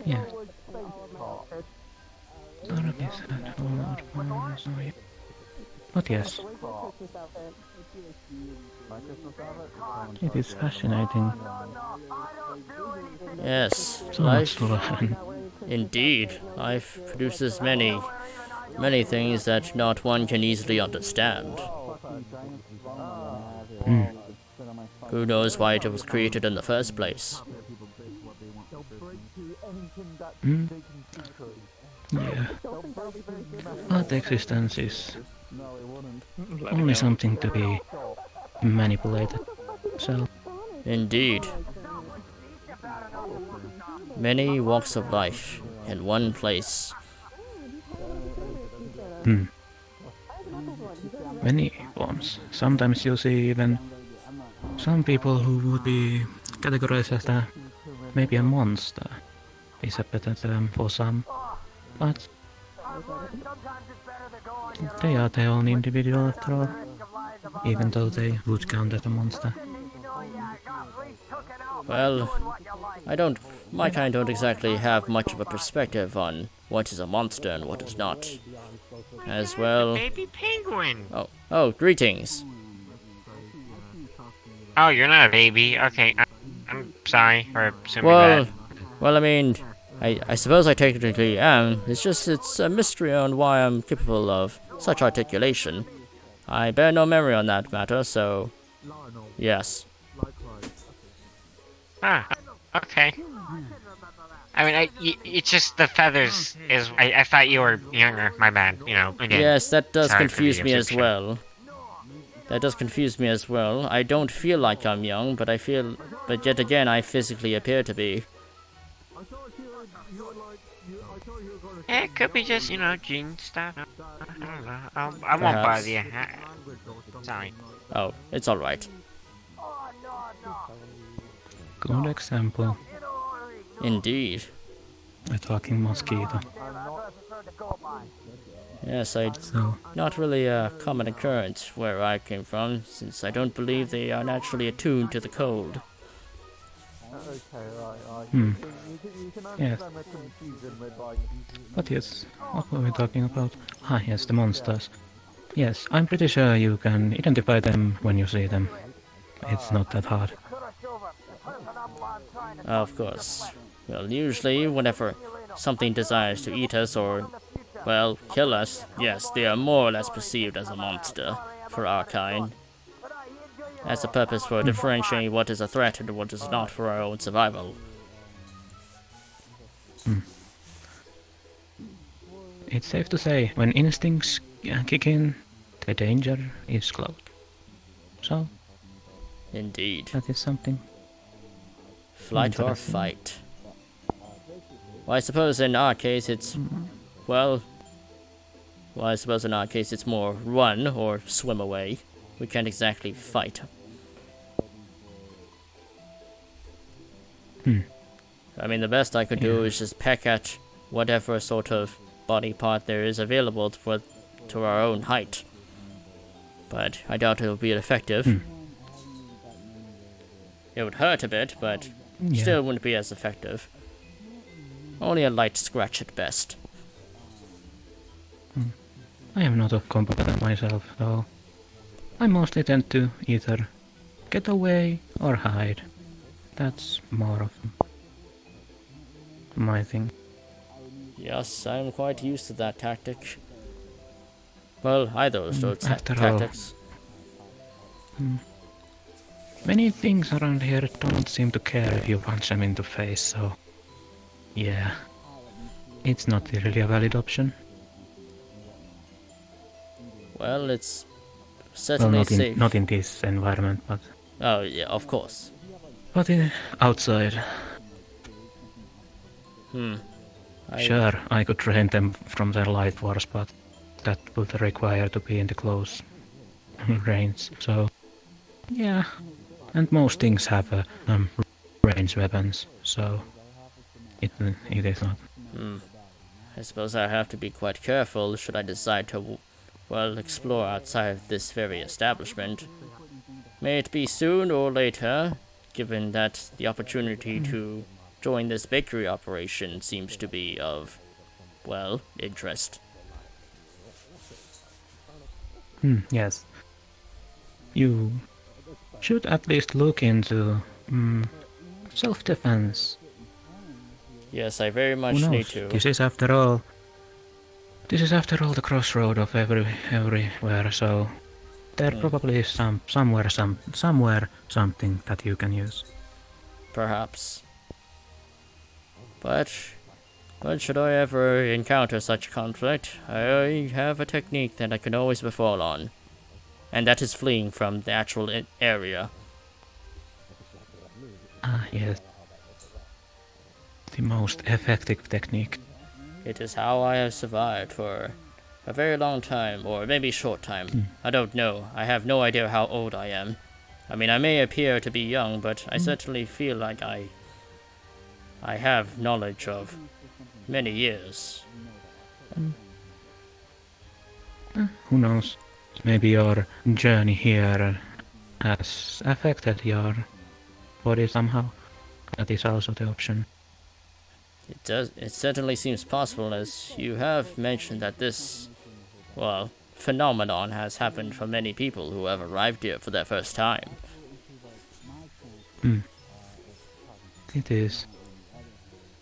Yeah. But yes, it is fascinating. Yes, so much to learn. Indeed, life produces many things that not one can easily understand. Who knows why it was created in the first place? Yeah. But existence is only something to be manipulated. So. Indeed. Many walks of life in one place. Many forms. Sometimes you see even some people who would be categorized as maybe a monster is a better term for some, but They are their own individual after all, even though they would count as a monster. Well, my kind don't exactly have much of a perspective on what is a monster and what is not. As well. Baby penguin. Oh, greetings. Oh, you're not a baby. Okay, I'm sorry for assuming that. Well, I mean, I suppose I technically am. It's a mystery on why I'm capable of such articulation. I bear no memory on that matter, so yes. Ah, okay. I mean, it's just the feathers is. I thought you were younger. My bad. You know. Again, yes, that does sorry confuse me as interruption. well. That does confuse me as well. I don't feel like I'm young, but yet again, I physically appear to be. Yeah, it could be just, you know, gene stuff. I don't know. I won't bother you. Sorry. Oh, it's alright. Good example. Indeed. A talking mosquito. Yes, not really a common occurrence where I came from, since I don't believe they are naturally attuned to the cold. Yes. But yes, what were we talking about? Ah, yes, the monsters. Yes, I'm pretty sure you can identify them when you see them. It's not that hard. Of course. Well, usually, whenever something desires to eat us or, well, kill us, yes, they are more or less perceived as a monster for our kind. As a purpose for differentiating what is a threat and what is not for our own survival. It's safe to say, when instincts kick in, the danger is close. So, indeed. That is something. Flight or fight. Well, I suppose in our case it's, well, I suppose in our case it's more run or swim away. We can't exactly fight. I mean, the best I could do is just peck at whatever sort of body part there is available to our own height. But I doubt it will be effective. It would hurt a bit, but still wouldn't be as effective. Only a light scratch at best. I am not of competent myself, though. I mostly tend to either get away or hide. That's more of my thing. Yes, I'm quite used to that tactic. Well, either of those After tactics. Many things around here don't seem to care if you punch them in the face, so yeah, it's not really a valid option. Well, it's certainly safe. Not in this environment, but... Oh, yeah, of course. But outside. Sure, I could train them from their life force, but that would require to be in the close range, so... Yeah, and most things have range weapons, so... It is not. I suppose I have to be quite careful should I decide to, well, explore outside of this very establishment. May it be soon or later, given that the opportunity to join this bakery operation seems to be of, well, interest. Yes. You should at least look into self-defense. Yes, I very much need to. This is after all the crossroad of everywhere, so there probably is somewhere something that you can use. Perhaps. But should I ever encounter such conflict, I have a technique that I can always befall on, and that is fleeing from the actual area. Ah, yes. The most effective technique. It is how I have survived for a very long time, or maybe short time. I don't know. I have no idea how old I am. I mean, I may appear to be young, but I certainly feel like I have knowledge of many years. Who knows? Maybe your journey here has affected your body somehow. That is also the option. It does. It certainly seems possible, as you have mentioned that this, well, phenomenon has happened for many people who have arrived here for their first time. It is.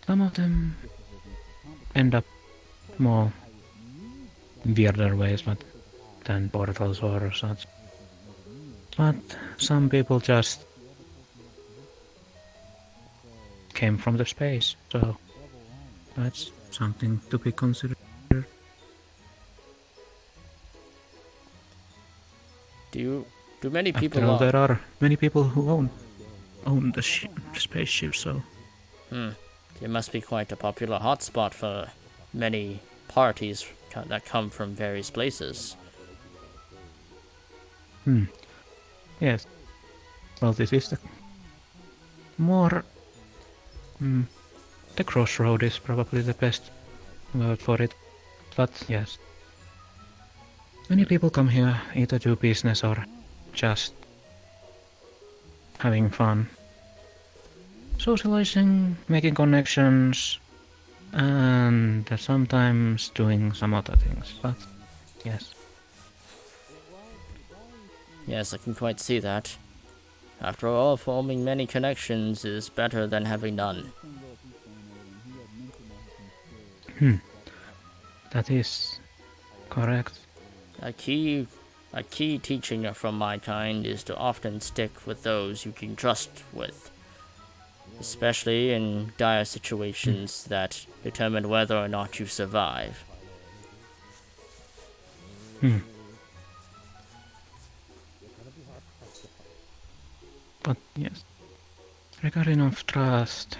Some of them end up more weirder ways than portals or such. But some people just came from the space, so that's something to be considered. Do many people? After all, there are many people who own the spaceship, so. It must be quite a popular hotspot for many parties that come from various places. Yes. Well, this is the more. The crossroad is probably the best word for it. But yes. Many people come here either do business or just having fun. Socializing, making connections, and sometimes doing some other things. But yes. Yes, I can quite see that. After all, forming many connections is better than having none. That is correct. A key teaching from my kind is to often stick with those you can trust with, especially in dire situations that determine whether or not you survive. But yes, regarding of trust,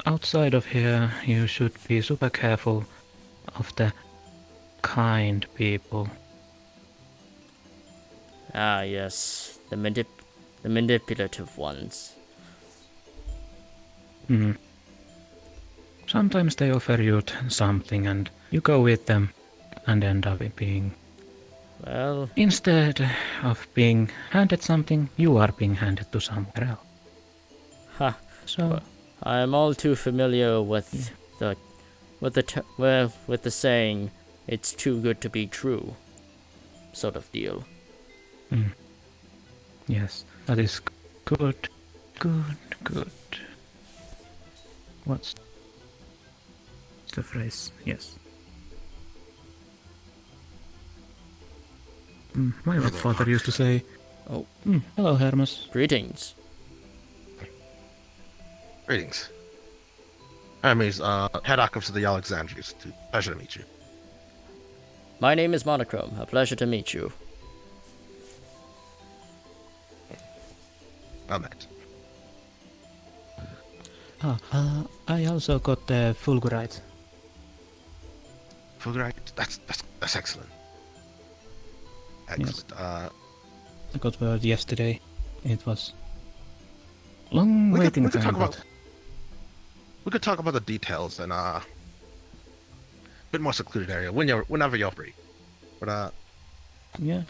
outside of here you should be super careful of the kind people. Ah, yes, the manipulative ones. Sometimes they offer you something and you go with them and end up being... Well... Instead of being handed something, you are being handed to somewhere else. Ha! So... I am all too familiar with the saying, "It's too good to be true," sort of deal. Yes, that is good. What's the phrase? Yes. My father used to say, "Oh, hello, Hermes. Greetings." Greetings. Hermes, head archivist of the Alexandrians. Pleasure to meet you. My name is Monochrome. A pleasure to meet you. Well met. I also got the fulgurite. Fulgurite? That's excellent. Excellent. Yes. I got word yesterday. It was long waiting time. We could talk about the details in a bit more secluded area whenever you're free. But yeah.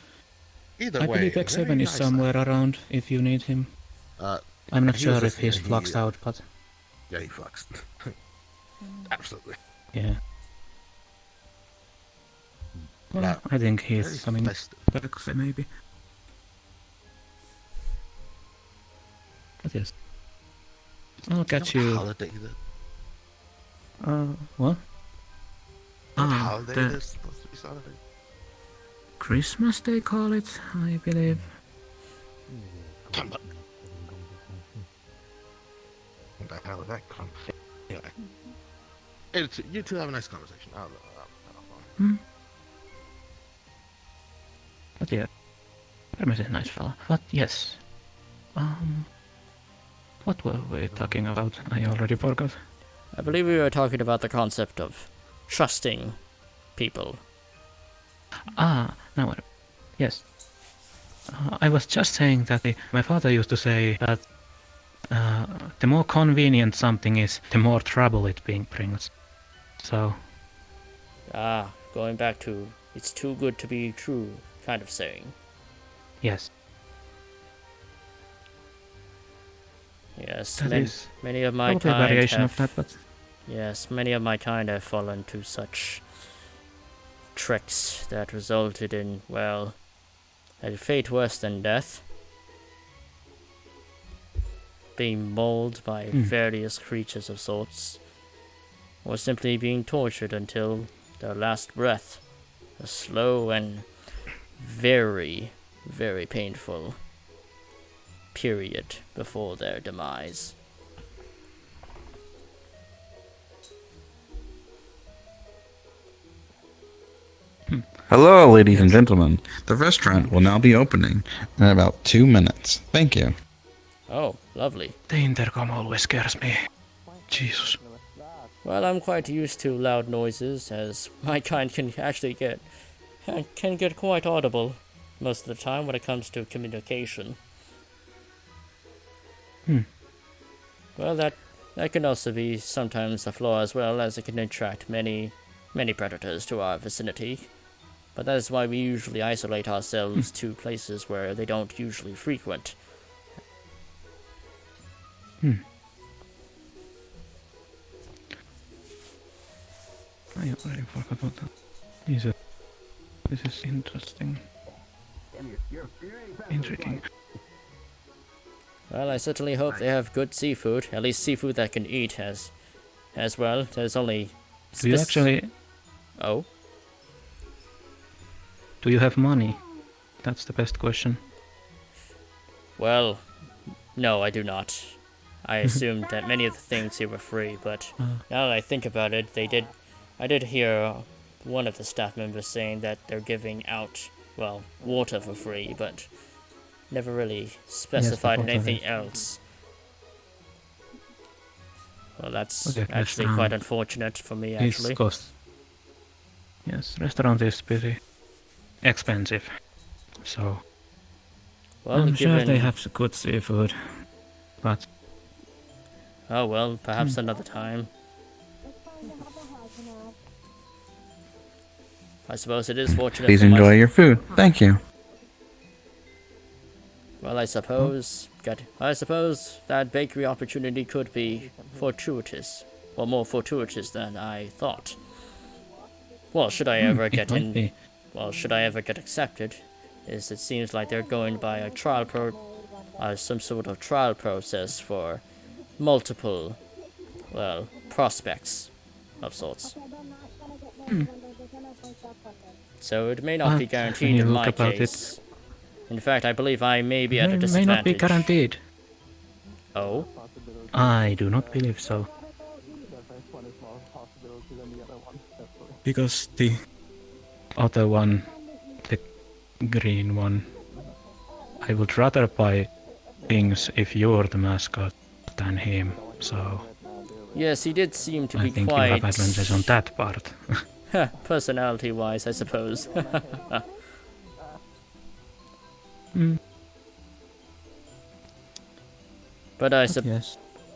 Either way, I believe X7 is somewhere around if you need him. I'm not sure if he's fluxed out, but yeah, he fluxed. Absolutely. Yeah. Well, I think he's coming back, maybe. But yes. I'll catch you. Holiday what? Holiday is supposed to be Saturday. Christmas they call it, I believe. What the hell is that? Anyway. Hey, you two have a nice conversation. But yeah, Hermes is a nice fella. But yes, what were we talking about? I already forgot. I believe we were talking about the concept of trusting people. Now, yes. I was just saying that my father used to say that the more convenient something is, the more trouble it brings. So... going back to it's too good to be true kind of saying. Yes. Yes, That is many of my probably a kind variation have, of that, but yes, many of my kind have fallen to such tricks that resulted in, well, a fate worse than death. Being mauled by various creatures of sorts, or simply being tortured until their last breath. A slow and very, very painful period before their demise. Hello, ladies and gentlemen. The restaurant will now be opening in about 2 minutes. Thank you. Oh, lovely. the intercom always scares me. Jesus. Well, I'm quite used to loud noises, as my kind can actually get quite audible most of the time when it comes to communication. Well, that can also be sometimes a flaw as well, as it can attract many predators to our vicinity. But that is why we usually isolate ourselves to places where they don't usually frequent. I already forgot about that. Jesus. This is interesting. Intriguing. Well, I certainly hope they have good seafood, at least seafood that can eat as well. There's only... Do you actually... Oh? Do you have money? That's the best question. Well, no, I do not. I assumed that many of the things here were free, but now that I think about it, I did hear one of the staff members saying that they're giving out, well, water for free, but never really specified anything else. Well, that's actually quite unfortunate for me, actually. Yes, restaurant is pretty expensive, so well, I'm sure they have good seafood, but... Oh well, perhaps another time. I suppose it is fortunate. Please enjoy your food. Thank you. Well, I suppose that bakery opportunity could be fortuitous, or more fortuitous than I thought. Well, should I ever get accepted, it seems like they're going by a some sort of trial process for multiple, well, prospects of sorts. So it may not be guaranteed in my case. In fact, I believe I may be at a disadvantage. It may not be guaranteed. Oh? I do not believe so. Because the other one, the green one, I would rather buy things if you're the mascot than him, so... Yes, he did seem to be I think quite... you have advantage on that part. Personality-wise, I suppose.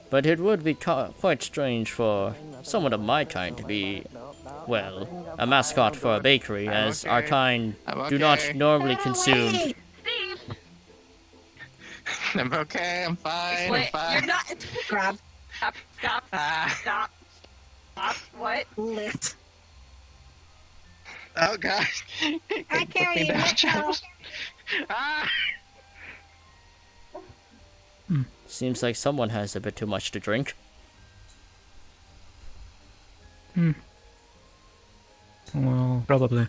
But it would be quite strange for someone of my kind to be, well, a mascot for a bakery, as our kind do not normally consume... I'm okay, I'm fine, Wait, I'm fine. you're not... Stop. Stop. What? Lit. Oh god. I carry you now. Seems like someone has a bit too much to drink. Well, probably.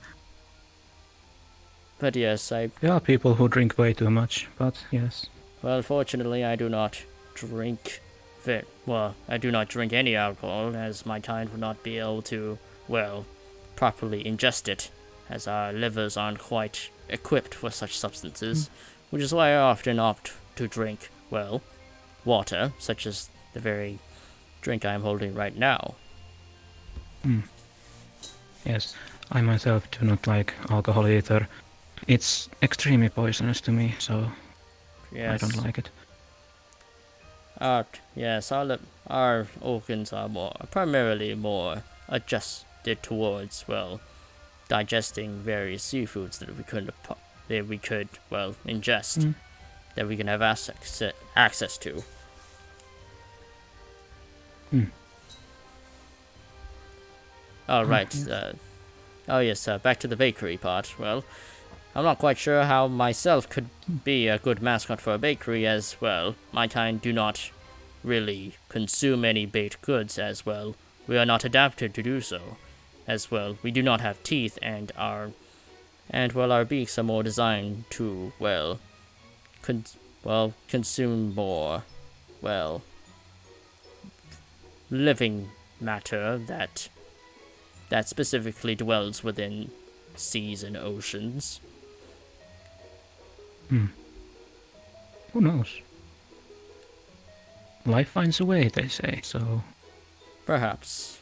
But yes, There are people who drink way too much, but yes. Well, fortunately, I do not drink... I do not drink any alcohol, as my kind would not be able to, well, properly ingest it, as our livers aren't quite equipped for such substances, which is why I often opt to drink, well, water, such as the very drink I am holding right now. Yes, I myself do not like alcohol either. It's extremely poisonous to me, so yes. I don't like it. Yes, our organs are primarily more adjusted towards, well, digesting various seafoods that we could well ingest, that we can have access to. Oh right. Oh yes. Back to the bakery part. Well, I'm not quite sure how myself could be a good mascot for a bakery, as well. My kind do not really consume any baked goods, as well. We are not adapted to do so, as well. We do not have teeth, and our beaks are more designed to consume more living matter that specifically dwells within seas and oceans. Who knows? Life finds a way, they say, so... Perhaps.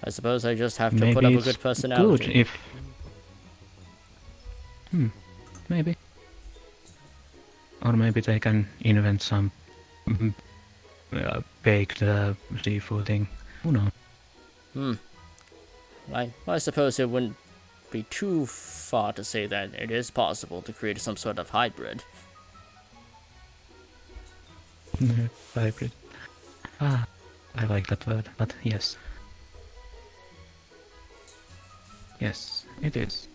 I suppose I just have to maybe put up a it's good personality. Good if... maybe. Or maybe they can invent some baked seafood thing. Who knows? I suppose it wouldn't be too far to say that it is possible to create some sort of hybrid. Hybrid. I like that word, but yes. Yes, it is.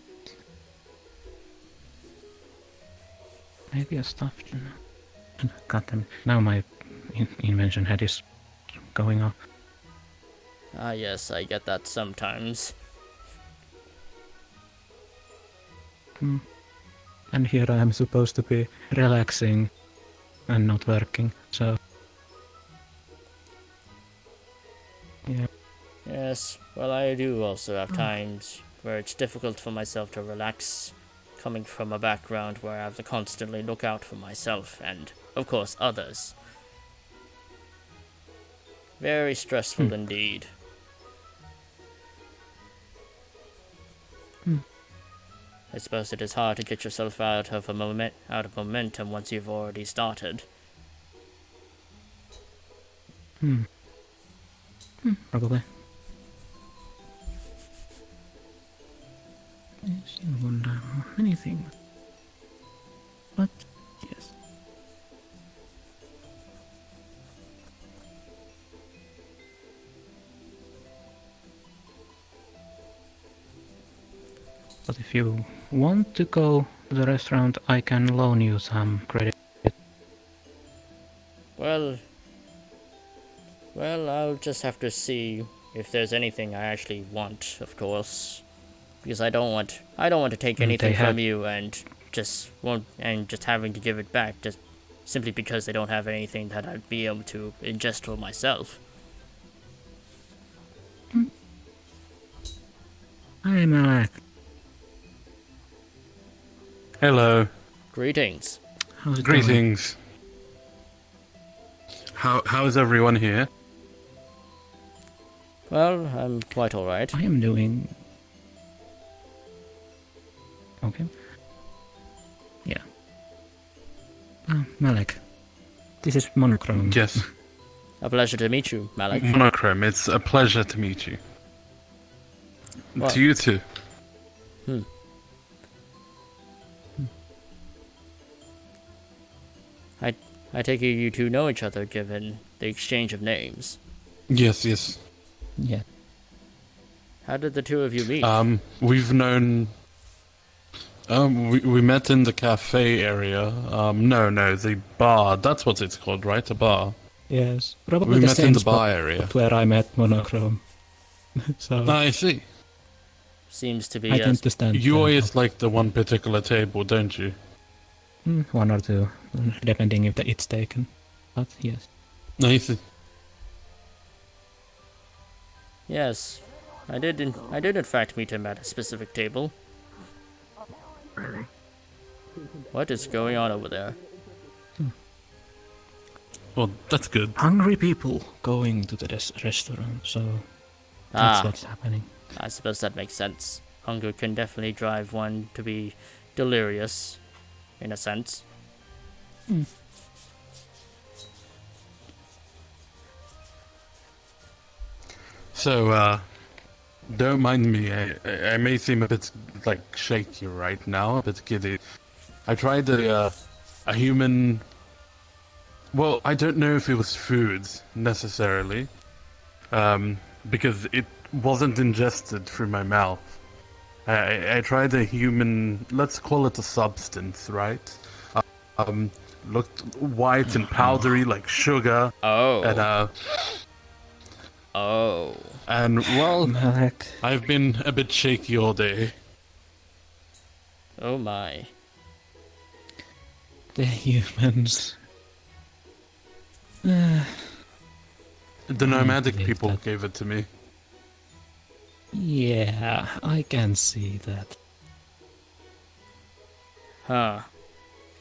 Maybe a stuffed... God damn it. Now my invention head is going off. Ah yes, I get that sometimes. And here I am supposed to be relaxing and not working, so... Yeah. Yes, well I do also have times where it's difficult for myself to relax, coming from a background where I have to constantly look out for myself and, of course, others. Very stressful indeed. I suppose it is hard to get yourself out of momentum once you've already started. Probably. Yes, you wonder many things. But, yes. But if you want to go to the restaurant, I can loan you some credit. Well, I'll just have to see if there's anything I actually want, of course, because I don't want to take anything from you and just having to give it back just simply because they don't have anything that I'd be able to ingest for myself. Hi, Malak. Hello. Greetings. How's it Greetings. How's everyone here? Well, I'm quite alright. I am doing... Okay. Yeah. Malak. This is Monochrome. Yes. A pleasure to meet you, Malak. Monochrome, it's a pleasure to meet you. Well, to you too. I take it you two know each other, given the exchange of names. Yes, yes. Yeah. How did the two of you meet? We've known... we met in the cafe area. No, the bar. That's what it's called, right? A bar. Yes. Probably we the met same in the spot bar area. where I met Monochrome. So... I see. Seems to be... I tend to stand... You always like the one particular table, don't you? One or two, depending if it's taken. But yes. I see. Yes, I did in fact meet him at a specific table. Really? What is going on over there? Well, that's good. Hungry people going to the restaurant, so that's what's happening. I suppose that makes sense. Hunger can definitely drive one to be delirious, in a sense. So, Don't mind me. I may seem a bit like shaky right now, a bit giddy. I tried a human. Well, I don't know if it was food necessarily, because it wasn't ingested through my mouth. I tried a human. Let's call it a substance, right? Looked white and powdery like sugar. Oh. And Oh. And well, I've been a bit shaky all day. Oh my. The humans. The nomadic people gave it to me. Yeah, I can see that. Huh.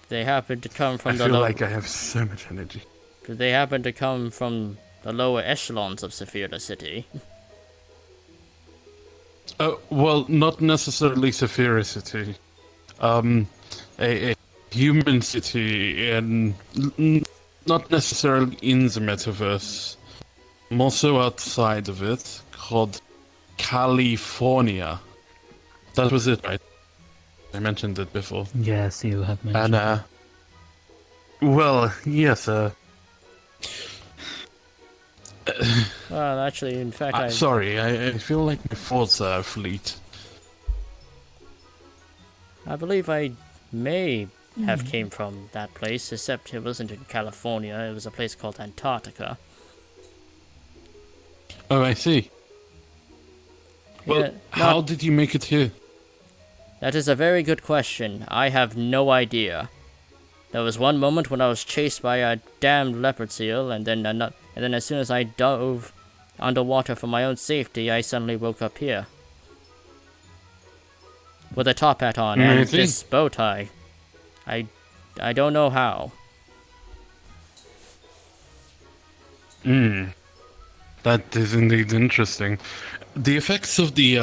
They happen to come from I the feel like I have so much energy. Do they happen to come from the lower echelons of Saphira City? Well, not necessarily Saphira City. A human city, and not necessarily in the metaverse. More so outside of it, called California. That was it, right? I mentioned it before. Yes, you have mentioned And, well, yes, Well, actually, in fact, sorry, I feel like my thoughts are fleet. I believe I may have came from that place, except it wasn't in California. It was a place called Antarctica. Oh, I see. Well, Yeah, how did you make it here? That is a very good question. I have no idea. There was one moment when I was chased by a damned leopard seal, and then as soon as I dove underwater for my own safety, I suddenly woke up here. With a top hat on and this bow tie. I don't know how. That is indeed interesting. The effects of the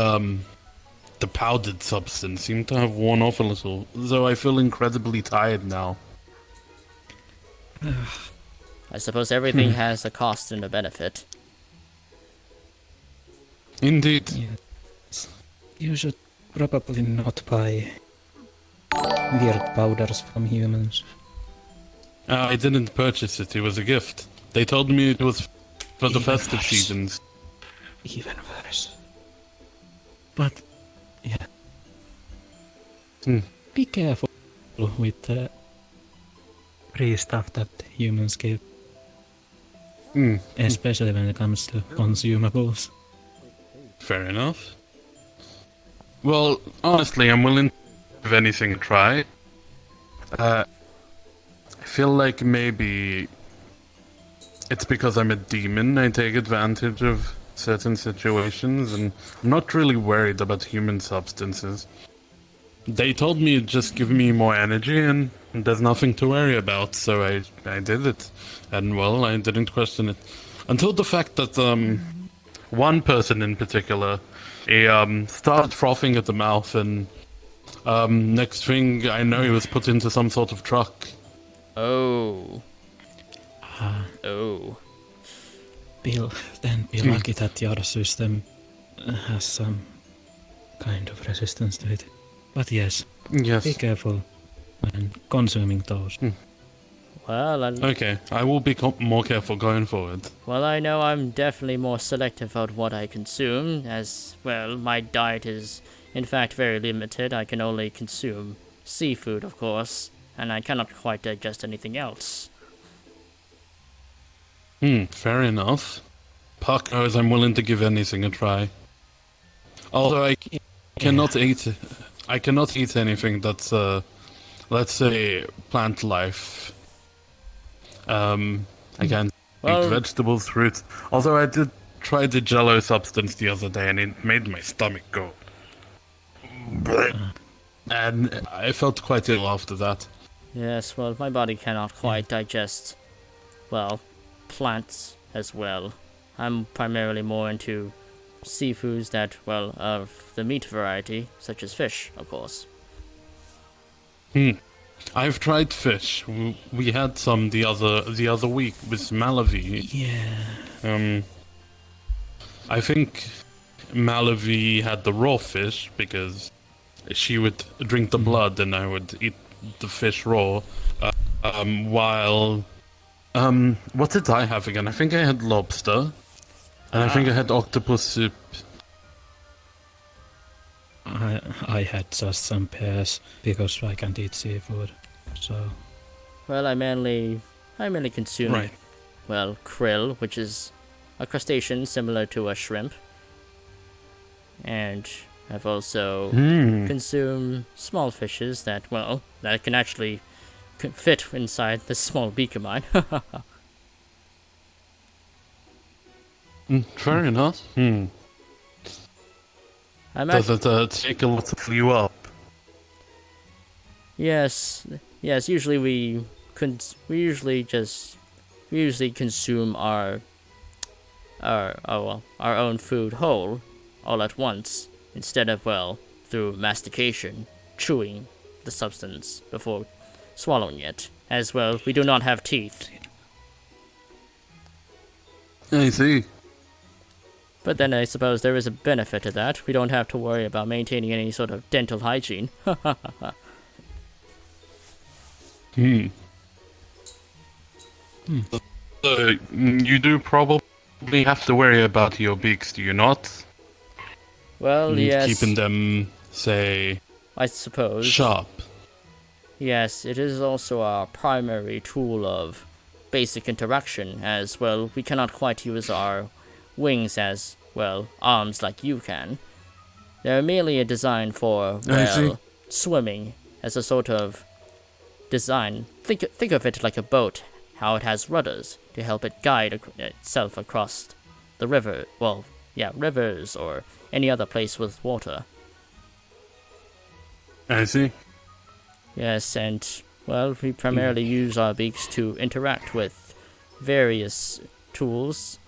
powdered substance seem to have worn off a little, though I feel incredibly tired now. I suppose everything has a cost and a benefit. Indeed. Yes. You should probably not buy weird powders from humans. I didn't purchase it, it was a gift. They told me it was for the festive seasons. Even worse. But, yeah. Be careful with the free stuff that humans give. Especially when it comes to consumables. Fair enough. Well, honestly, I'm willing to give anything a try. I feel like maybe it's because I'm a demon, I take advantage of certain situations, and I'm not really worried about human substances. They told me just give me more energy and there's nothing to worry about, so I did it. And well, I didn't question it. Until the fact that one person in particular, he started frothing at the mouth, and next thing I know he was put into some sort of truck. Oh. Oh. Be lucky that your system has some kind of resistance to it. But yes, be careful when consuming those. Well, okay, I will be more careful going forward. Well, I know I'm definitely more selective about what I consume, as, well, my diet is, in fact, very limited. I can only consume seafood, of course, and I cannot quite digest anything else. Fair enough. Puck knows I'm willing to give anything a try. Although I cannot eat anything that's, let's say, plant life. I can't eat vegetables, fruits. Although I did try the jello substance the other day and it made my stomach go. And I felt quite ill after that. Yes, well, my body cannot quite digest, well, plants as well. I'm primarily more into seafoods that, well, of the meat variety, such as fish, of course. I've tried fish. We had some the other week with Malawi. Yeah. I think Malavi had the raw fish because she would drink the blood and I would eat the fish raw. While what did I have again? I think I had lobster, and I think I had octopus soup. I had just some pears because I can't eat seafood. So. Well, I mainly consume, Right. well, krill, which is a crustacean similar to a shrimp. And I've also consumed small fishes that, well, that can actually fit inside this small beak of mine. Fair enough. Does it take a lot to fill you up? Yes. Usually we usually consume our own food whole, all at once, instead of, well, through mastication, chewing the substance before swallowing it. As well, we do not have teeth. I see. But then I suppose there is a benefit to that. We don't have to worry about maintaining any sort of dental hygiene. So, you do probably have to worry about your beaks, do you not? Well, yes. Keeping them, say, I suppose. sharp. Yes, it is also our primary tool of basic interaction, as, well, we cannot quite use our wings as, well, arms like you can. They're merely a design for, well, swimming as a sort of design. Think of it like a boat, how it has rudders to help it guide itself across the river, well, yeah, rivers or any other place with water. I see. Yes, and, well, we primarily use our beaks to interact with various tools,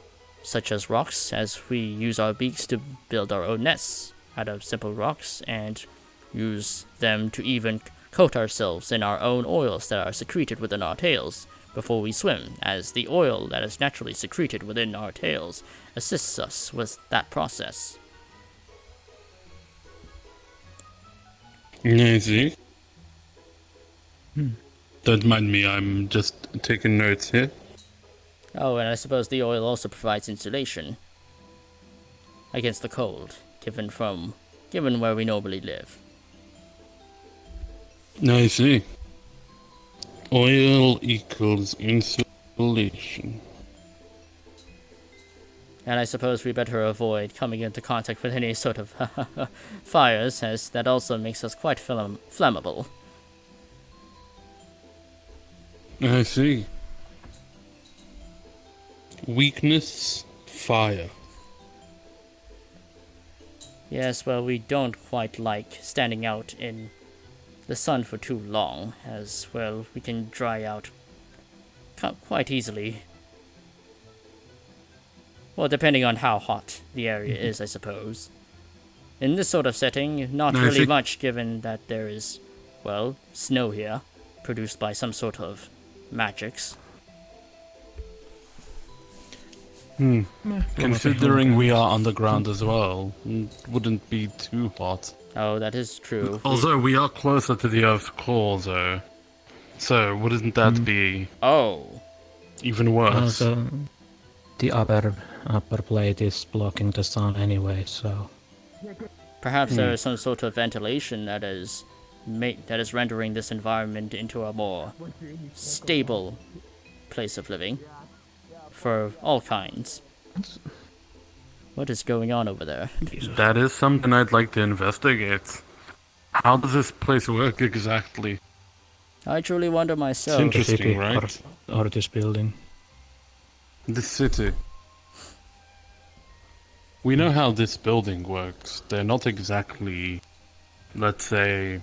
such as rocks, as we use our beaks to build our own nests out of simple rocks, and use them to even coat ourselves in our own oils that are secreted within our tails before we swim, as the oil that is naturally secreted within our tails assists us with that process. I see. Don't mind me, I'm just taking notes here. Oh, and I suppose the oil also provides insulation against the cold, given where we normally live. I see. Oil equals insulation. And I suppose we better avoid coming into contact with any sort of fires, as that also makes us quite flammable. I see. Weakness, fire. Yes, well, we don't quite like standing out in the sun for too long, as, well, we can dry out quite easily. Well, depending on how hot the area is, I suppose. In this sort of setting, not really much, given that there is, well, snow here, produced by some sort of magics. Considering we are underground as well, wouldn't be too hot. Oh, that is true. Although we are closer to the Earth's core, though. So, wouldn't that be... even worse? Also, the upper plate is blocking the sun anyway, so... Perhaps there is some sort of ventilation that is rendering this environment into a more stable place of living for all kinds. What is going on over there? That is something I'd like to investigate. How does this place work exactly? I truly wonder myself. It's interesting, right? Or this building. This city. We know how this building works. They're not exactly, let's say,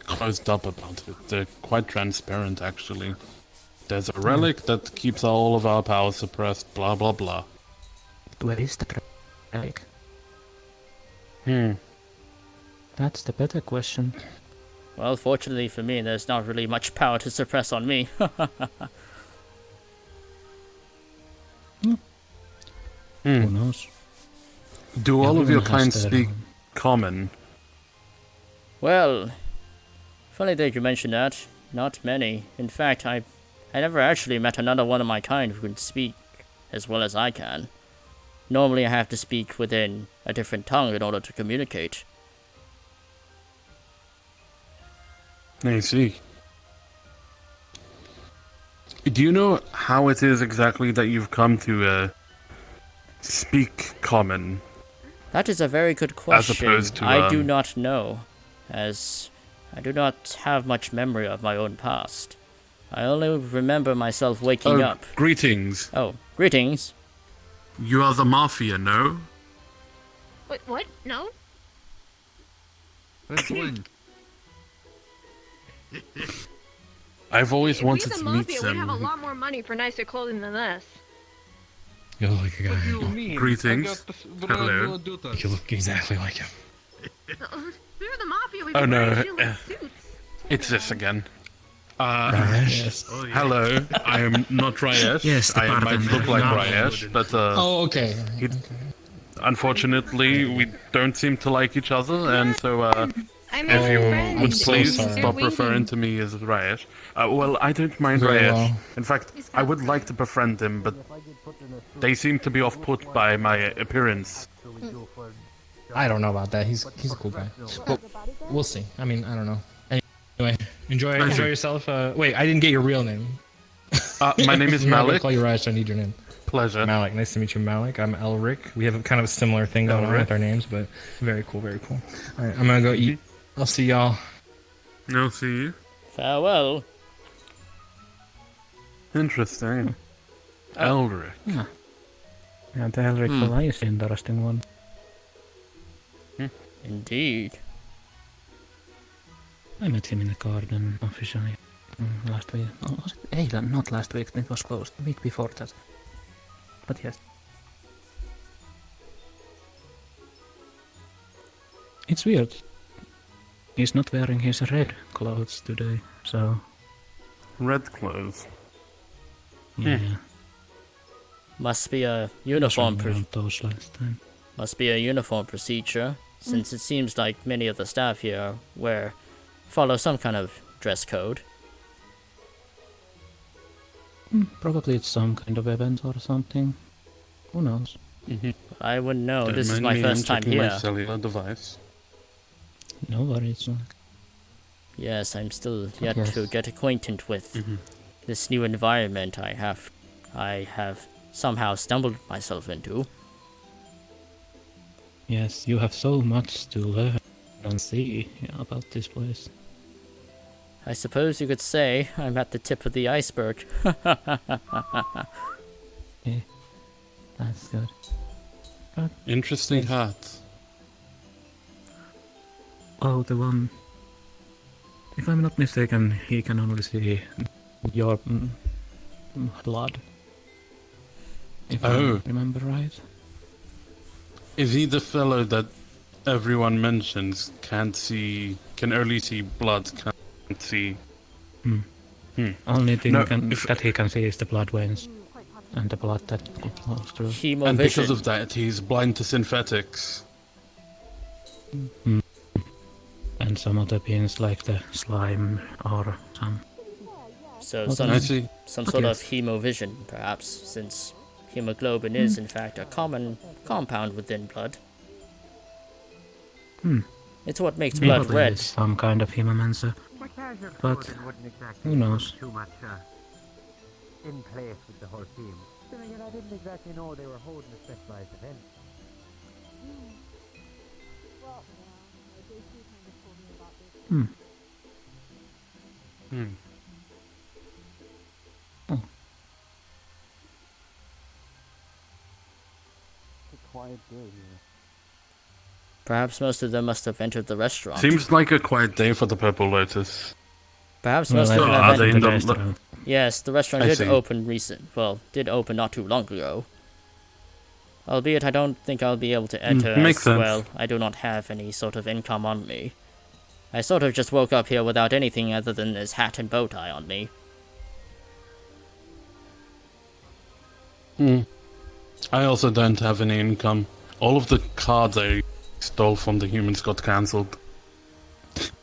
closed up about it. They're quite transparent, actually. There's a relic that keeps all of our power suppressed, blah blah blah. Where is the relic? That's the better question. Well, fortunately for me, there's not really much power to suppress on me. Who knows? Do all of your Everyone has clients their speak own. common? Well, funny that you mention that. Not many. In fact, I never actually met another one of my kind who can speak as well as I can. Normally I have to speak within a different tongue in order to communicate. I see. Do you know how it is exactly that you've come to speak common? That is a very good question. As opposed to, I do not know, as I do not have much memory of my own past. I only remember myself waking up. Greetings. Oh, greetings. You are the Mafia, no? Wait, what? No? Which one? I've always If we wanted the to meet Mafia, we'd have a them. lot more money for nicer clothing than this. You look like a guy. Greetings. Hello. You look exactly like him. If we were the Mafia, we'd Oh be no, wearing shit-like suits. it's this again. Rayesh? Yes. Hello, I am not Rayesh. Yes, the I might bartender. look like No. Rayesh, but Oh, okay. unfortunately, we don't seem to like each other, and so I'm if you friend. would I'm so please sorry. stop You're referring waiting. to me as Rayesh. Well, I don't mind Very Rayesh. well. In fact, I would like to befriend him, but they seem to be off-put by my appearance. I don't know about that. He's a cool guy. But we'll see. I mean, I don't know. Anyway, enjoy yourself. Wait, I didn't get your real name. My name is I'm not gonna Malik. call you Raj. I need your name. Pleasure. Malik. Nice to meet you, Malik. I'm Elric. We have a kind of a similar thing going on Elric. with our names, but very cool, very cool. All right, I'm gonna go eat. I'll see y'all. No, see you. Farewell. Interesting. Elric. Yeah. Yeah, the Elric Fly is the interesting one. Indeed. I met him in the garden officially last week. Oh, was it? Hey, not last week, it was closed. The week before that. But yes. It's weird. He's not wearing his red clothes today, so... Red clothes. Yeah. Must be a I uniform was around those last time. Must be a uniform procedure, since it seems like many of the staff here follow some kind of dress code. Probably it's some kind of event or something. Who knows? I wouldn't know. Don't This is mind my me, first I'm time checking my here. cellular device. No worries. Yes, I'm still yet Yes. to get acquainted with this new environment I have somehow stumbled myself into. Yes, you have so much to learn and see about this place. I suppose you could say I'm at the tip of the iceberg. Yeah, that's good. Interesting hat. Oh, the one... If I'm not mistaken, he can only see your blood. If I remember right. Is he the fellow that everyone mentions can only see blood, can't see... Only thing No, that he can see is the blood veins. And the blood that flows through. And because of that, he's blind to synthetics. And some other beings like the slime or some... So What some, I see. some But sort yes. of hemovision, perhaps, since hemoglobin is in fact a common compound within blood. It's what makes blood Probably red. is some kind of hemomancer. But who knows? Too much in place with the whole team. Then again, I didn't exactly know they were holding a specialized event. It's a quiet day here. Perhaps most of them must have entered the restaurant. Seems like a quiet day for the Purple Lotus. Perhaps Well, most I of them think have they entered in the the restaurant. Yes, the restaurant I did see. open did open not too long ago. Albeit I don't think I'll be able to enter makes as sense. well. I do not have any sort of income on me. I sort of just woke up here without anything other than this hat and bow tie on me. I also don't have any income. all of the cards I stole from the humans got cancelled.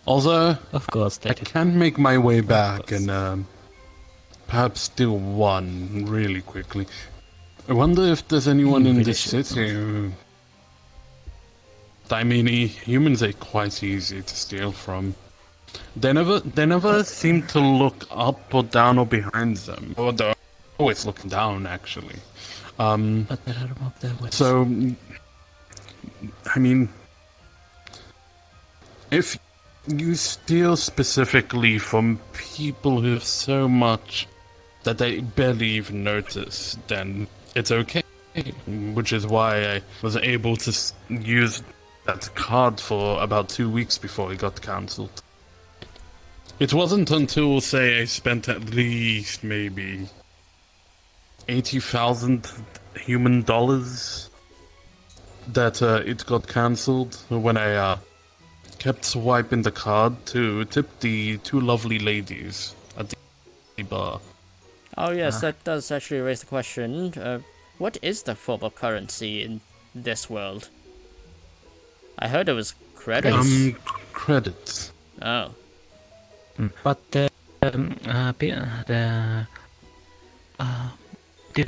Although, of course, I can make my way back and perhaps steal one really quickly. I wonder if there's anyone in this city who... I mean, humans are quite easy to steal from. They never seem to look up or down or behind them. Or they're always looking down, actually. But there are more there with. So, I mean, if you steal specifically from people who have so much that they barely even notice, then it's okay. Which is why I was able to use that card for about 2 weeks before it got cancelled. It wasn't until, say, I spent at least maybe 80,000 human dollars that it got cancelled when I kept swiping the card to tip the 2 lovely ladies at the bar. Oh yes, that does actually raise the question. What is the form of currency in this world? I heard it was credits. Credits. Oh. But this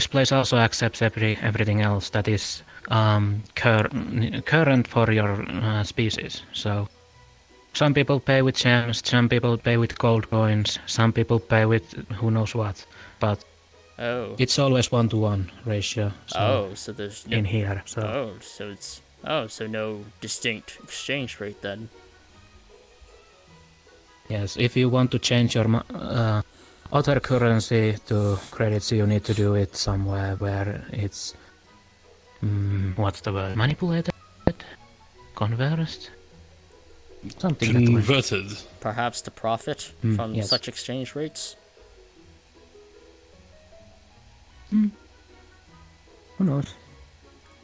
place also accepts everything else that is current for your species. So some people pay with gems, some people pay with gold coins, some people pay with who knows what. But it's always 1-to-1 ratio. So so there's no, in here. So so no distinct exchange rate then. Yes, if you want to change your other currency to credits, you need to do it somewhere where it's what's the word? Manipulated, conversed, something converted. Perhaps to profit from such exchange rates. Who knows?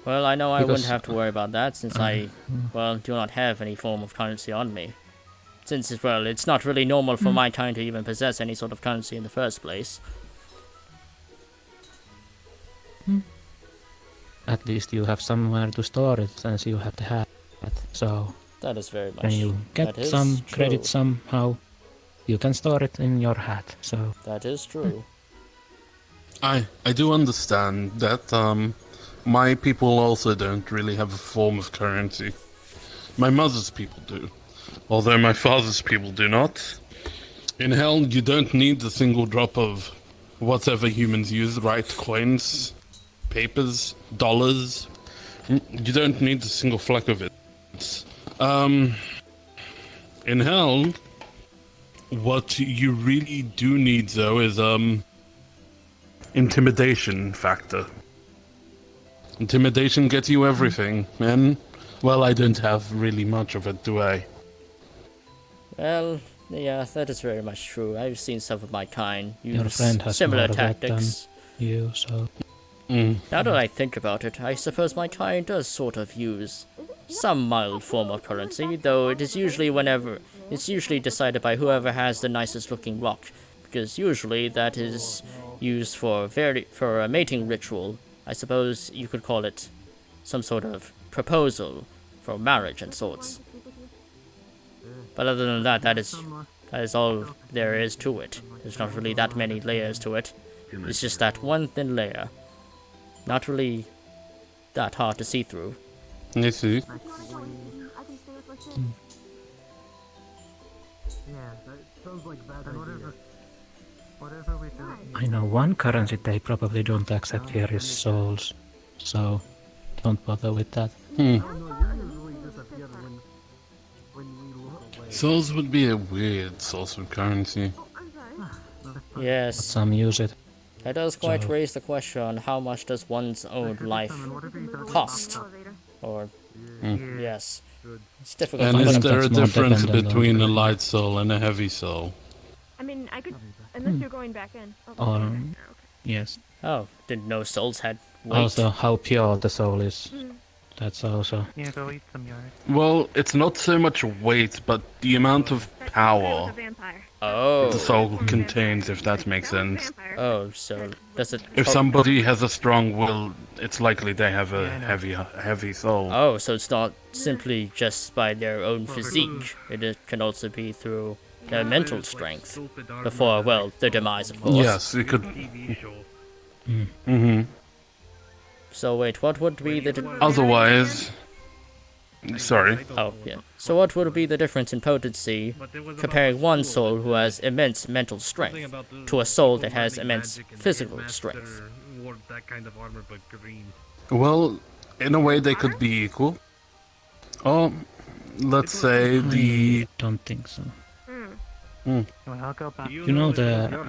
Well, I know I wouldn't have to worry about that since I, do not have any form of currency on me. Since, it's not really normal for my kind to even possess any sort of currency in the first place. At least you have somewhere to store it since you have the hat. So that is very much. When you get some credit somehow, you can store it in your hat. So that is true. I do understand that my people also don't really have a form of currency. My mother's people do, although my father's people do not. In hell, you don't need a single drop of whatever humans use, right? Coins, papers, dollars. You don't need a single fleck of it. In hell, what you really do need, though, is intimidation factor. Intimidation gets you everything, and, well, I don't have really much of it, do I? Well, yeah, that is very much true. I've seen some of my kind use your friend has similar more tactics. Than you, so. Now that I think about it, I suppose my kind does sort of use some mild form of currency, though it is usually decided by whoever has the nicest looking rock, because usually that is used for a mating ritual. I suppose you could call it some sort of proposal for marriage and sorts. But other than that, that is all there is to it. There's not really that many layers to it. It's just that one thin layer. Not really that hard to see through. I see. Yeah, that sounds like bad idea. Whatever we do. I know one currency they probably don't accept here is souls, so don't bother with that. Souls would be a weird source of currency. Yes. But some use it. That does quite raise the question on how much does one's own life cost? Or, yes. It's difficult And to is there a difference dependent between a light soul and a heavy soul? I mean, I could, unless you're going back in. Yes. Oh, didn't know souls had weight. Also, how pure the soul is. That's also. Yeah, go eat some yard. Well, it's not so much weight, but the amount of power. Vampire. Oh. the soul contains, if that makes sense. Oh, so does it? If somebody has a strong will, it's likely they have a heavy soul. Oh, so it's not simply just by their own physique. It can also be through their mental strength. Before, well, their demise, of course. Yes, it could. Mm-hmm. So wait, what would be the... Otherwise... Sorry. Oh, yeah. So what would be the difference in potency comparing one soul who has immense mental strength to a soul that has immense physical strength? Well, in a way they could be equal. Oh, let's say the... I don't think so. Hmm. You know the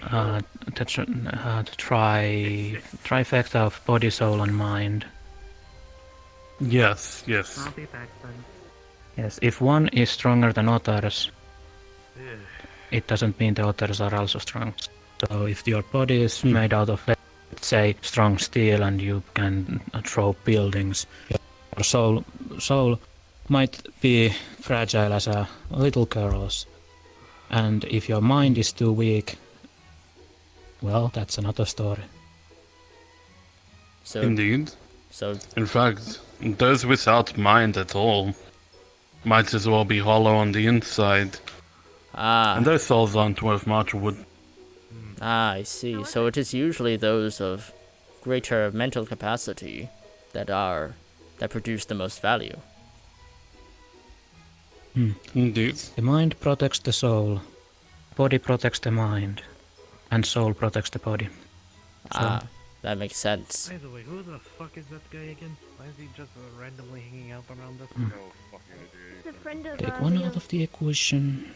trifecta of body, soul, and mind. Yes, yes. Yes, if one is stronger than others, it doesn't mean the others are also strong. So if your body is made out of, let's say, strong steel and you can throw buildings, your soul might be fragile as a little girl's. And if your mind is too weak, well, that's another story. So, Indeed. So, in fact, those without mind at all might as well be hollow on the inside. Ah. And their souls aren't worth much wood. Ah, I see. So it is usually those of greater mental capacity that produce the most value. Indeed. The mind protects the soul, body protects the mind, and soul protects the body. Ah, that makes sense. By the way, who the fuck is that guy again? Why is he just randomly hanging out around us? Mm. No fucking idea. He's a friend of Take one out of the equation,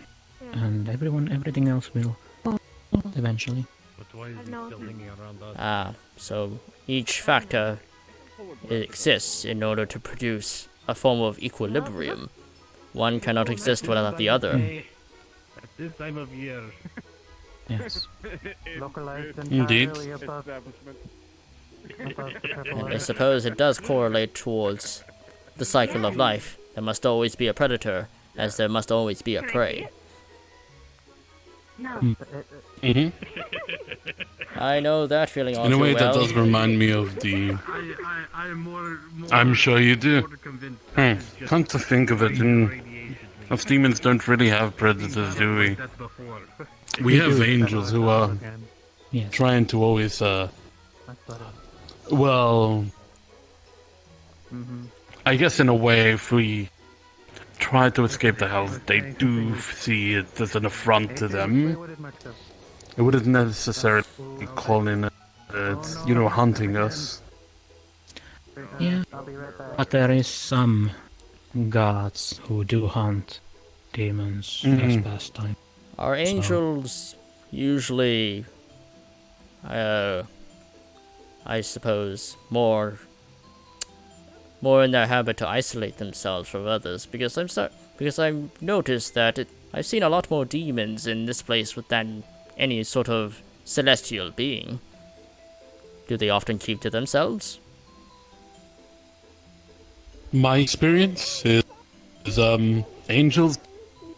and everything else will fall eventually. But why is he still hanging around us? Ah, so each factor exists in order to produce a form of equilibrium. One cannot exist without the other. At this time of year. Yes. Localized Indeed. entirely above And I suppose it does correlate towards the cycle of life. There must always be a predator, as there must always be a prey. Mm-hmm. I know that feeling all In a too way, well. that does remind me of the... I'm sure you do. Come to think of it, us demons don't really have predators, do we? We have angels who are trying to always, well... I guess in a way, if we try to escape the hells, they do see it as an affront to them. It wouldn't necessarily call in hunting us. Yeah, but there is some gods who do hunt demons as pastime. Are angels usually, I suppose, more in their habit to isolate themselves from others? Because I've noticed that I've seen a lot more demons in this place than any sort of celestial being. Do they often keep to themselves? My experience is angels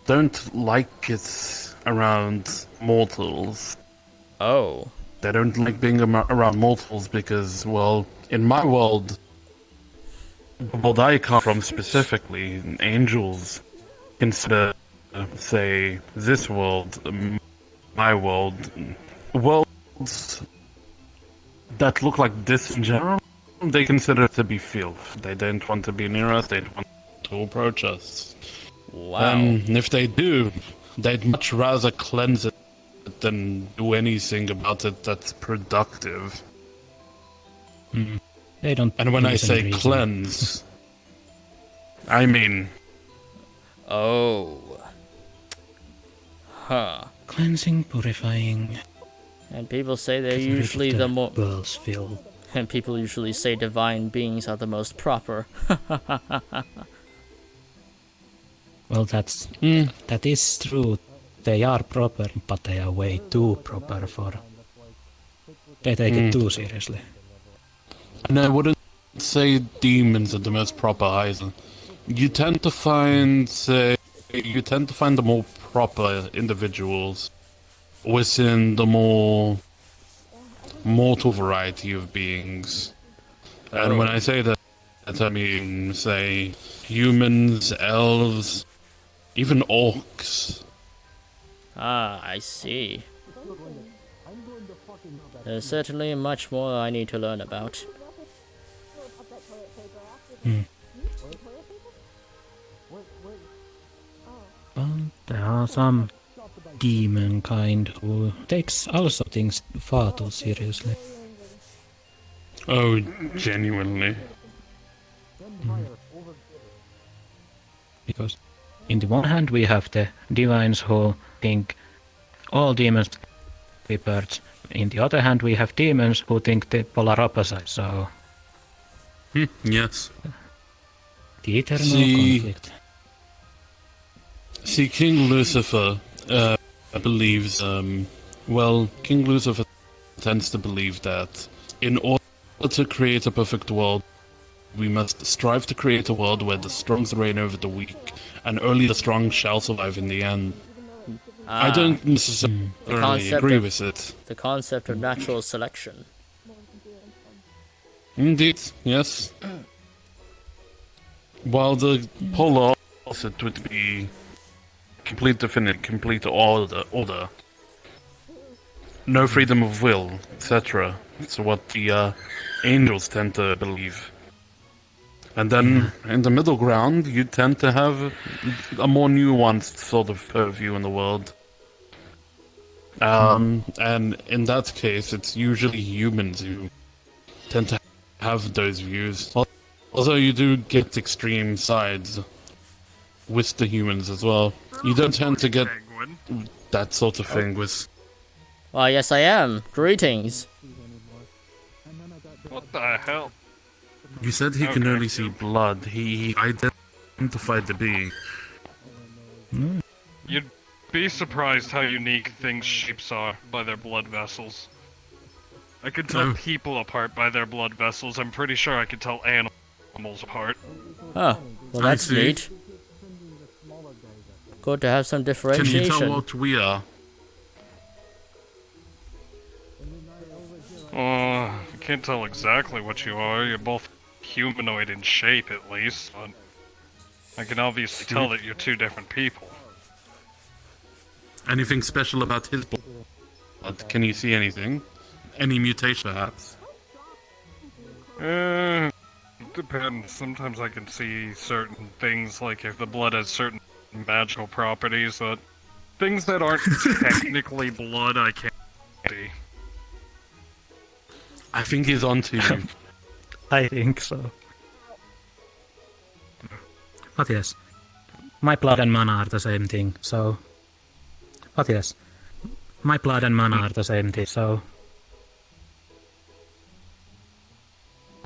don't like it around mortals. Oh. They don't like being around mortals because, well, in my world, what I come from specifically, angels consider, say, this world, my world, worlds that look like this in general, they consider it to be filth. They don't want to be near us, they don't want to approach us. Wow. If they do, they'd much rather cleanse it than do anything about it that's productive. They don't. And when I reason say reason. cleanse, I mean... Oh. Huh. Cleansing, purifying. And people say they're Get rid of usually the the more... world's filth. And people usually say divine beings are the most proper. Well, that is true. They are proper, but they are way too proper for... They take it too seriously. And I wouldn't say demons are the most proper either. You tend to find the more proper individuals within the more mortal variety of beings. And when I say that, I mean, say, humans, elves, even orcs. Ah, I see. There's certainly much more I need to learn about. Well, there are some demon kind who takes also things far too seriously. Oh, genuinely. Because in the one hand we have the divines who think all demons be birds. In the other hand we have demons who think the polar opposite, so... Yes. The eternal conflict. See, King Lucifer believes, well, King Lucifer tends to believe that in order to create a perfect world, we must strive to create a world where the strong reign over the weak, and only the strong shall survive in the end. I don't necessarily agree with it. The concept of natural selection. Indeed, yes. While the polar opposite would be complete definite, complete order. No freedom of will, etc. It's what the angels tend to believe. And then, in the middle ground, you tend to have a more nuanced sort of view in the world. And in that case, it's usually humans who tend to have those views. Although you do get extreme sides with the humans as well. You don't tend to get that sort of thing with... Why, yes I am. Greetings. What the hell? You said he can only see blood. He identified the being. You'd be surprised how unique things shapes are by their blood vessels. I could tell people apart by their blood vessels. I'm pretty sure I could tell animals apart. Huh. Well, that's neat. Good to have some differentiation. Can you tell what we are? I can't tell exactly what you are. You're both humanoid in shape, at least. But I can obviously tell that you're two different people. Anything special about his blood? Can you see anything? Any mutation, perhaps? Depends. Sometimes I can see certain things, like if the blood has certain magical properties, but things that aren't technically blood I can't see. I think he's onto you. I think so. But yes, my blood and mana are the same thing, so... But yes, my blood and mana are the same thing, so...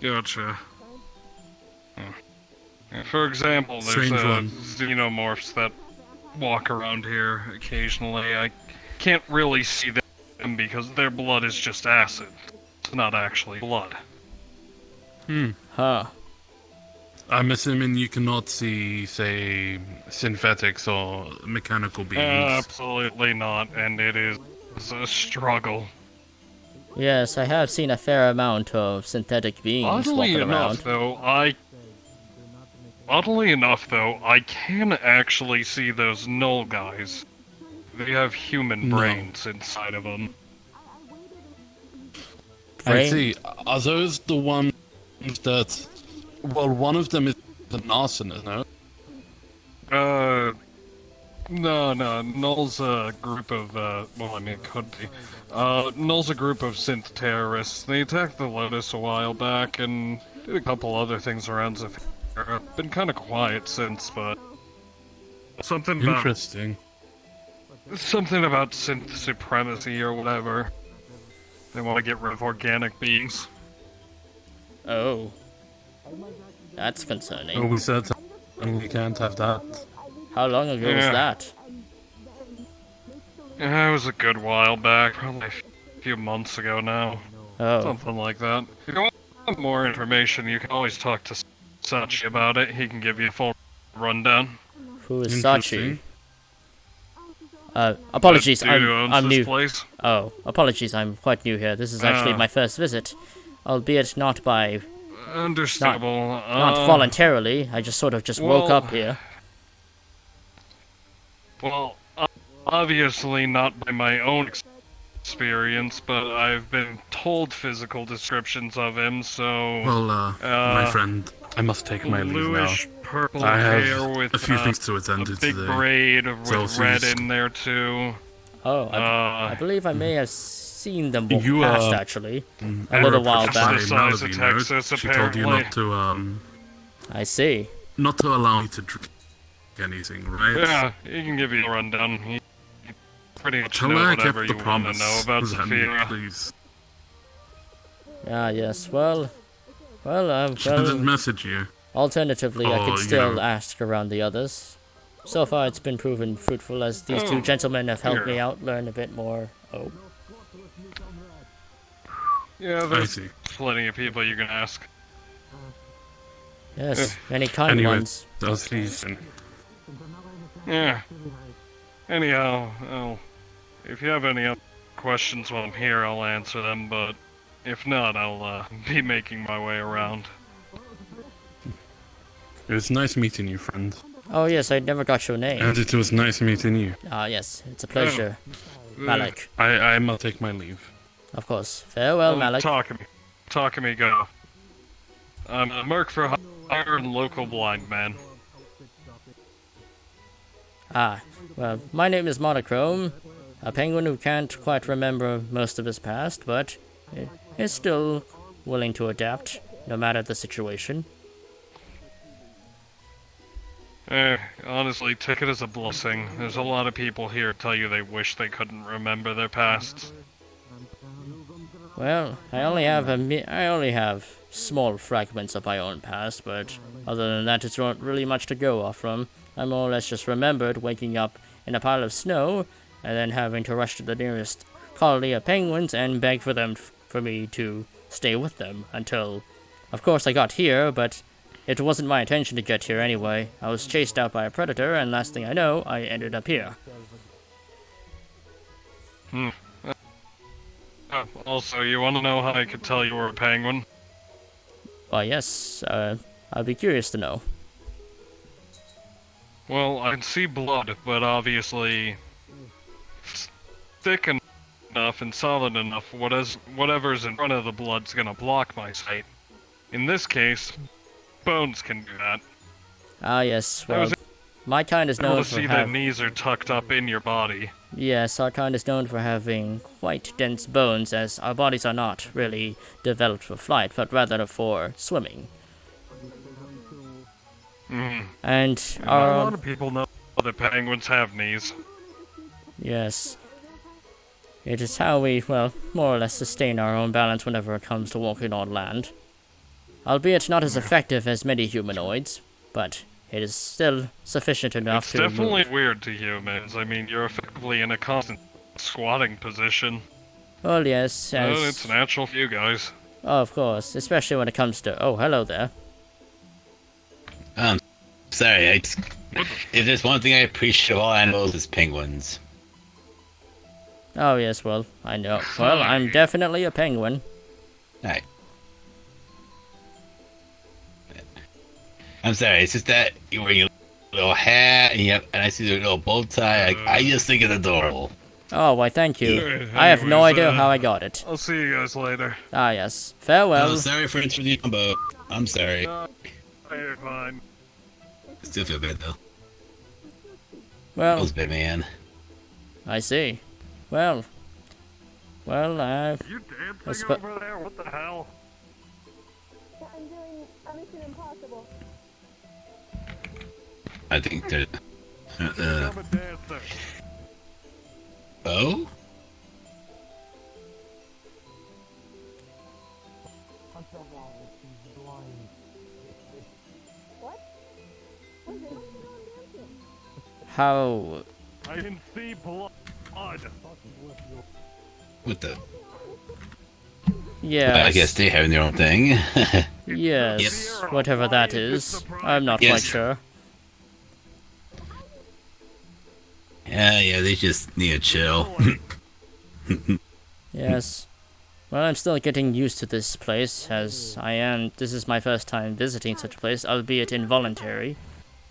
Gotcha. For example, there's xenomorphs that walk around here occasionally. I can't really see them because their blood is just acid. It's not actually blood. Huh. I'm assuming you cannot see, say, synthetics or mechanical beings. Absolutely not, and it is a struggle. Yes, I have seen a fair amount of synthetic beings walking around. Oddly enough, though, I can actually see those null guys. They have human brains inside of them. I see. Are those the ones that... Well, one of them is an arsonist, no? No. Null's a group of, well, I mean, it could be. Null's a group of synth terrorists. They attacked the Lotus a while back and did a couple other things around Zephyr. Been kind of quiet since, but... Something about synth supremacy or whatever. They want to get rid of organic beings. Oh. That's concerning. Oh, we certainly can't have that. How long ago was that? Yeah, it was a good while back, probably a few months ago now. Oh. Something like that. If you want more information, you can always talk to Sachi about it. He can give you a full rundown. Who is Sachi? Apologies, Dude who owns I'm this new. place? Oh, apologies, I'm quite new here. This is actually my first visit, albeit not by... Understandable. Not voluntarily, I just sort of just woke up here. Well, obviously not by my own experience, but I've been told physical descriptions of him, so... Well, my friend, I must take my leave now. Bluish purple I hair have with a few things to attend to big today. braid with So red please- in there too. Oh, I believe I may have seen them walk You, past, actually. A were little while approached by back. Melody Nerd. She told you not to, I see. not to allow me to drink anything, right? Yeah, he can give you a rundown. He pretty much Shall knows I keep whatever the you want to promise, know about then, Sophia. please? Ah, yes, well, She didn't message you. Alternatively, I Oh, could still yeah. ask around the others. So far, it's been proven fruitful as these two Oh, gentlemen have helped here. me out learn a bit more. Oh. Yeah, there's plenty of people you can ask. Yes, many kind Anyway, ones. that's reason. Yeah. Anyhow, if you have any other questions while I'm here, I'll answer them, but if not, I'll be making my way around. It was nice meeting you, friend. Oh yes, I never got your name. And it was nice meeting you. Ah yes, it's a pleasure. Malik. I must take my leave. Of course. Farewell, Malik. Talk to me, go. I'm a merc for hire and local blind man. Ah, well, my name is Monochrome, a penguin who can't quite remember most of his past, but is still willing to adapt, no matter the situation. Honestly, take it as a blessing. There's a lot of people here tell you they wish they couldn't remember their pasts. Well, I only have small fragments of my own past, but other than that, it's not really much to go off from. I more or less just remembered waking up in a pile of snow, and then having to rush to the nearest colony of penguins and beg for them for me to stay with them until, of course, I got here, but it wasn't my intention to get here anyway. I was chased out by a predator, and last thing I know, I ended up here. Also, you want to know how I could tell you were a penguin? Why, yes, I'd be curious to know. Well, I can see blood, but obviously it's thick enough and solid enough. Whatever's in front of the blood's gonna block my sight. In this case, bones can do that. Ah, yes, well, my kind is known to for see the knees are tucked up in your body. Yes, our kind is known for having quite dense bones, as our bodies are not really developed for flight, but rather for swimming. And a lot of people know that penguins have knees. Yes. It is how we, well, more or less sustain our own balance whenever it comes to walking on land. Albeit not as effective as many humanoids, but it is still sufficient enough It's to definitely move. weird to humans. I mean, you're effectively in a constant squatting position. Well, yes, as... Oh, it's natural for you guys. Oh, of course, especially when it comes to... Oh, hello there. Sorry, if there's one thing I appreciate of all animals, it's penguins. Oh, yes, well, I know. Well, I'm definitely a penguin. Alright. I'm sorry, it's just that you're wearing a little hat, and I see the little bow tie. I just think it's adorable. Oh, why, thank you. I have no idea how I got it. I'll see you guys later. Ah, yes. Farewell. Oh, sorry for interrupting you, Bo. I'm sorry. You're fine. I still feel bad, though. Well... That was a bit, man. I see. Well... Well, You dancing over there? What the hell? I'm doing everything impossible. I think that... Become a dancer. Bo? How... I can see blood. What the... Yes. I guess they're having their own thing. Yes, whatever that is. I'm not quite Yes. sure. Yeah, they just need to chill. Yes. Well, I'm still getting used to this place, as this is my first time visiting such a place, albeit involuntary.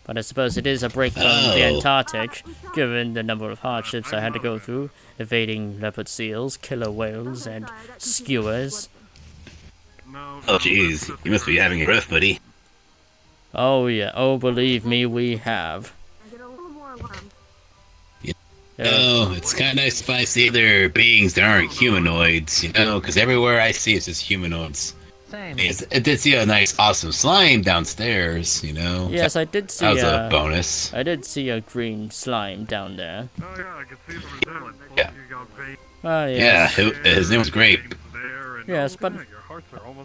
But I suppose it is a break from the Antarctic, given the number of hardships I had to go through, evading leopard seals, killer whales, and skewers. Oh jeez, you must be having a rough, buddy. Oh yeah, oh believe me, we have. Oh, it's kind of nice if I see other beings that aren't humanoids, you know, because everywhere I see it's just humanoids. Same. I did see a nice, awesome slime downstairs, you know. Yes, I did see that was a bonus. I did see a green slime down there. Oh yeah, I can see from the Yeah. Yes. Yeah, his name was Grape. Yes, but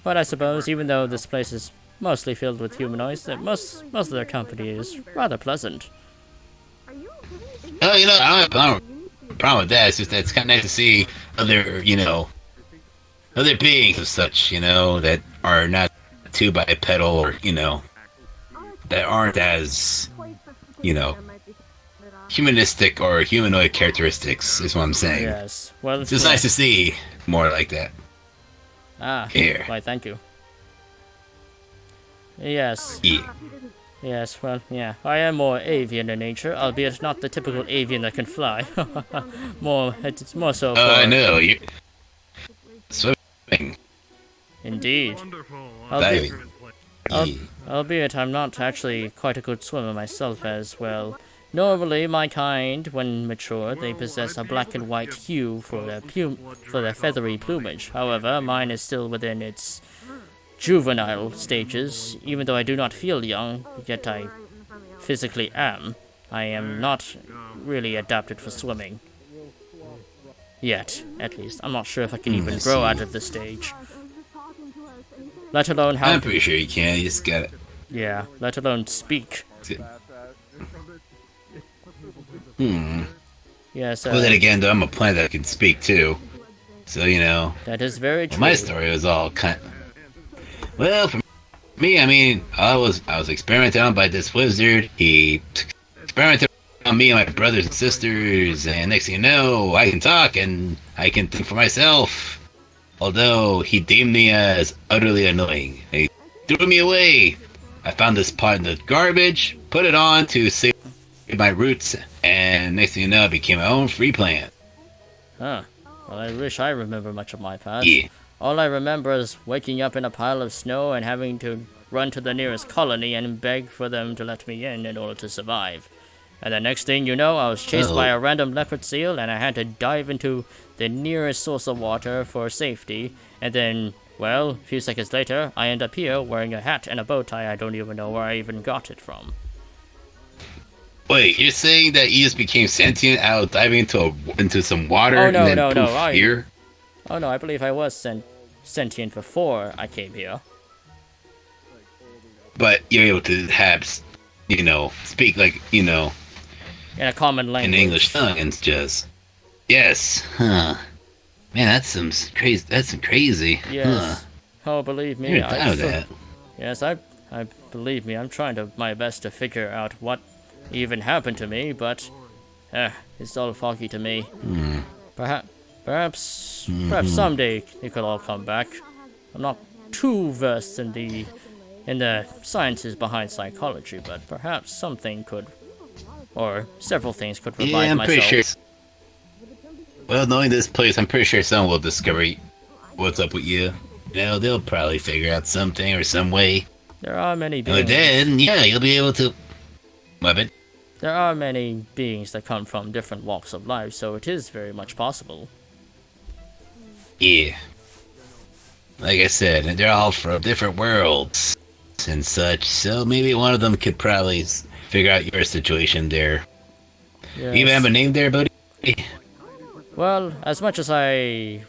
I suppose even though this place is mostly filled with humanoids, that most of their company is rather pleasant. Oh, you know, I don't have a problem with that. It's just that it's kind of nice to see other, you know, other beings of such, you know, that are not too bipedal or, you know, that aren't as, you know, humanistic or humanoid characteristics, is what I'm saying. Yes, well, it's just nice to see more like that. Ah, here. Why, thank you. Yes. Yeah. Yes, well, yeah. I am more avian in nature, albeit not the typical avian that can fly. It's more so for... Oh, I know. You're swimming. Indeed. Diving. Albeit I'm not actually quite a good swimmer myself as well. Normally, my kind, when mature, they possess a black and white hue for their feathery plumage. However, mine is still within its juvenile stages. Even though I do not feel young, yet I physically am. I am not really adapted for swimming. Yet, at least. I'm not sure if I can even grow out of this stage. Let alone how... I'm pretty sure you can, you just gotta... Yeah, let alone speak. Yes, well, then again, though, I'm a plant that can speak, too. So, you know... That is very true. My story was all kind... Well, for me, I mean, I was experimented on by this wizard. He experimented on me and my brothers and sisters, and next thing you know, I can talk and I can think for myself. Although he deemed me as utterly annoying, he threw me away. I found this pot in the garbage, put it on to save my roots, and next thing you know, I became my own free plant. Huh. Well, I wish I remember much of my past. Yeah. All I remember is waking up in a pile of snow and having to run to the nearest colony and beg for them to let me in order to survive. And the next thing you know, I was chased by a random leopard seal and I had to dive into the nearest source of water for safety. And then, well, a few seconds later, I end up here wearing a hat and a bow tie. I don't even know where I even got it from. Wait, you're saying that you just became sentient out diving into some water and then poof, here? Oh no, I believe I was sentient before I came here. But you're able to have, you know, speak like, you know... In a common language. In English tongue and just... Yes, huh. Man, that's some crazy. Yes. Huh. Oh, believe me. You're proud of that. Yes, I believe me, I'm trying my best to figure out what even happened to me, but... it's all foggy to me. Perhaps someday it could all come back. I'm not too versed in the sciences behind psychology, but perhaps something could, or several things could revive myself. I'm pretty sure. Well, knowing this place, I'm pretty sure someone will discover what's up with you. You know, they'll probably figure out something or some way. There are many beings. And then, yeah, you'll be able to... Weapon. There are many beings that come from different walks of life, so it is very much possible. Yeah. Like I said, they're all from different worlds and such, so maybe one of them could probably figure out your situation there. Yes. You even have a name there, buddy? Well, as much as I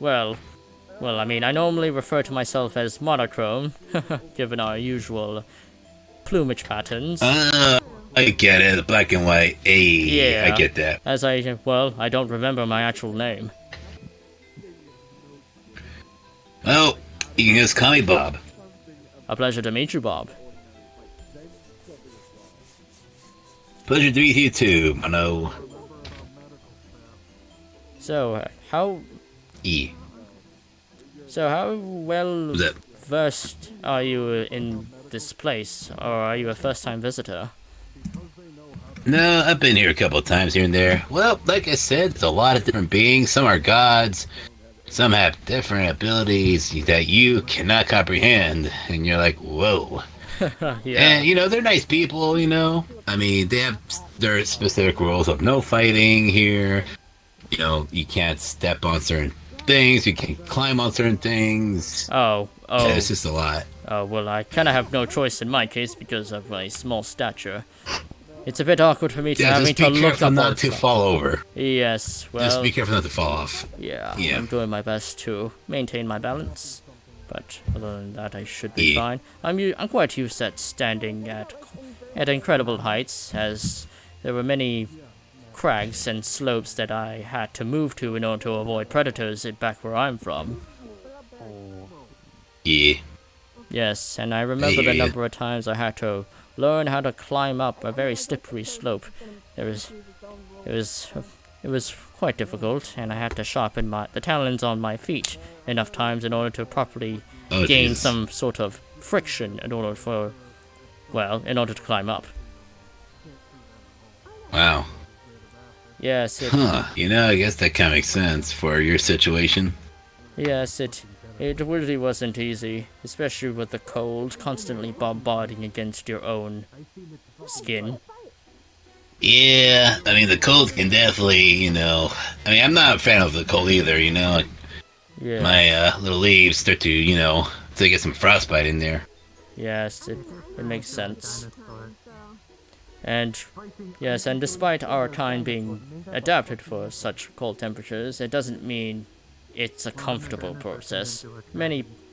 mean, I normally refer to myself as Monochrome, given our usual plumage patterns. I get it, black and white. Hey, yeah, I get that. I don't remember my actual name. Well, you can just call me Bob. A pleasure to meet you, Bob. Pleasure to meet you too, Mono. So, how... E. So how well versed are you in this place, or are you a first-time visitor? No, I've been here a couple of times here and there. Well, like I said, it's a lot of different beings. Some are gods. Some have different abilities that you cannot comprehend. And you're like, whoa. Yeah. And, you know, they're nice people, you know. I mean, they have their specific rules of no fighting here. You know, you can't step on certain things. You can't climb on certain things. Oh. Yeah, it's just a lot. Oh, well, I kind of have no choice in my case because of my small stature. It's a bit awkward for me to having to look up. Just be careful not to fall over. Yes, well... Just be careful not to fall off. Yeah, I'm doing my best to maintain my balance. But other than that, I should be fine. I'm quite used at standing at incredible heights, as there were many crags and slopes that I had to move to in order to avoid predators back where I'm from. Yeah. Yes, and I remember the number of times I had to learn how to climb up a very slippery slope. It was quite difficult, and I had to sharpen the talons on my feet enough times in order to properly gain some sort of friction in order to climb up. Wow. Yes. You know, I guess that kind of makes sense for your situation. Yes, it really wasn't easy, especially with the cold constantly bombarding against your own skin. Yeah, I mean, the cold can definitely, you know... I mean, I'm not a fan of the cold either, you know? Yeah. My little leaves start to, you know, to get some frostbite in there. Yes, it makes sense. And, yes, and despite our kind being adapted for such cold temperatures, it doesn't mean it's a comfortable process.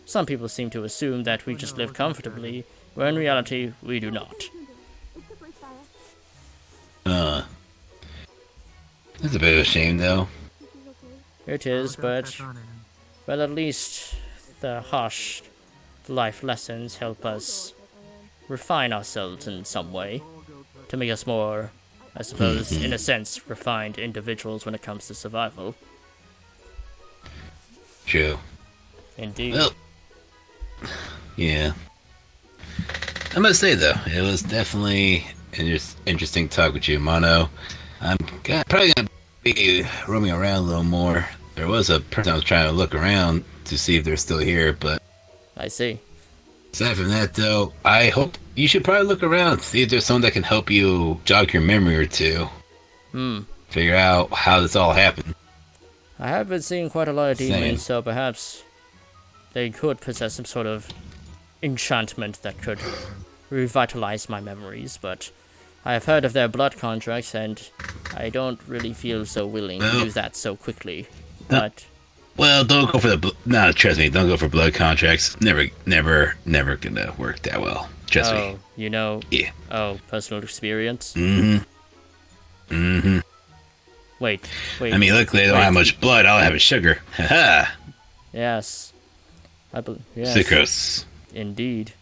Some people seem to assume that we just live comfortably, where in reality, we do not. That's a bit of a shame, though. It is, but at least the harsh life lessons help us refine ourselves in some way, to make us more, I suppose, in a sense, refined individuals when it comes to survival. True. Indeed. Well, yeah. I must say, though, it was definitely an interesting talk with you, Mono. I'm probably going to be roaming around a little more. There was a person I was trying to look around to see if they're still here, but... I see. Aside from that, though, I hope you should probably look around, see if there's someone that can help you jog your memory or two. Figure out how this all happened. I have been seeing quite a lot of demons, so perhaps they could possess some sort of enchantment that could revitalize my memories, but I have heard of their blood contracts, and I don't really feel so willing to use that so quickly. But well, don't go for no, trust me, don't go for blood contracts. Never gonna work that well. Trust me. You know? Yeah. Oh, personal experience? Wait. I mean, luckily I don't have much blood. All I have is sugar. Haha. Yes. Yes. Sucrose. Indeed.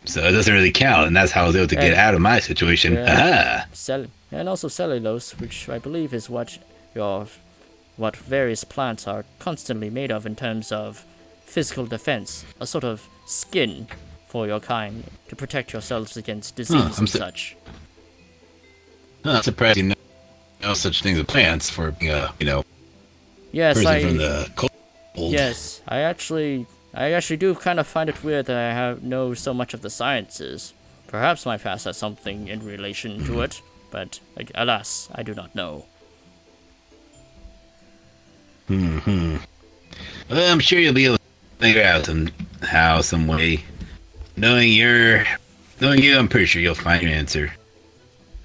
So it doesn't really count, and that's how I was able to get out of my situation. Haha. And also cellulose, which I believe is what various plants are constantly made of in terms of physical defense, a sort of skin for your kind to protect yourselves against disease and such. I'm surprised you know such things as plants for being a, you know, person from the cold. Yes, I actually do kind of find it weird that I know so much of the sciences. Perhaps my past has something in relation to it, but alas, I do not know. Well, I'm sure you'll be able to figure out some way. Knowing you, I'm pretty sure you'll find your answer.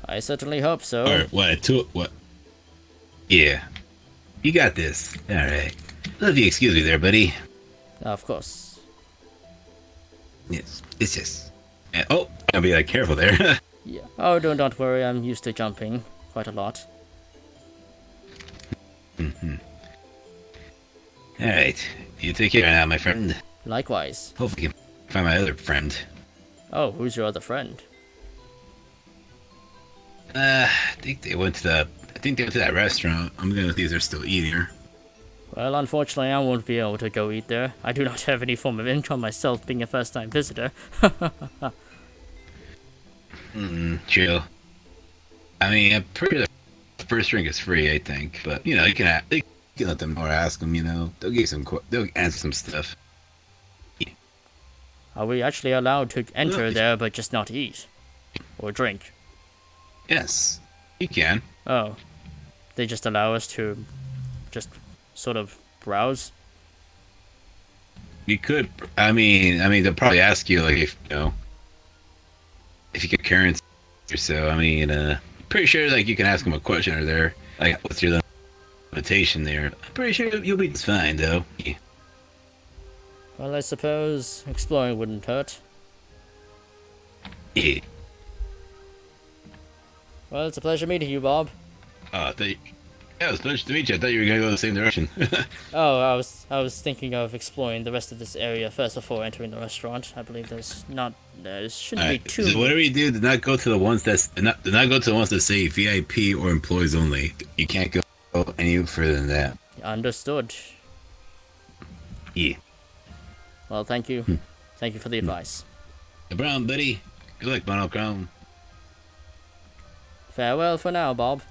I certainly hope so. Or what? Yeah. You got this. Alright. Well, if you excuse me there, buddy. Of course. Yes. It's just... oh, I'll be careful there. Yeah. Oh, don't worry. I'm used to jumping quite a lot. Alright. You take care now, my friend. Likewise. Hopefully you can find my other friend. Oh, who's your other friend? I think they went to the I think they went to that restaurant. I'm gonna see if they're still eating her. Well, unfortunately, I won't be able to go eat there. I do not have any form of income myself, being a first-time visitor. Chill. I mean, I'm pretty sure the first drink is free, I think. But, you know, you can let them know or ask them, you know. They'll give they'll answer some stuff. Are we actually allowed to enter there but just not eat? Or drink? Yes, you can. Oh. They just allow us to just sort of browse? You could. I mean, they'll probably ask you, like, if, you know, if you get currency or so. I mean, pretty sure, like, you can ask them a question or they're, like, what's your limitation there? I'm pretty sure you'll be fine, though. Yeah. Well, I suppose exploring wouldn't hurt. Yeah. Well, it's a pleasure meeting you, Bob. Yeah, it was a pleasure to meet you. I thought you were gonna go in the same direction. Oh, I was thinking of exploring the rest of this area first before entering the restaurant. I believe there shouldn't be too. So whatever you do, do not go to the ones do not go to the ones that say VIP or employees only. You can't go any further than that. Understood. Yeah. Well, thank you. Thank you for the advice. No problem, buddy. Good luck, Monochrome. Farewell for now, Bob.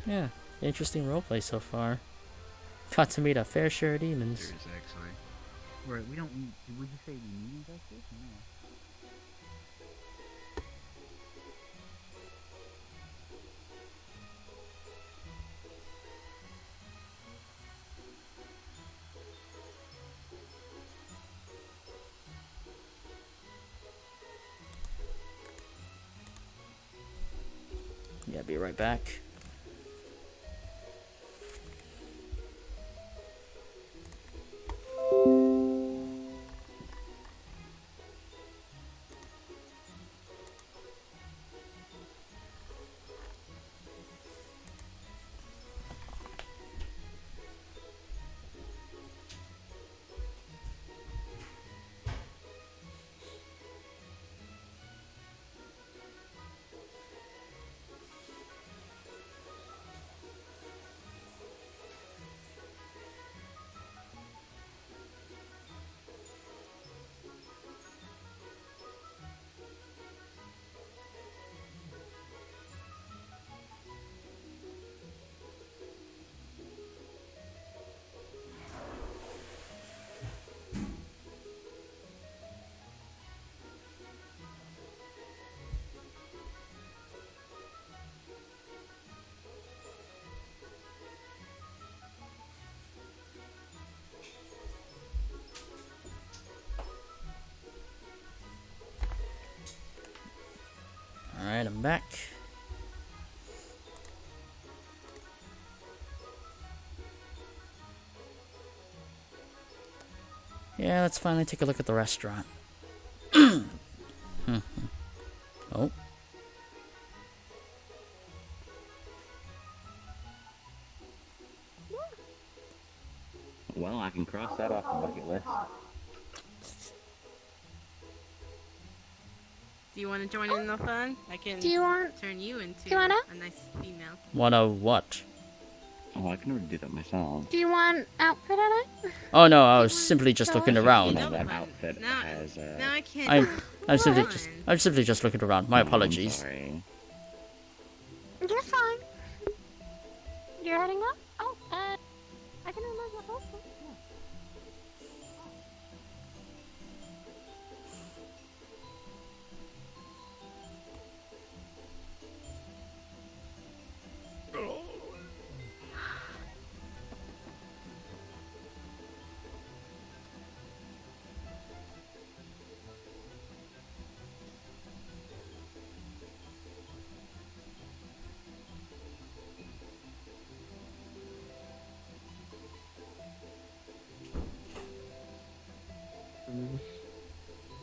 Yeah, interesting roleplay so far. Got to meet a fair share of demons. Actually. Right, we don't need. Would you say we need investigation? No. Yeah, be right back. Alright, I'm back. Yeah, let's finally take a look at the restaurant. Oh. Well, I can cross that off the bucket list. Do you want to join in the fun? I can turn you into a nice female. Wanna what? Oh, I can already do that myself. Do you want outfit on it? Oh no, I was simply just looking around. That outfit has, Now I can't. I'm simply just looking around. My apologies. Sorry. You're fine. You're heading up? Oh, I can remove my poster.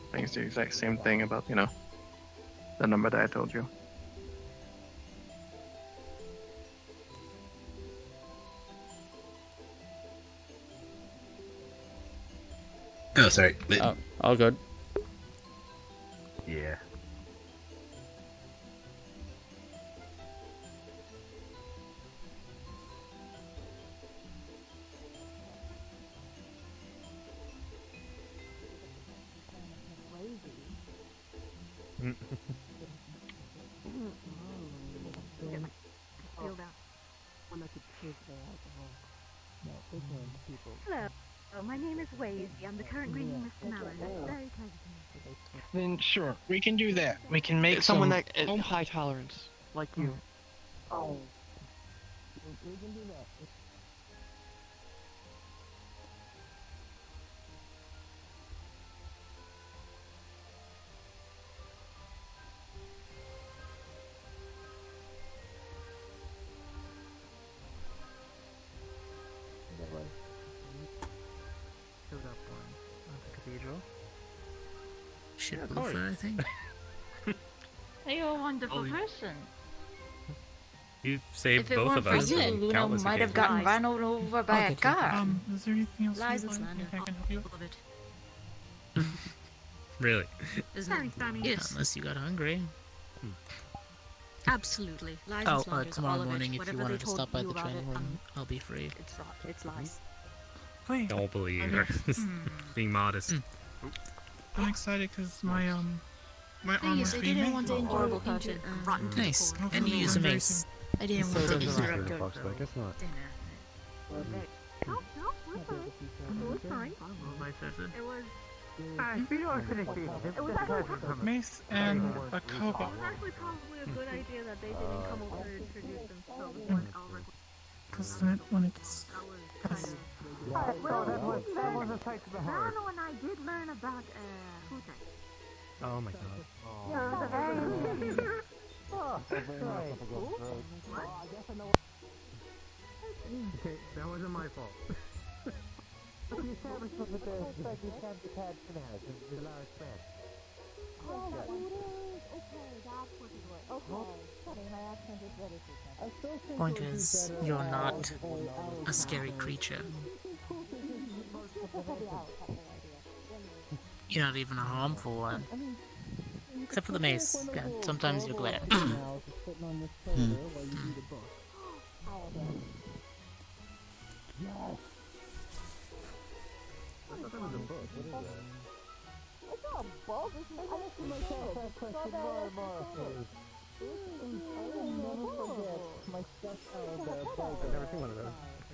I think it's the exact same thing about, you know, the number that I told you. Oh, sorry. Oh, all good. Yeah. Hello. My name is Wazy. I'm the current greeting Mr. Mallon. It's very pleasant. Then sure, we can do that. We can make Someone some... that high tolerance, like you. Oh. We can do that. Showed up on the cathedral. Shit, Buffer, I think. You're a wonderful person. You saved If it both weren't of for us. you, on Luna countless might have occasions. gotten run over by a car. Is there anything else Lies you'd and like? slander. I can help you? All of it. Really? Isn't it? Yes. Unless you got hungry. Absolutely. Lies Oh, and slander. tomorrow all morning, of it. if Whatever you wanted they to told stop by you the about training it, room, I'll be free. It's rot. It's lies. Please. Don't believe her. Being modest. I'm excited because my armor's Please, I being didn't made. want to enter Horrible into rotten to the Nice. core. And you use a mace. I didn't So want to does the interrupt rock. your I guess not. dinner. No, we're fine. It was fine. Vice versa. It was... We don't finish eating. This It was is actually, pleasant. Mace and a it cobalt. was actually probably a good idea that they didn't come over and introduce themselves when Elric Because then when it's... That was a sight to behold. Rano and I did learn about, Hutek. Oh my god. Yeah, it was a very... Okay, that wasn't my fault. The establishment with the Spectre Captain Pad Finaz is the large fan. Oh, Lotus! Okay, that's what it was. Okay. Sorry, my accent is very different. Point is, you're not a scary creature. You're not even a harmful one. Except for the mace. Yeah, sometimes you glare. It's not a bug, it's my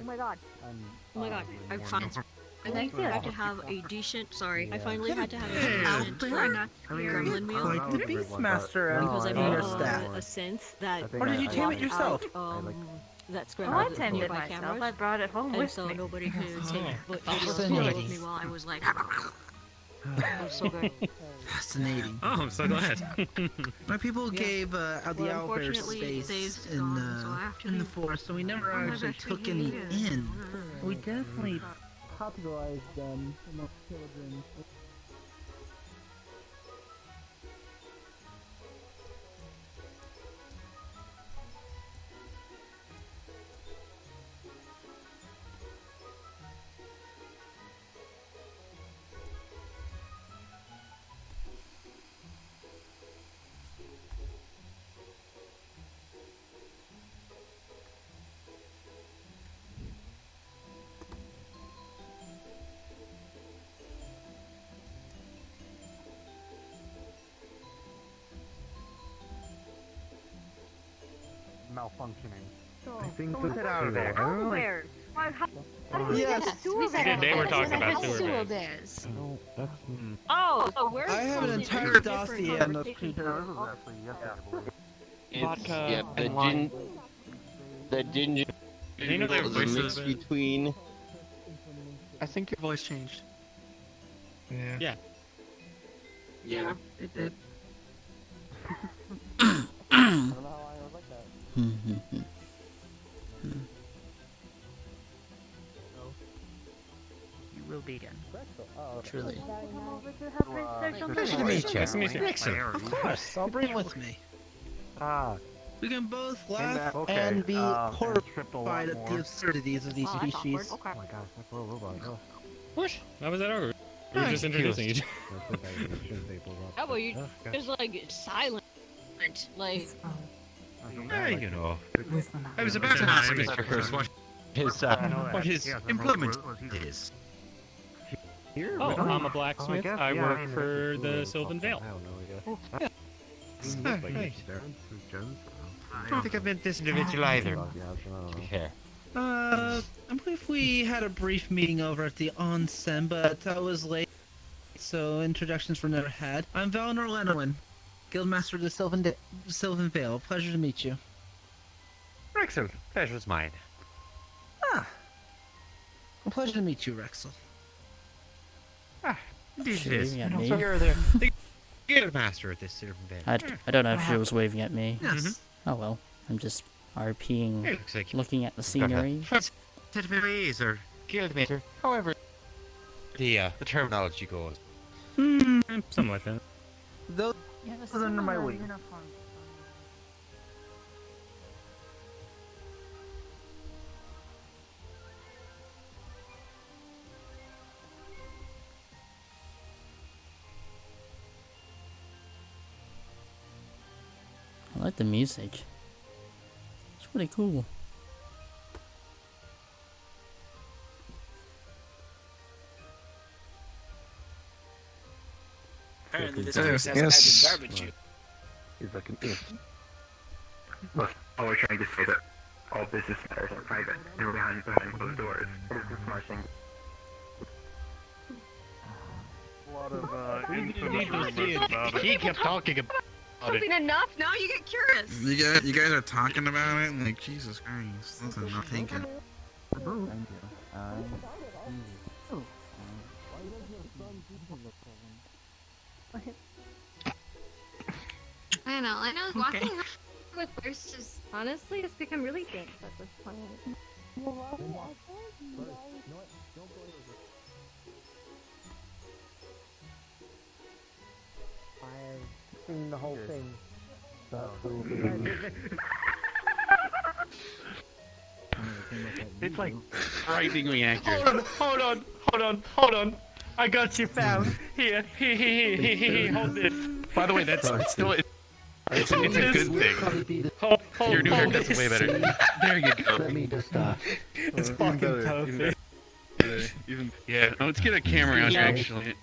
Oh my god. Oh my god, I found. I had to have a decent. Sorry, I finally had to have a decent gremlin meal. Like the Beastmaster Because I and bought your staff. a synth that. Or did you tame it yourself? That's Oh, I tamed it myself. I brought it home and with so me. nobody could take it. But Fascinating. with me while I was like. It was so good. Fascinating. Oh, I'm so glad. My people gave the owlbear unfortunately, space they've gone, so I have to in the leave. forest, so we never actually took any in. We definitely popularized them among children. Malfunctioning. I think Get out of there. Owlbears! Why, how did we Yes. get sewer bears? Today we're talking about sewer sewer bears. bears. That's... Oh, so we're I have an supposed to entire do dossier different on those conversations. creatures. Vodka yeah, and wine. the ginger You know their was a mix voices? between. I think your voice changed. Yeah. Yeah, it did. You will be again. Truly. Pleasure to meet you. Nice to meet you. Excellent. Of course, I'll bring with me. We can both laugh okay, and be then horrified tripped a lot at the more. absurdities of these Oh, that's species. awkward. Okay. Oh my gosh, that's a little robot. Oh. What? How was that over? We're just introducing each How about you just like silent, like. You know, I was about to ask Mr. Hurst what his employment is. Oh, I'm a blacksmith. I work for the Sylvan Vale. I don't think I've met this individual either. Here. I believe we had a brief meeting over at the onsen, but I was late, so introductions were never had. I'm Valnor Lenowin, Guildmaster of the Sylvan Vale. Pleasure to meet you. Rexel, pleasure's mine. A pleasure to meet you, Rexel. Indeed She it is. waving at me? You're the Guildmaster of this Sylvan Vale. I don't know if she was waving at me. Yes. Oh well, I'm just RPing, It looks like looking at the scenery. Ways or Guildmaster, however the terminology goes. Something like that. Those are under my wing. I like the music. It's pretty cool. Apparently this Yes, place has yes. a garbage chute. He's like an if. Look, all we're trying to say that all business matters are private, and we're behind closed doors. What is this smashing? A lot of He kept talking about it. Enough. Now you get curious. You guys are talking about it? Like, Jesus Christ. This is not thinking. I know, walking with Thirst is honestly, it's become really dangerous at this point. I've seen the whole thing. It's like frighteningly accurate. Hold on. I got you found. Here, hold this. By the way, that's still it's a good thing. Your new haircut's way better. There you go. Let me just It's fucking perfect. Yeah, let's get a camera on here actually.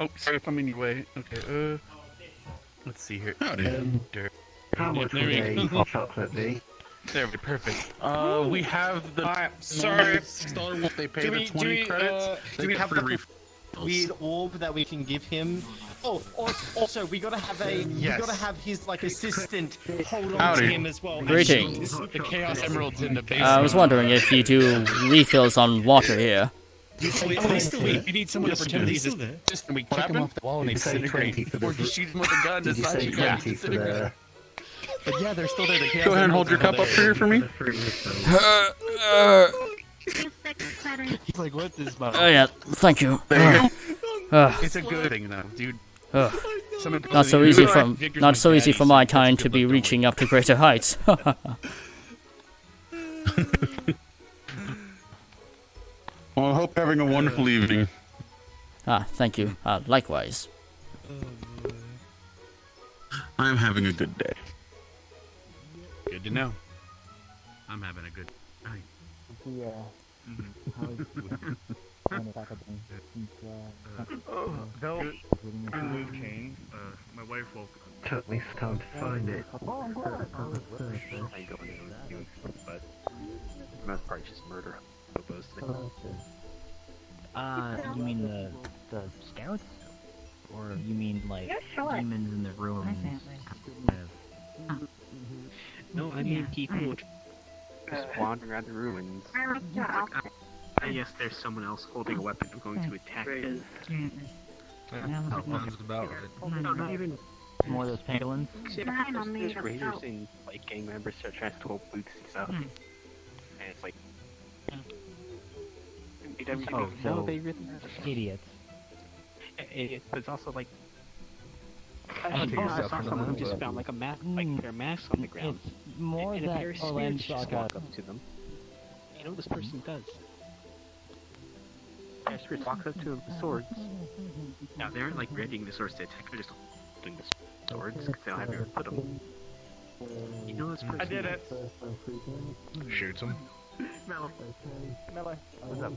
Oh, sorry if I'm in your way. Okay, let's see here. How much would a chocolate be? There we go, perfect. We have the sorry. Star Wars. They pay the 20 credits. Do we have free the refills. weird orb that we can give him? Oh, also we gotta have we gotta have his like assistant hold on Howdy. to him as well. Greetings. The Chaos Emeralds in the basement. I was wondering if you do refills on water here. We need someone to pretend he's just and we kick him off the wall and they disintegrate. Or just shoot him with a gun and decide you guys disintegrate. But yeah, they're still there. Go ahead and hold your cup up here for me. He's like, what is my... Oh yeah, thank you. It's a good thing though, dude. Not so easy for my kind to be reaching up to greater heights. Well, I hope you're having a wonderful evening. Thank you. Likewise. I'm having a good day. Good to know. I'm having a good night. They'll move chain. My wife will. Took me some time to find it. I go into you, but the most part is just murder. You mean the scouts? Or you mean like demons in the ruins? No, I mean people Just wandering around the ruins. Yes, there's someone else holding a weapon. I'm going to attack them. Sounds about right. No, not even more of those pangolins. There's raiders and like gang members that are trying to steal boots and stuff. And it's like. Oh, so idiots. Idiots, but it's also like. I saw someone who just found like a mask, like their mask on the ground. It's more and that a pair of spirits just Saga. walk up to them. You know what this person does? Yeah, Spirit walks up to the swords. Now they're like readying the swords to attack. They're just holding the swords because they don't have anywhere to put them. You know what's I did it. Shoots him. Mellow, what's up?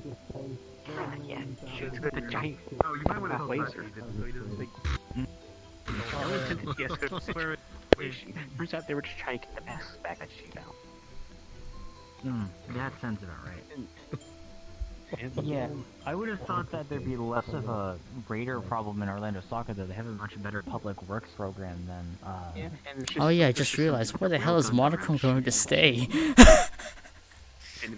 Yeah, shoots with the giant. Oh, you might want to laser so he doesn't think. Yes, turns out they were just trying to get the masks back at you now. That sounds about right. Yeah, I would have thought that there'd be less of a raider problem in Orlando Soccer, though. They have a much better public works program than, Oh yeah, I just realized, where the hell is Monochrome going to stay?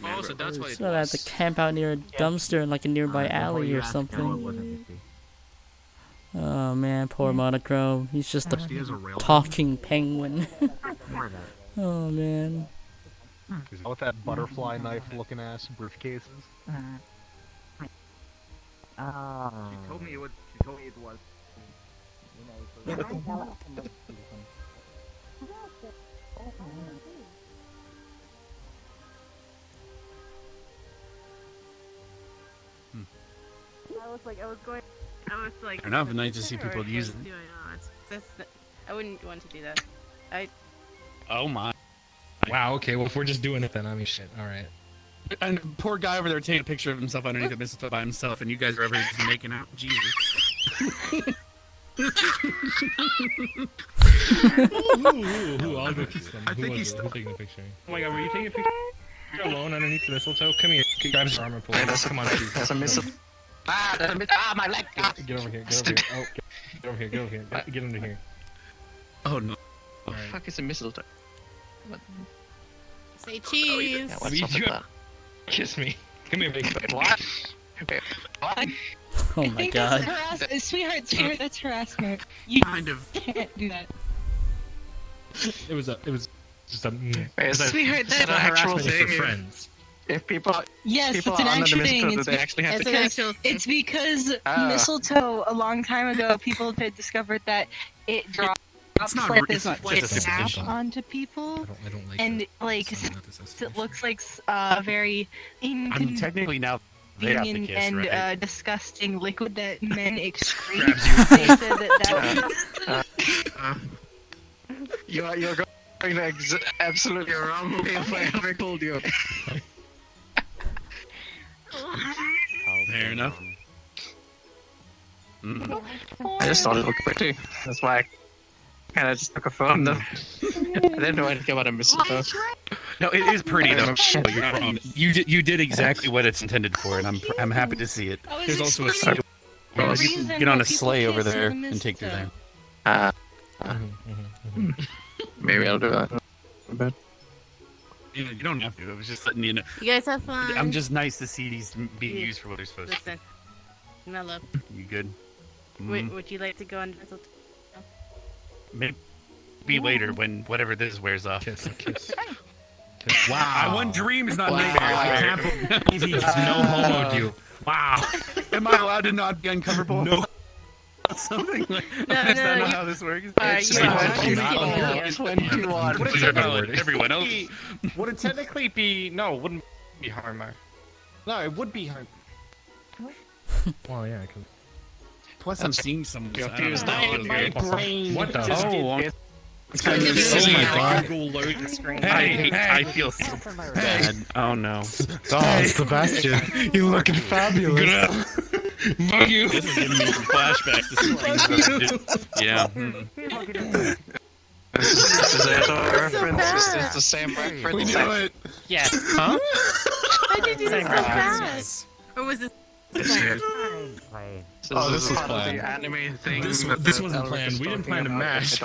Oh, so that's why. So I have to camp out near a dumpster in like a nearby alley or something. Oh man, poor Monochrome. He's just a talking penguin. Oh man. Is that with that butterfly knife looking ass briefcases? She told me it was. She told me it was. I was like. Fair enough, nice to see people use it. I wouldn't want to do that. Oh my. Wow, okay, well if we're just doing it then, I mean shit, alright. And poor guy over there taking a picture of himself underneath the mistletoe by himself, and you guys are over here just making out. Jesus. I'll go kiss them. Who was it? Who's taking the picture? Oh my god, were you taking a picture alone underneath the mistletoe? Come here, grab his arm and pull it. Come on, please. That's a mistletoe. My leg! Get over here, get over here. Oh, get over here, get over here. Get under here. Oh no. What the fuck is a mistletoe? Say cheese. What do you kiss me? Come here, big boy. What? Oh my god. Sweetheart, that's harassment. You kind of can't do that. It was just a. Sweetheart, that's an actual thing. For friends. If people, yes, people it's an under actual the thing. mistletoe, they actually have to kiss. It's because mistletoe, a long time ago, people had discovered that it drops like this white sap onto people, I don't like and that. like it looks like very I mean, inconvenient technically now they have to kiss, and right? disgusting liquid that men excrete. They said that You're going to absolutely wrong way if I ever told you. Fair enough. I just thought it looked pretty. That's why I kind of just took a photo of them. I didn't know anything about a mistletoe. No, it is pretty though. You're not wrong. You did exactly what it's intended for, and I'm happy to see it. There's also a sleigh. You can get on a sleigh over there and take you there. Maybe I'll do that. But You don't have to. I was just letting you know. You guys have fun. I'm just nice to see these being used for what they're supposed to. Listen, Mellow. You good? Would you like to go on mistletoe? Maybe later when whatever this wears off. Kiss. Wow. I want dreams, not nightmares. I can't believe he just no homoed you. Wow. Am I allowed to not be uncoverable? No. Something like that. Is that not how this works? It's 21. Everyone else. Would it technically be... No, it wouldn't be homo. No, it would be homo. Well, yeah, because... Plus, I'm seeing some. My brain. What the? Oh my god. Hey, I feel so bad. Oh no. Oh, Sebastian, you're looking fabulous. Fuck you. This is giving me some flashbacks to some things that I did. Yeah. Is that a reference? Is this the same reference? We knew it. Yes. Huh? Why did you do so fast? Or was this? Oh, this was planned. Anime thing. This wasn't planned. We didn't plan to mash.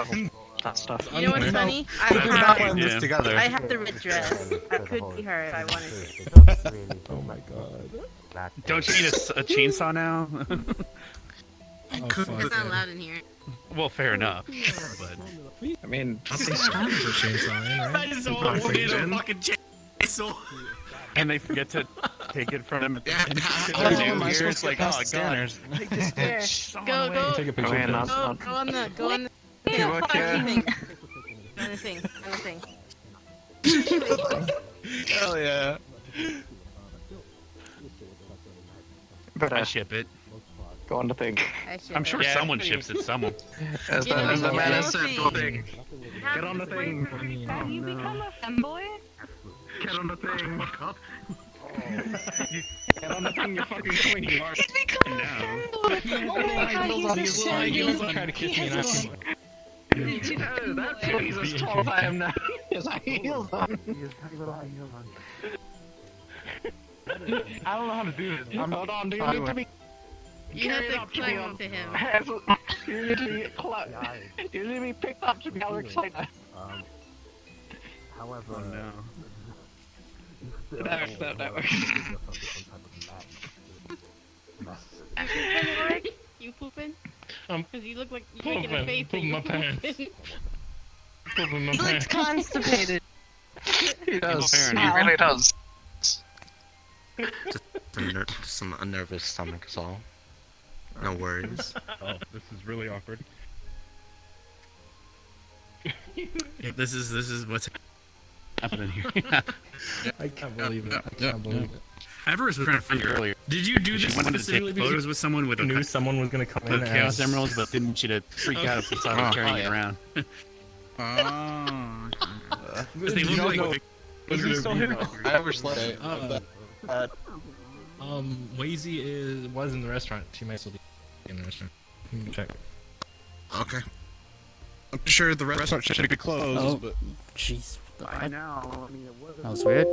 That stuff. You know what's funny? We did not plan this together. I have the red dress. I could be her if I wanted to. Oh my god. Don't you need a chainsaw now? It's not allowed in here. Well, fair enough. But I mean, nothing's stopping for chainsaw, right? I just wanted a fucking chainsaw. And they forget to take it from them. Yeah, how am I supposed to like, oh god. Here, go. Take a picture. Go on the thing. On the thing. Hell yeah. But I ship it. go on the thing. I'm sure someone ships it. Someone. As the man has said, go thing. Get on the thing. Have you become a femboy? Get on the thing. Get on the thing, you fucking queen. You are. He's become a femboy! Oh my god, he's a He's trying to kiss me and ask me. That's what he's as tall as I am now. Yes, I heels on. I don't know how to do this. Hold on, do you need to be... You have to climb to him. You need to be you need to be picked up to be how excited. However, oh no. That works. You pooping? Because you look like you're making a face. Pooping my pants. Pooping my He looks constipated. He does. He really does. Just a nervous stomach is all. No worries. Oh, this is really awkward. This is what's happening here. I can't believe it. I can't believe it. Everest was trying to find you earlier. Did you do this wanted to specifically take photos with someone with a knew someone was going to come in Chaos and Emeralds, but didn't want you to freak out if you saw them carrying it around? They look like Was he still here? I overslept. Wazy was in the restaurant. She might still be in the restaurant. You can check. Okay. I'm sure the restaurant should be closed, Oh, but... jeez. by now, I mean, it wasn't. That was weird.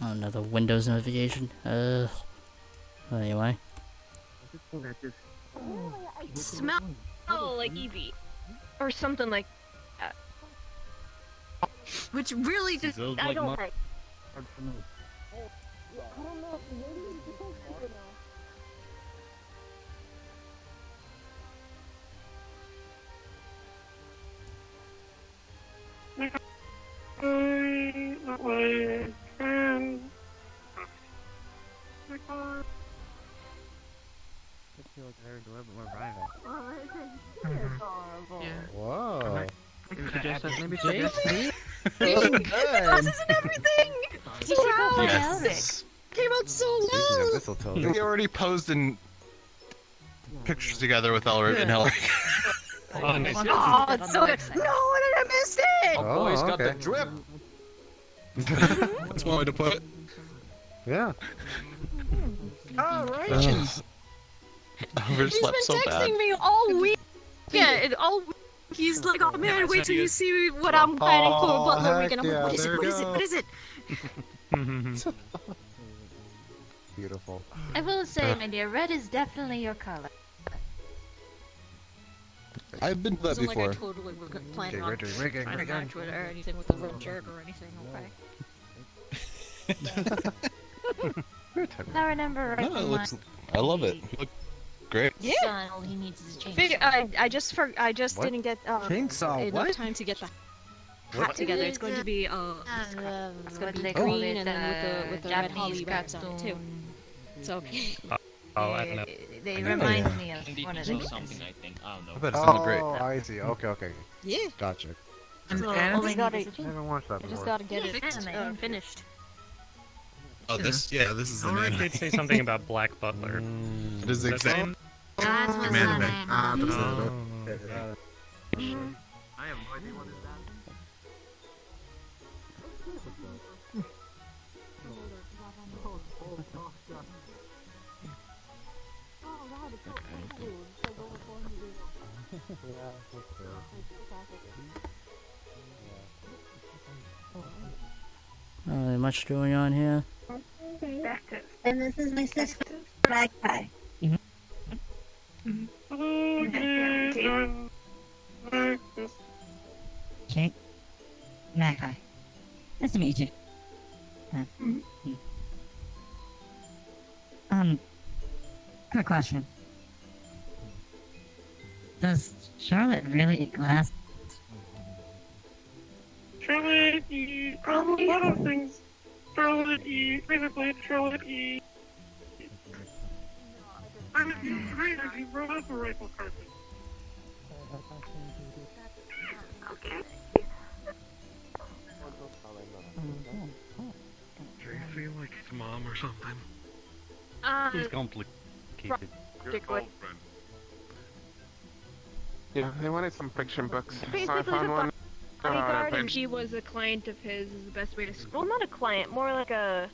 Oh, another Windows notification. Anyway. It smells like Eevee. Or something like that. Which really just, I don't like. Whoa. Maybe suggest me? Glasses and everything! Wow! Came out so well! We already posed in pictures together with Elric and Hillary. Oh, it's so good! No, I missed it! Oh, boy's got the drip. That's one way to put it. Yeah. Alright. Overslept He's so been bad. texting me all week. Yeah, all week. He's like, oh man, wait till you see what I'm planning for Butler Week. And I'm like, what is it? What is it? What is it? Beautiful. I will say, my dear, red is definitely your color. I've been to that It's not before. like I totally was planning on rigging. trying to match with or anything with the red shirt or anything, okay? I remember right No, it looks, I love it. You look great. Yeah. Son, all he needs is a change. I just What? didn't get Chainsaw, enough what? time to get the What? hat together. It's going to be it's going to be green and then with the red holly wraps on it too. So Oh, I don't know. They remind me of one of those. Something, I think. I don't know. I bet it sounded great. Oh, I see. Okay. yeah. Gotcha. So And only got it's it. I haven't watched that I just before. got to get it finished. Oh, this is the Ulrich man. did say something about Black Butler. It is the Is that exact That's same what's anime. on Ah, it. that's it. I have no idea what is Much going on here. And this is my sister, Magpie. Okay. Magpie. Nice to meet you. Quick question. Does Charlotte really eat glass? Charlotte eats a lot of things. Charlotte eats, basically, Charlotte eats. I brought up a rifle carpet. Okay. Do you feel like it's mom or something? He's complicated. Particularly. Yeah, they wanted some fiction books, so I Basically, found the one. bodyguard, and she was a client of his. Is the best way to. Well, not a client, more like a.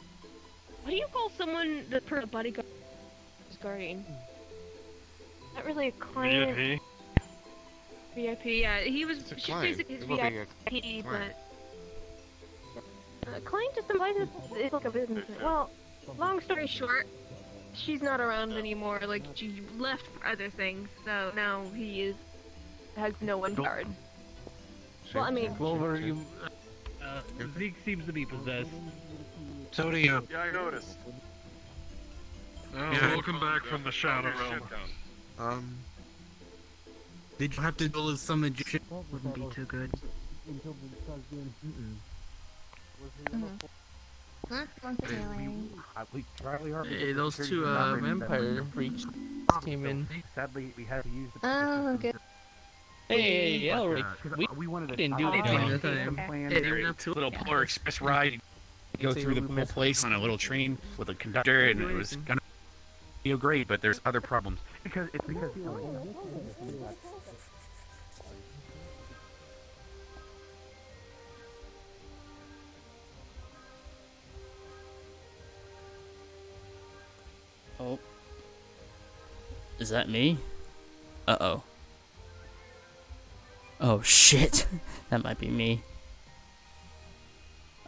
What do you call someone the bodyguard? Guardian. Not really a client. VIP? VIP, yeah. He was. It's a She's client. basically his It will be VIP, a client. but. Client just implies it's like a business. Well, long story short, she's not around anymore. Like she left for other things, so now he has no one guard. Well, I mean, Clover, you. Zeke seems to be possessed. So do you. Yeah, I noticed. Oh, Yeah. welcome back from the Shadow Realm. Did you have to deal with some Egyptian? Wouldn't be too good. Hey, those two vampire freaks came in. Sadly, we had to use the. oh, good. Hey, Elric, we didn't do anything this time. Hey, they went up to a little Polar Express ride. Go through the whole place on a little train with a conductor, and it was gonna be great, but there's other problems. Because it's because. Oh. Is that me? Uh-oh. Oh, shit. That might be me.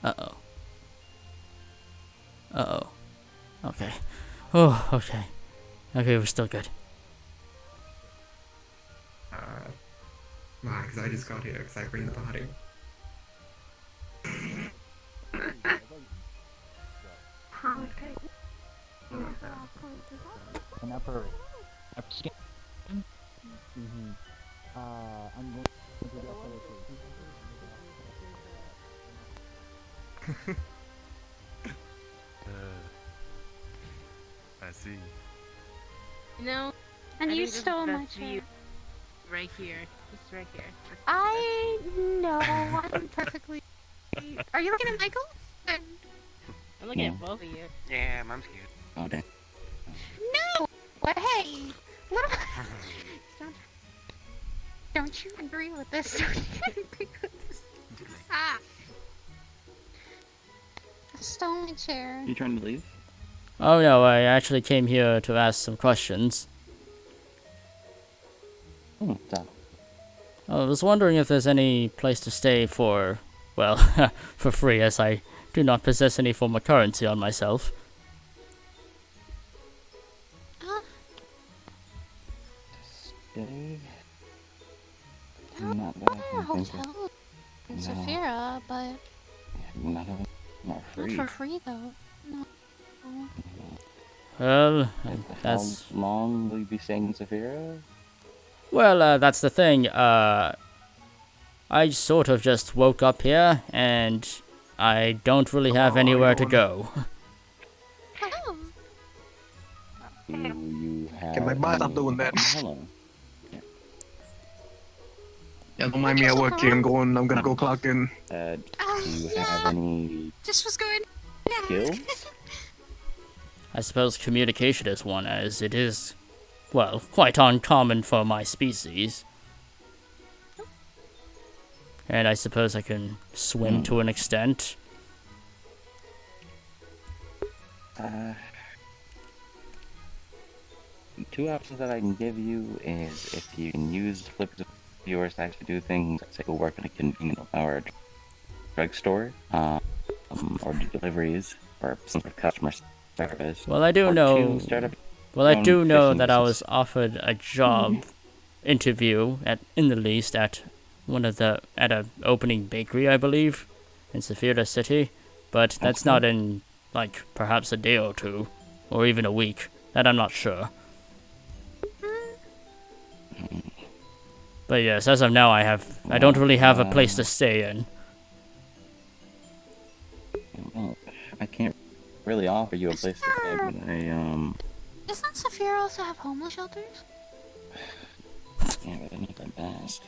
Uh-oh. Uh-oh. Okay. Oh, okay. Okay, we're still good. Why? Because I just got here, because I bring the body. An upper skin. I'm going to do I see. You know, And I you think this is stole the my best chair. view. Right here, just right here. I know. I'm perfectly. Are you looking at Michael? I'm looking at both of you. Yeah, mom's cute. Oh, dang. No. What? Hey. What? Don't you agree with this? Don't you agree with this? Ah. I stole my chair. You trying to leave? Oh no, I actually came here to ask some questions. I was wondering if there's any place to stay for, well, for free, as I do not possess any form of currency on myself. Stay? Not that I can think of. In Saphira, but Not not free. for free though. No. Well, that's... How long will you be staying in Saphira? Well, that's the thing. I sort of just woke up here, and I don't really have anywhere to go. Do you have... Can my boss stop doing that? Hello. Yeah, don't mind me at work here. I'm gonna go clock in. Do you have any Just was going. skills? I suppose communication is one, as it is, well, quite uncommon for my species. And I suppose I can swim to an extent. Two options that I can give you is if you can use flippers of yours to actually do things, say go work in a convenience or drugstore, or do deliveries, or some sort of customer service. Well, I do or know. two, start up Well, I your own do know fishing that I business. was offered a job interview in the least at a opening bakery, I believe, in Saphira City, but that's not in like perhaps a day or two, or even a week. That I'm not sure. But yes, as of now, I don't really have a place to stay in. Well, I can't really offer you a place to stay, but Doesn't Saphira also have homeless shelters? yeah, but I need that best.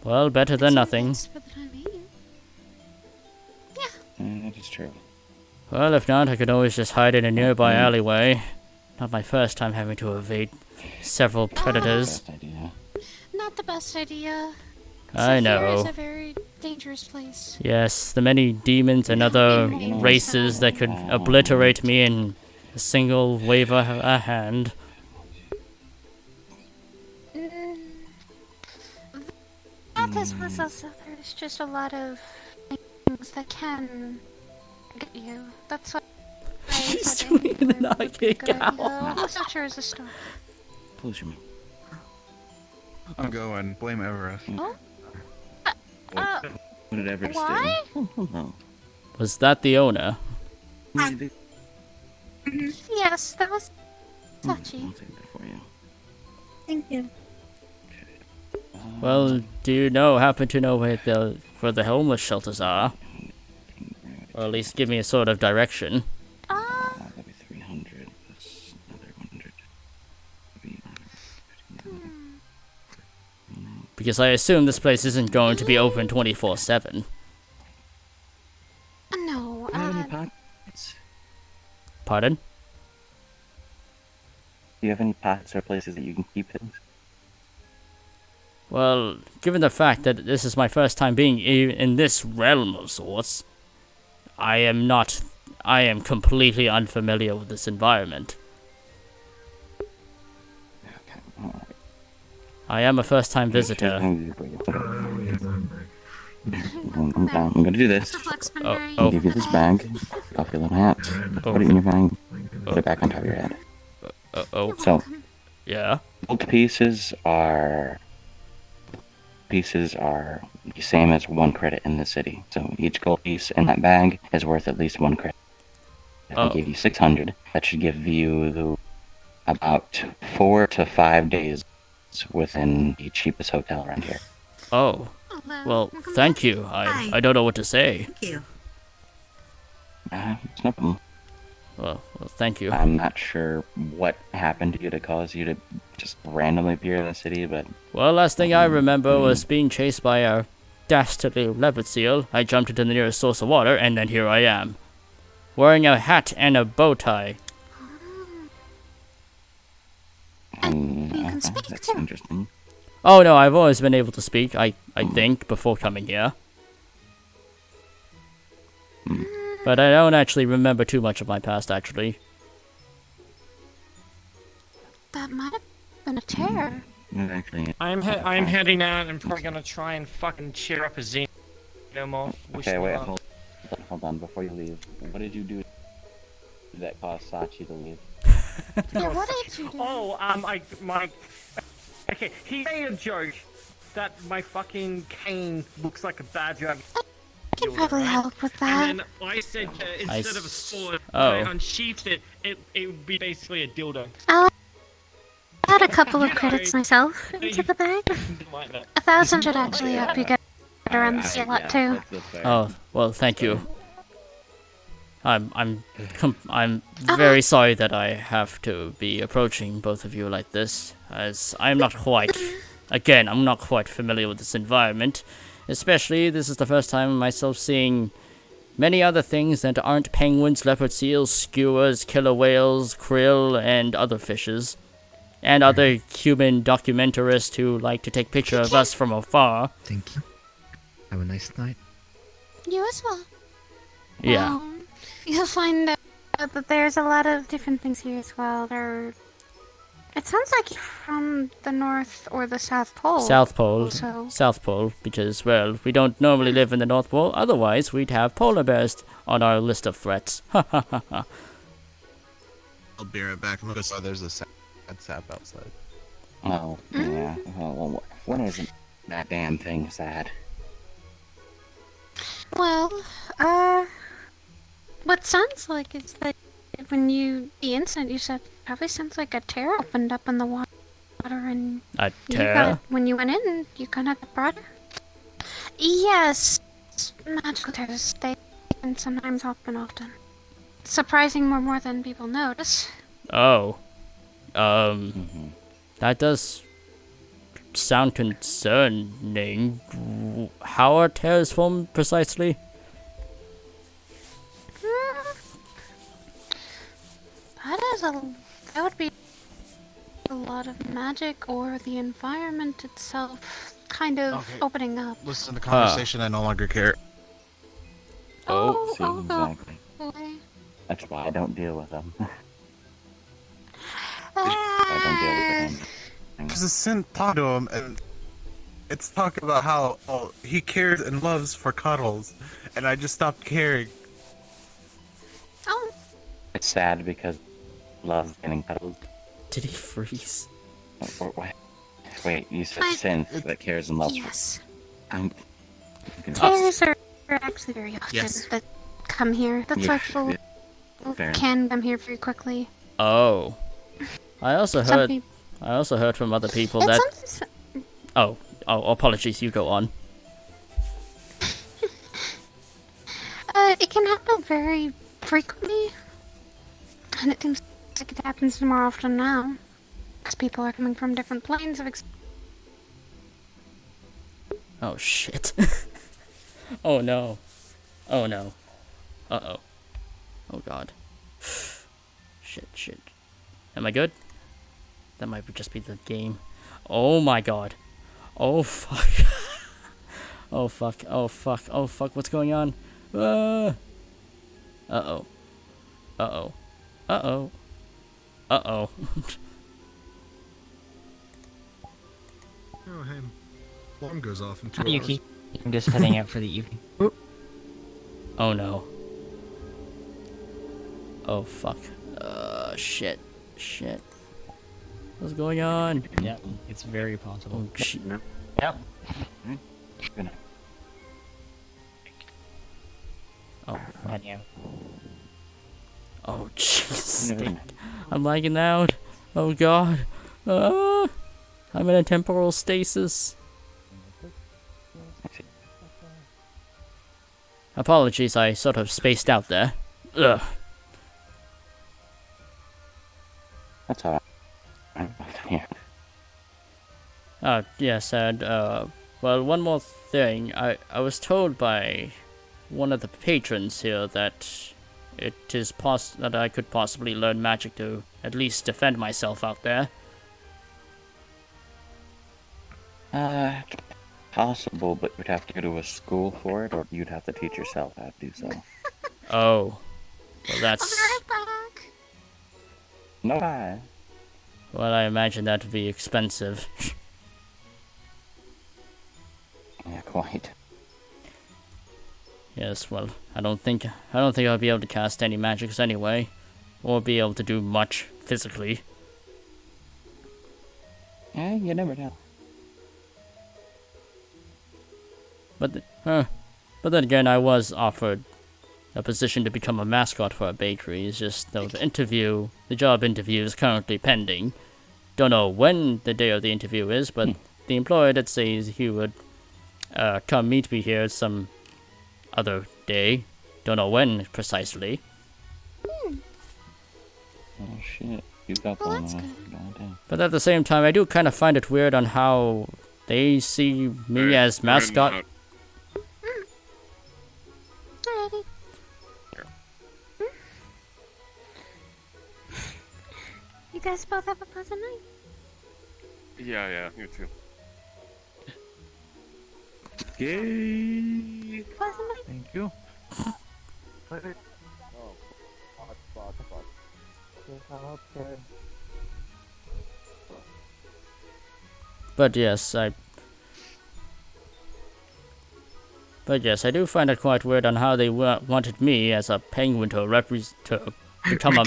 Well, better than nothing. For the time being. That is true. Well, if not, I could always just hide in a nearby alleyway. Not my first time having to evade several predators. Not the best idea. I Here is know. a very dangerous place. Yes, the many demons and other races that could obliterate me in a single wave of a hand. That is was also there's just a lot of things that can get you. That's why She's doing an knock out. Also sure is a store. Close your mouth. I'm going. Blame Everest. Oh? What did Everest why? do? No. Was that the owner? Yes, that was touchy. I'll take that for you. Thank you. Well, do you happen to know where the homeless shelters are? Or at least give me a sort of direction. That'd be 300. That's another 100. Because I assume this place isn't going to be open 24/7. No, Pardon? Do you have any pots or places that you can keep things? Well, given the fact that this is my first time being in this realm of sorts, I am completely unfamiliar with this environment. I am a first-time visitor. I'm down. I'm gonna do this. I'll give you this bag. I'll fill it hat. Put it in your bag. Put it back on top of your head. So, yeah. Gold pieces are the same as 1 credit in the city. So each gold piece in that bag is worth at least 1 credit. If I gave you 600, that should give you about 4 to 5 days within the cheapest hotel around here. Oh. Well, thank you. I don't know what to say. Thank you. It's no problem. Well, thank you. I'm not sure what happened to you to cause you to just randomly appear in the city, but... Well, last thing I remember was being chased by a dastardly leopard seal. I jumped into the nearest source of water, and then here I am. Wearing a hat and a bow tie. That's interesting. Oh no, I've always been able to speak, I think, before coming here. But I don't actually remember too much of my past, actually. That might have been a terror. I'm heading out and probably gonna try and fucking cheer up a xenomorph. Okay, wait, hold on, before you leave. What did you do that caused Sachi to leave? Yeah, what did you do? Oh, okay, he made a joke that my fucking cane looks like a badger. I can probably help with that. And then I said instead of a sword, Oh. I unsheathed it, it would be basically a dildo. I'll add a couple of credits myself into the bag. 1,000 should actually help you get around the slot too. Oh, well, thank you. I'm very sorry that I have to be approaching both of you like this, as I'm not quite familiar with this environment. Especially, this is the first time myself seeing many other things that aren't penguins, leopard seals, skewers, killer whales, krill, and other fishes. And other human documentarists who like to take pictures of us from afar. Thank you. Have a nice night. You as well. Yeah. You'll find out that there's a lot of different things here as well. It sounds like you're from the North or the South Pole. South Pole. Also. South Pole, because, well, we don't normally live in the North Pole, otherwise we'd have polar bears on our list of threats. Ha ha ha ha. I'll be right back. Look, so there's a sad sap outside. Oh, yeah. Well, when isn't that damn thing sad? Well, what sounds like is that when the incident you said probably sounds like a tear opened up in the water and a tear? When you went in, you kind of brought her. Yes, magical tears, they can sometimes happen often. Surprising more than people notice. Oh. That does sound concerning. How are tears formed precisely? magic or the environment itself kind of Okay. opening up. Listen to the conversation, I no longer care. Oh, See, exactly. boy. That's why I don't deal with them. I don't deal with them. There's a synth talk to him, and it's talking about how he cares and loves for cuddles, and I just stopped caring. Oh. It's sad because love getting cuddled. Did he freeze? Or what? Wait, you said I- synth that cares and loves. Yes. I'm. Bears are actually very often Yes. that come here. That's why people Fair can come here very quickly. Oh. I also Some heard. peop- I also heard from other people It's that. something. Oh, apologies. You go on. It can happen very frequently, and it seems like it happens more often now, because people are coming from different planes of Oh shit. Oh no. Oh no. Uh-oh. Oh god. Shit. Am I good? That might just be the game. Oh my god. Oh fuck. Oh fuck. What's going on? Uh-oh. Uh-oh. Uh-oh. Uh-oh. Oh, hey. Alarm goes off in 2 Hi, hours. Yuki. I'm just heading out for the evening. Oh no. Oh fuck. Shit. What's going on? Yeah, it's very possible. Oh shit. Yep. Oh, Heading out. oh jeez. I'm lagging out. Oh god. I'm in a temporal stasis. Apologies, I sort of spaced out there. Ugh. That's alright. Here. Yes, and, well, one more thing. I was told by one of the patrons here that it is that I could possibly learn magic to at least defend myself out there. Possible, but you'd have to go to a school for it, or you'd have to teach yourself how to do so. Oh. Well, that's... No, bye. Well, I imagine that would be expensive. Yeah, quite. Yes, well, I don't think I'll be able to cast any magics anyway, or be able to do much physically. Yeah, you never know. But then again, I was offered a position to become a mascot for a bakery. It's just though the job interview is currently pending. Don't know when the day of the interview is, but the employer did say he would come meet me here some other day. Don't know when precisely. Oh shit, you got one. Goddamn. But at the same time, I do kind of find it weird on how they see me as mascot. You guys both have a pleasant night. Yeah, you too. Yay! Pleasant night. Thank you. But yes, I do find it quite weird on how they wanted me as a penguin to become a.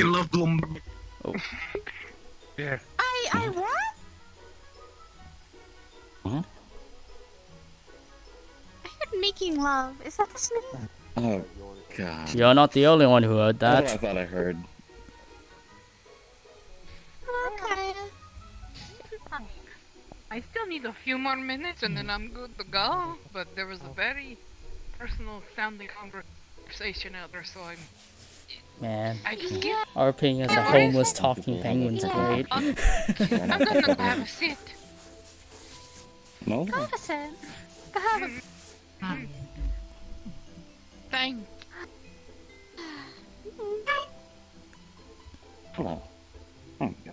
Oh. Yeah. I what? Huh? I heard making love. Is that the snake? Oh god. You're not the only one who heard That's that. what I thought I heard. Okay. I still need a few more minutes and then I'm good to go. But there was a very personal sounding conversation out there, so I'm. Man, I can get. RPing as a homeless talking penguin's great. I'm gonna go have a sit. No? Go have a sit. Go have a. Thank. Hello. There we go.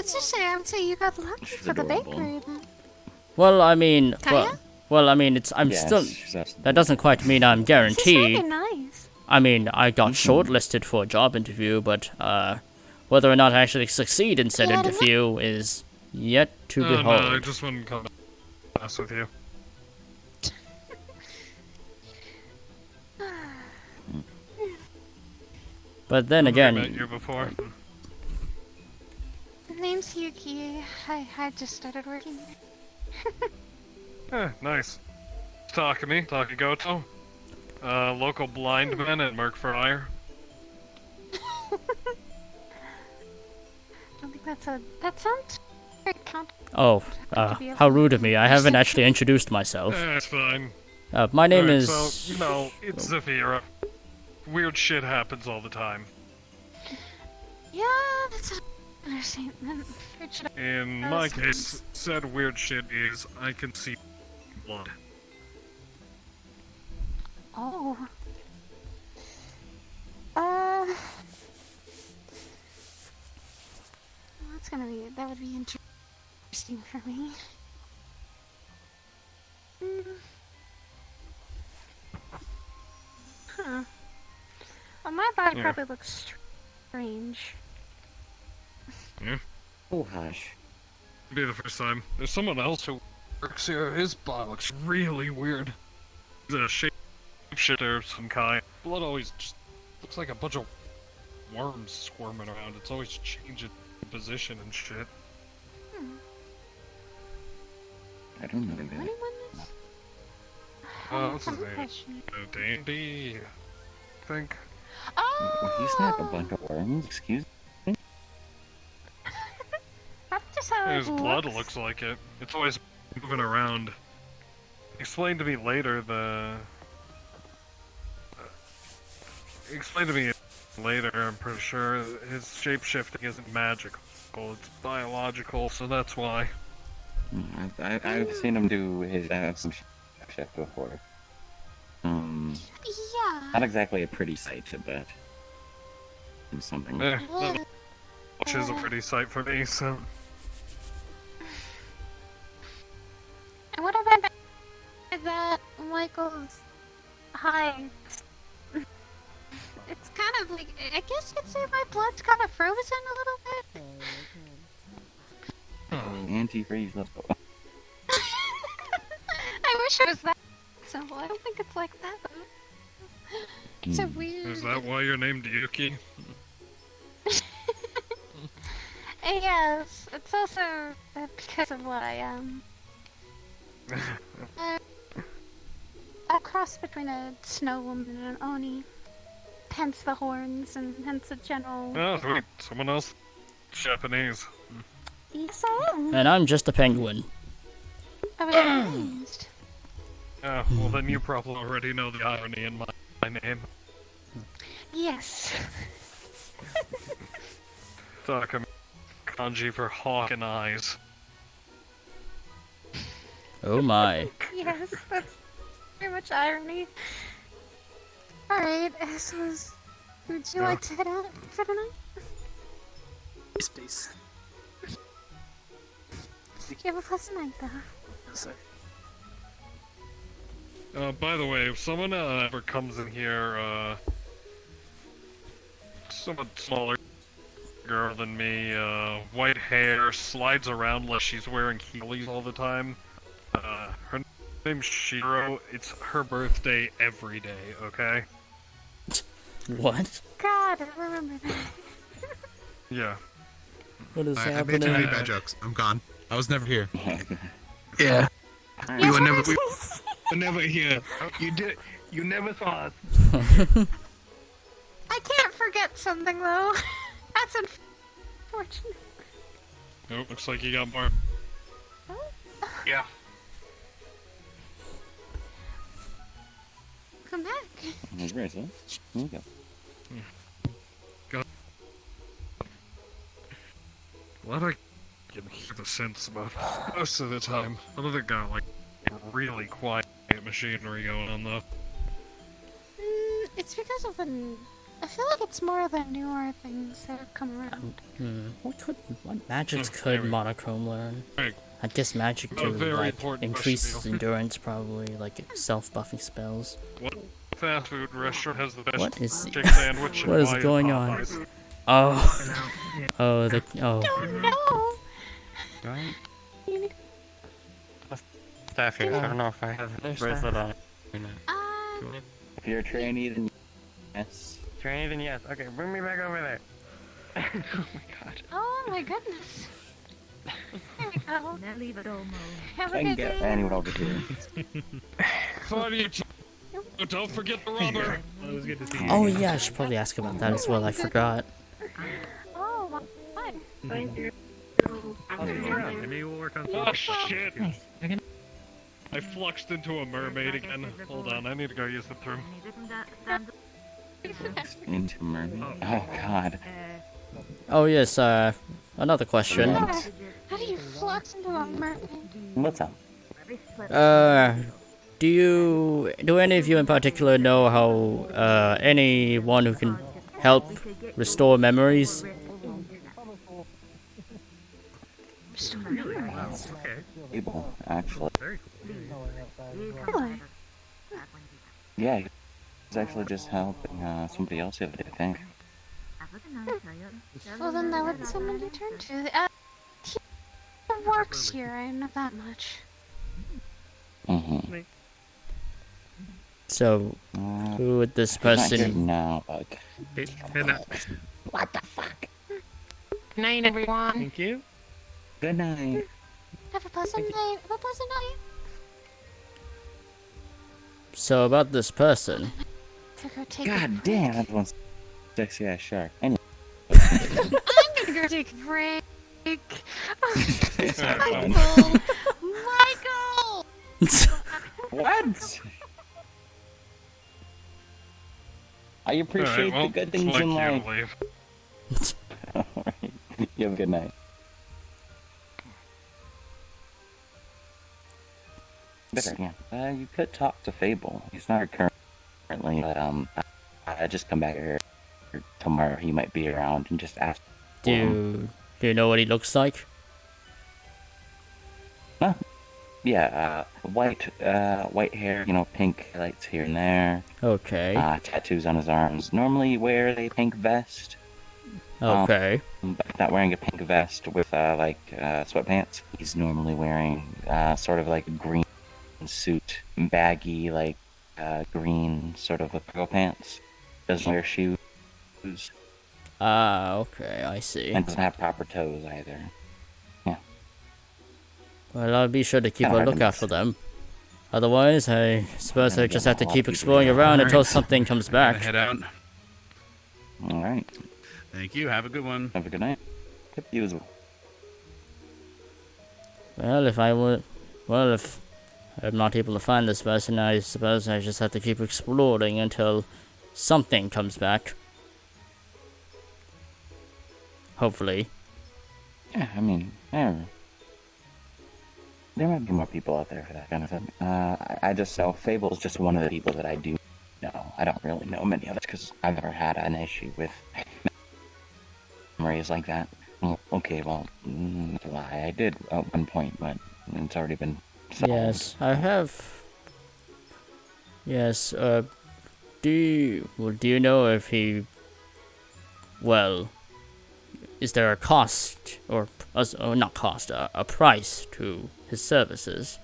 Let's just say I would say you got lucky for the adorable. bakery then. Well, I mean, Kaya? well, I mean, I'm Yes, still. she's absolutely That doesn't quite mean I'm She's guaranteed. very nice. I mean, I got shortlisted for a job interview, but whether or not I actually succeed in said Yeah, interview is yet to Oh, behold. no, I just wouldn't come mess with you. But then I've again, met you before. Name's Yuki. I just started working here. Nice. Takumi, Takigoto. Local blind man at Merc for Hire. I don't think that sounds very oh, how rude of me! I haven't actually introduced myself. That's fine. My name Alright, is. So, you know, it's Zafira. Weird shit happens all the time. Yeah, that's an understatement. In my case, said weird shit is I can see blood. Oh. That would be interesting for me. Huh. Well, my body Yeah. probably looks strange. Yeah? Oh, hush. Be the first time. There's someone else who works here. His body looks really weird. He's a shapeshifter of some kind. Blood always just looks like a bunch of worms squirming around. It's always changing position and shit. I don't know that. What's his name? Dandy, I think. Well, he's not a bunch of worms, excuse me. That's just how His blood looks like it. It's always moving around. Explain to me later Explain to me later, I'm pretty sure. His shapeshifting isn't magical, it's biological, so that's why. I've seen him do his some shift before. Yeah. Not exactly a pretty sight, but it's something. Which is a pretty sight for me, so. And what about that Michael's high? It's kind of like, I guess you'd say my blood's kind of frozen a little bit. Antifreeze, let's go. I wish it was that simple. I don't think it's like that. It's a weird. Is that why you're named Yuki? Yes, it's also because of what I am. A cross between a snow woman and an oni. Hence the horns and hence the general. Oh, sweet. Someone else. Japanese. Yes, I am. And I'm just a penguin. I was amazed. Oh, well then you probably already know the irony in my name. Yes. Takumi, kanji for hawk and eyes. Oh my. Yes, that's very much irony. Alright, so would you like to head out for the night? Yes, please. You have a pleasant night, though. By the way, if someone ever comes in here, somewhat smaller girl than me, white hair, slides around like she's wearing heelys all the time, her name's Shiro, it's her birthday every day, okay? What? God, I remember that. Yeah. What is I made happening? too many bad jokes. I'm gone. I was never here. Yeah. Yes, were never, we were never here. You never saw us. I can't forget something, though. That's unfortunate. Nope, looks like you got more. Yeah. Come back. That's right, so here we go. What I can hear the sense about most of the time. Other than got like really quiet machinery going on though. It's because of I feel like it's more the newer things that have come around. What magics could Monochrome learn? I guess magic to very like important increase question, his Neil. endurance, probably like self-buffing spells. What fast food restaurant has the best What is chicken sandwich and what is why going on? Popeyes? Oh, Staff here, so I don't know if I have a bracelet on. If you're a trainee, then yes. Trainee, then yes. Okay, bring me back over there. Oh my god. Oh my goodness. There we go. Have a I can good get day. anyone over here. Funny, don't forget the rubber. Oh yeah, I should probably ask about that as well. I forgot. Oh, my. Thank you. Maybe we'll work on Oh shit! I fluxed into a mermaid again. Hold on, I need to go use the bathroom. Into mermaid. Oh god. Oh yes, another question. How do you flux into a mermaid? What's up? Do any of you in particular know how anyone who can help restore memories? Able, actually. Really? Yeah, he's actually just helping somebody else the other day, I think. Well, then that would be someone to turn to. He works here, I know that much. Mm-hmm. So, who would this person? No, like. What the fuck? Good night, everyone. Thank you. Good night. Have a pleasant night. Have a pleasant night. So about this person. To go take God damn, that one's sexy ass shark. Anyway. I'm gonna go take a break. Michael! Michael! What? I appreciate Alright, the good well, things in like you, life. leave. Alright. You have a good night. Yeah. You could talk to Fable. He's not here currently, but I just come back here tomorrow. He might be around and just ask. Do you know what he looks like? Huh? Yeah, white hair, you know, pink highlights here and there. Okay. Tattoos on his arms. Normally wears a pink vest. Okay. But not wearing a pink vest with sweatpants. He's normally wearing sort of like a green suit, baggy green sort of cargo pants. Doesn't wear shoes. Okay, I see. And doesn't have proper toes either. Yeah. Well, I'll be sure to keep a lookout for them. Otherwise, I suppose I just have to keep exploring around until something comes back. Head out. Alright. Thank you. Have a good one. Have a good night. Yep, you as well. Well, if I'm not able to find this person, I suppose I just have to keep exploring until something comes back. Hopefully. Yeah, I mean, there might be more people out there for that kind of thing. I just know Fable's just one of the people that I do know. I don't really know many others because I've never had an issue with memories like that. Well, okay, well, that's a lie. I did at one point, but it's already been solved. Yes, I have. Yes, do you know if he... Well, is there a cost, or not cost, a price to his services?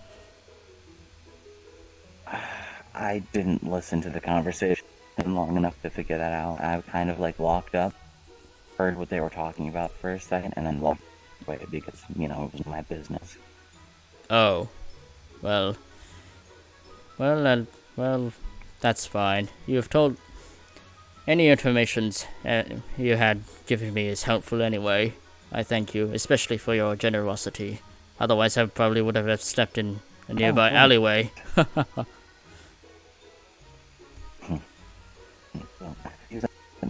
I didn't listen to the conversation long enough to figure that out. I kind of walked up, heard what they were talking about for a second, and then walked away because, you know, it was my business. Oh, well, that's fine. You've told... Any informations you had given me is helpful anyway. I thank you, especially for your generosity. Otherwise, I probably would have stepped in a nearby alleyway. Let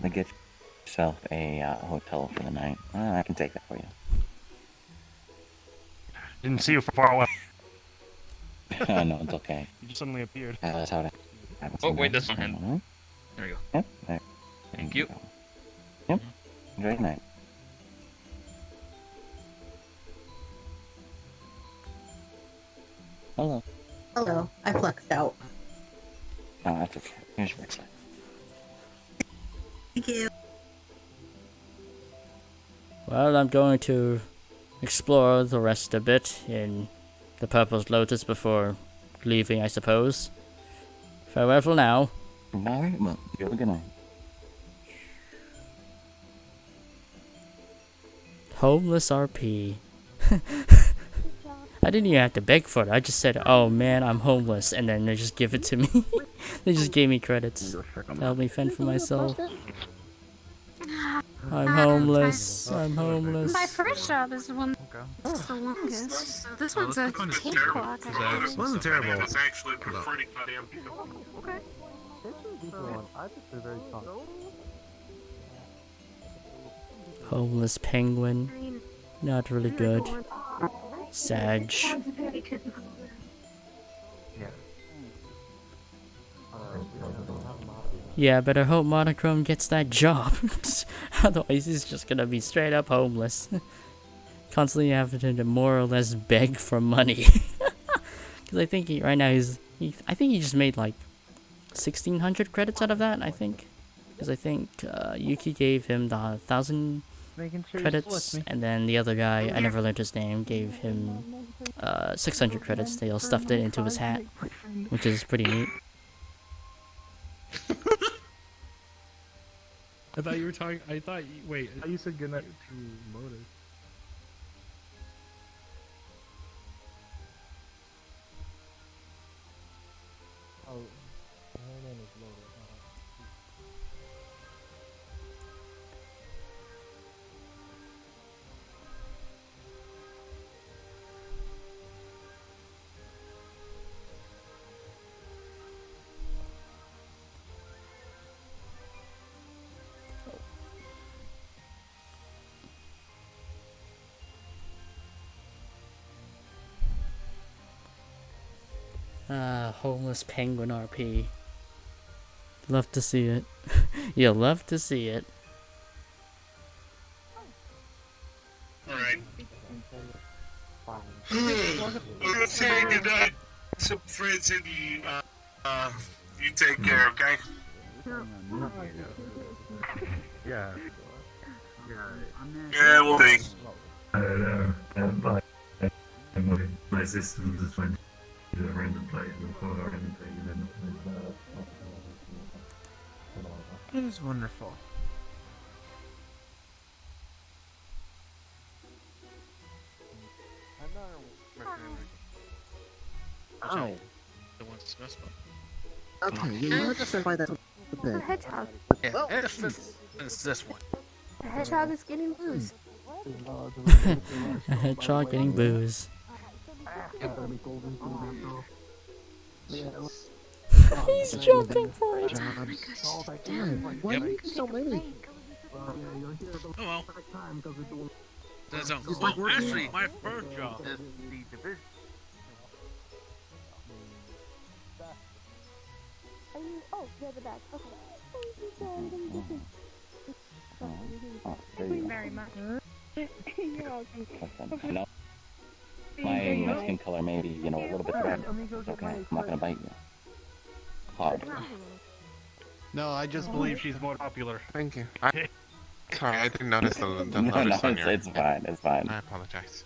me get yourself a hotel for the night. I can take that for you. Didn't see you for far away. No, it's okay. You just suddenly appeared. That's how it happens. Oh, wait, this one. Right? There we go. Yep. There. Thank you. Yep. Enjoy your night. Hello. Hello. I flexed out. Oh, that's okay. Here's your slide. Thank you. Well, I'm going to explore the rest a bit in the Purple Lotus before leaving, I suppose. Farewell for now. Alright, well, you have a good night. Homeless RP. I didn't even have to beg for it. I just said, oh man, I'm homeless, and then they just give it to me. They just gave me credits to help me fend for myself. I'm homeless. I'm homeless. My first job is the one that's the longest. So this one's a cakewalk. It wasn't terrible. It's actually pretty goddamn beautiful. Okay. Homeless penguin. Not really good. Sag. Yeah, but I hope Monochrome gets that job. Otherwise, he's just gonna be straight up homeless. Constantly having to more or less beg for money. Because I think right now I think he just made like 1,600 credits out of that, I think. Because I think Yuki gave him the 1,000 credits, and then the other guy, I never learned his name, gave him 600 credits. They all stuffed it into his hat, which is pretty neat. I thought you were talking. Wait. I you said goodnight to Lotus. Oh, her name is Lotus. Homeless penguin RP. Love to see it. You'll love to see it. Alright. We're gonna say goodnight. Some friends in the, you take care, okay? Yeah. Yeah, we'll be. My system just went to a random place before a random thing and then It is wonderful. Oh. The one Smith one. Okay, you know just why that's a The bit. hedgehog. Yeah, it's this one. The hedgehog is getting booze. A hedgehog getting booze. He's jumping for it. Why are you so many? Oh well. That's actually my first job is the division. Oh, yeah, the bag. Okay. There you go. Very much. You're welcome. I know. My skin color may be, a little bit red. It's okay. I'm not gonna bite you. Hard. No, I just believe she's more popular. Thank you. Sorry, I didn't notice the No, Lotus on your... it's fine. It's fine. I apologize.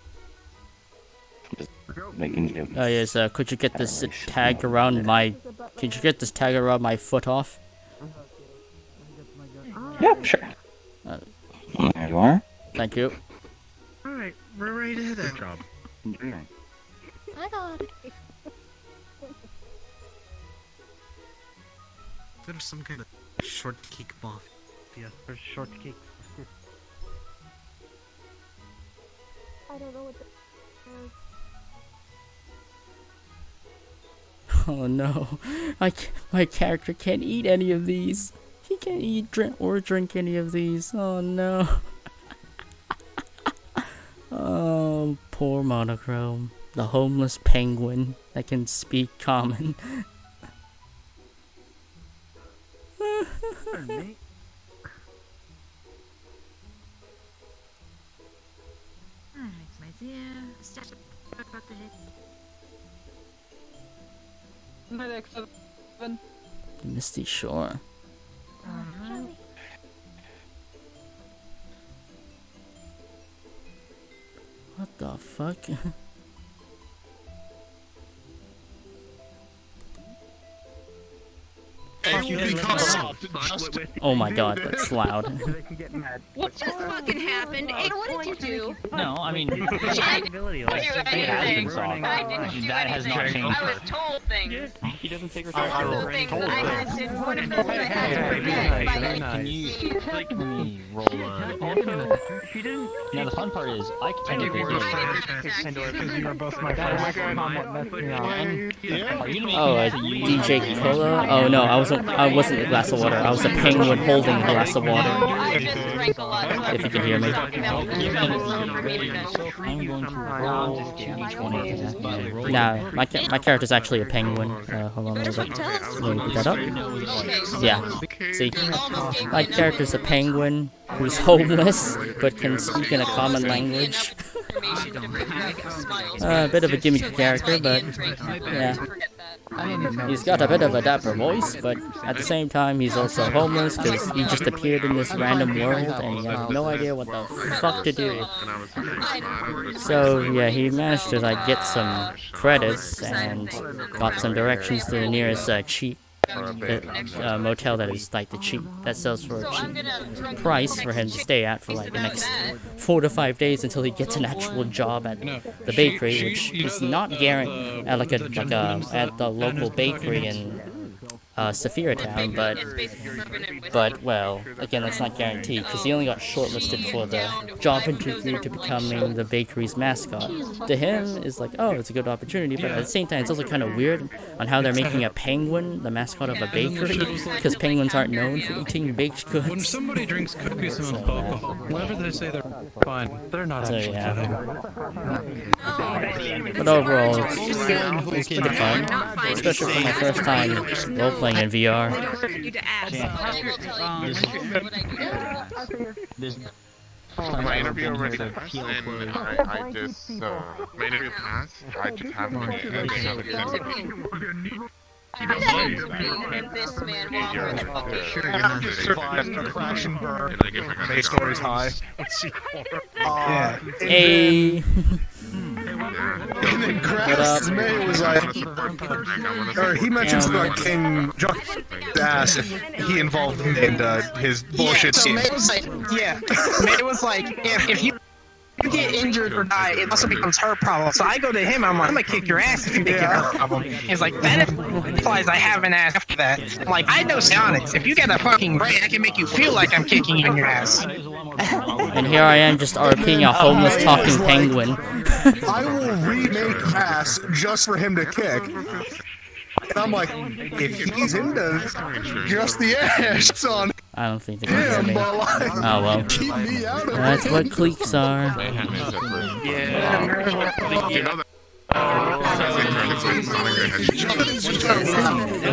Just making jokes. Oh yes, could you get this tag around my... Could you get this tag around my foot off? Yeah, sure. There you are. Thank you. Alright, we're ready to hit that job. I got it. There's some kind of shortcake mafia. There's shortcake. I don't know what the... Oh no, my character can't eat any of these. He can't eat, drink any of these. Oh no. Oh, poor Monochrome, the homeless penguin that can speak common. Misty Shore. What the fuck? Oh my god, that's loud. What just fucking happened? Hey, what did you do? No, I mean, It has been solved. That has not changed. I was told things. He doesn't take I was told I had to, one of the things I had to forget by Can you, let me roll Now the fun part is, I can take because you are both my friends. Oh, DJ Cola? Oh no, I wasn't the glass of water. I was a penguin holding a glass of water. I just drank a lot of If you can hear me. I'm going to roll each one of these. Nah, my character's actually a penguin. Hold on, let me put that up. Yeah, see, my character's a penguin who's homeless but can speak in a common language. A bit of a gimmicky character, but yeah. He's got a bit of a dapper voice, but at the same time he's also homeless because he just appeared in this random world and he has no idea what the fuck to do. So yeah, he managed to like get some credits and got some directions to the nearest cheap motel that is like the cheap that sells for a cheap price for him to stay at for like the next 4 to 5 days until he gets an actual job at the bakery, which is not guaranteed at at the local bakery in Saphira Town, but well, again, that's not guaranteed because he only got shortlisted for the job interview to becoming the bakery's mascot. To him, it's like, oh, it's a good opportunity, but at the same time, it's also kind of weird on how they're making a penguin the mascot of a bakery because penguins aren't known for eating baked goods. When somebody drinks cookies and alcohol, whenever they say they're fine, they're not actually kidding. But overall, it's pretty fun, especially for my first time role-playing in VR. My interview already passed, and I just, my interview passed, I just haven't been this man walk with a fucking Crash and burn. May stories high. Hey. And then Grass May was like, or he mentions like King Jock's ass if he involved him in his bullshit so scheme. May was like, May was like, if you get injured or die, it also becomes her problem. So I go to him, I'm like, I'm gonna kick your ass if you make it her problem. He's like, that implies I have an ass after that. I'm like, I know Psionics. If you get a fucking brain, I can make you feel like I'm kicking you in your ass. And here I am just RPing a homeless talking penguin. I will remake ass just for him to kick. And I'm like, if he's into just the ass on I don't think they can hear me. but like, Oh well. keep me out of That's what cliques are. The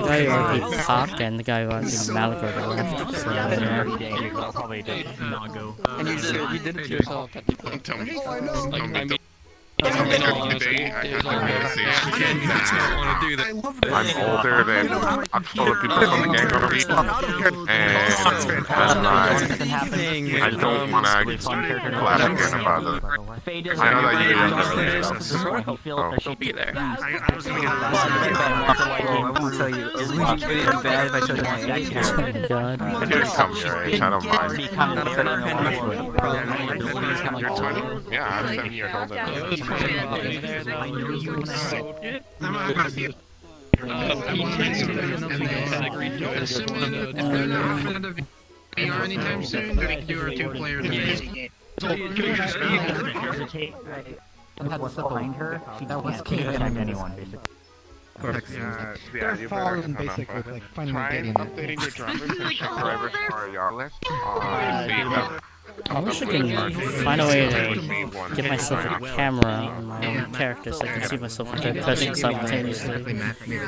guy who already popped and the guy who already Malagor left. So yeah. And you did it to yourself. I'm older than a couple of people from the gang over here, and I don't want to clap again about it. I know that you She'll be there. I won't tell you. Is really bad if I showed you my Oh god. I didn't come your age, I don't mind. Yeah, I'm 7 years older. Anytime soon, we can do our 2-player game. Behind her, she can't protect anyone, basically. Yeah, you better try updating your drivers and check drivers for your list on I wish I can find a way to get myself a camera on my own character so I can see myself in third person simultaneously.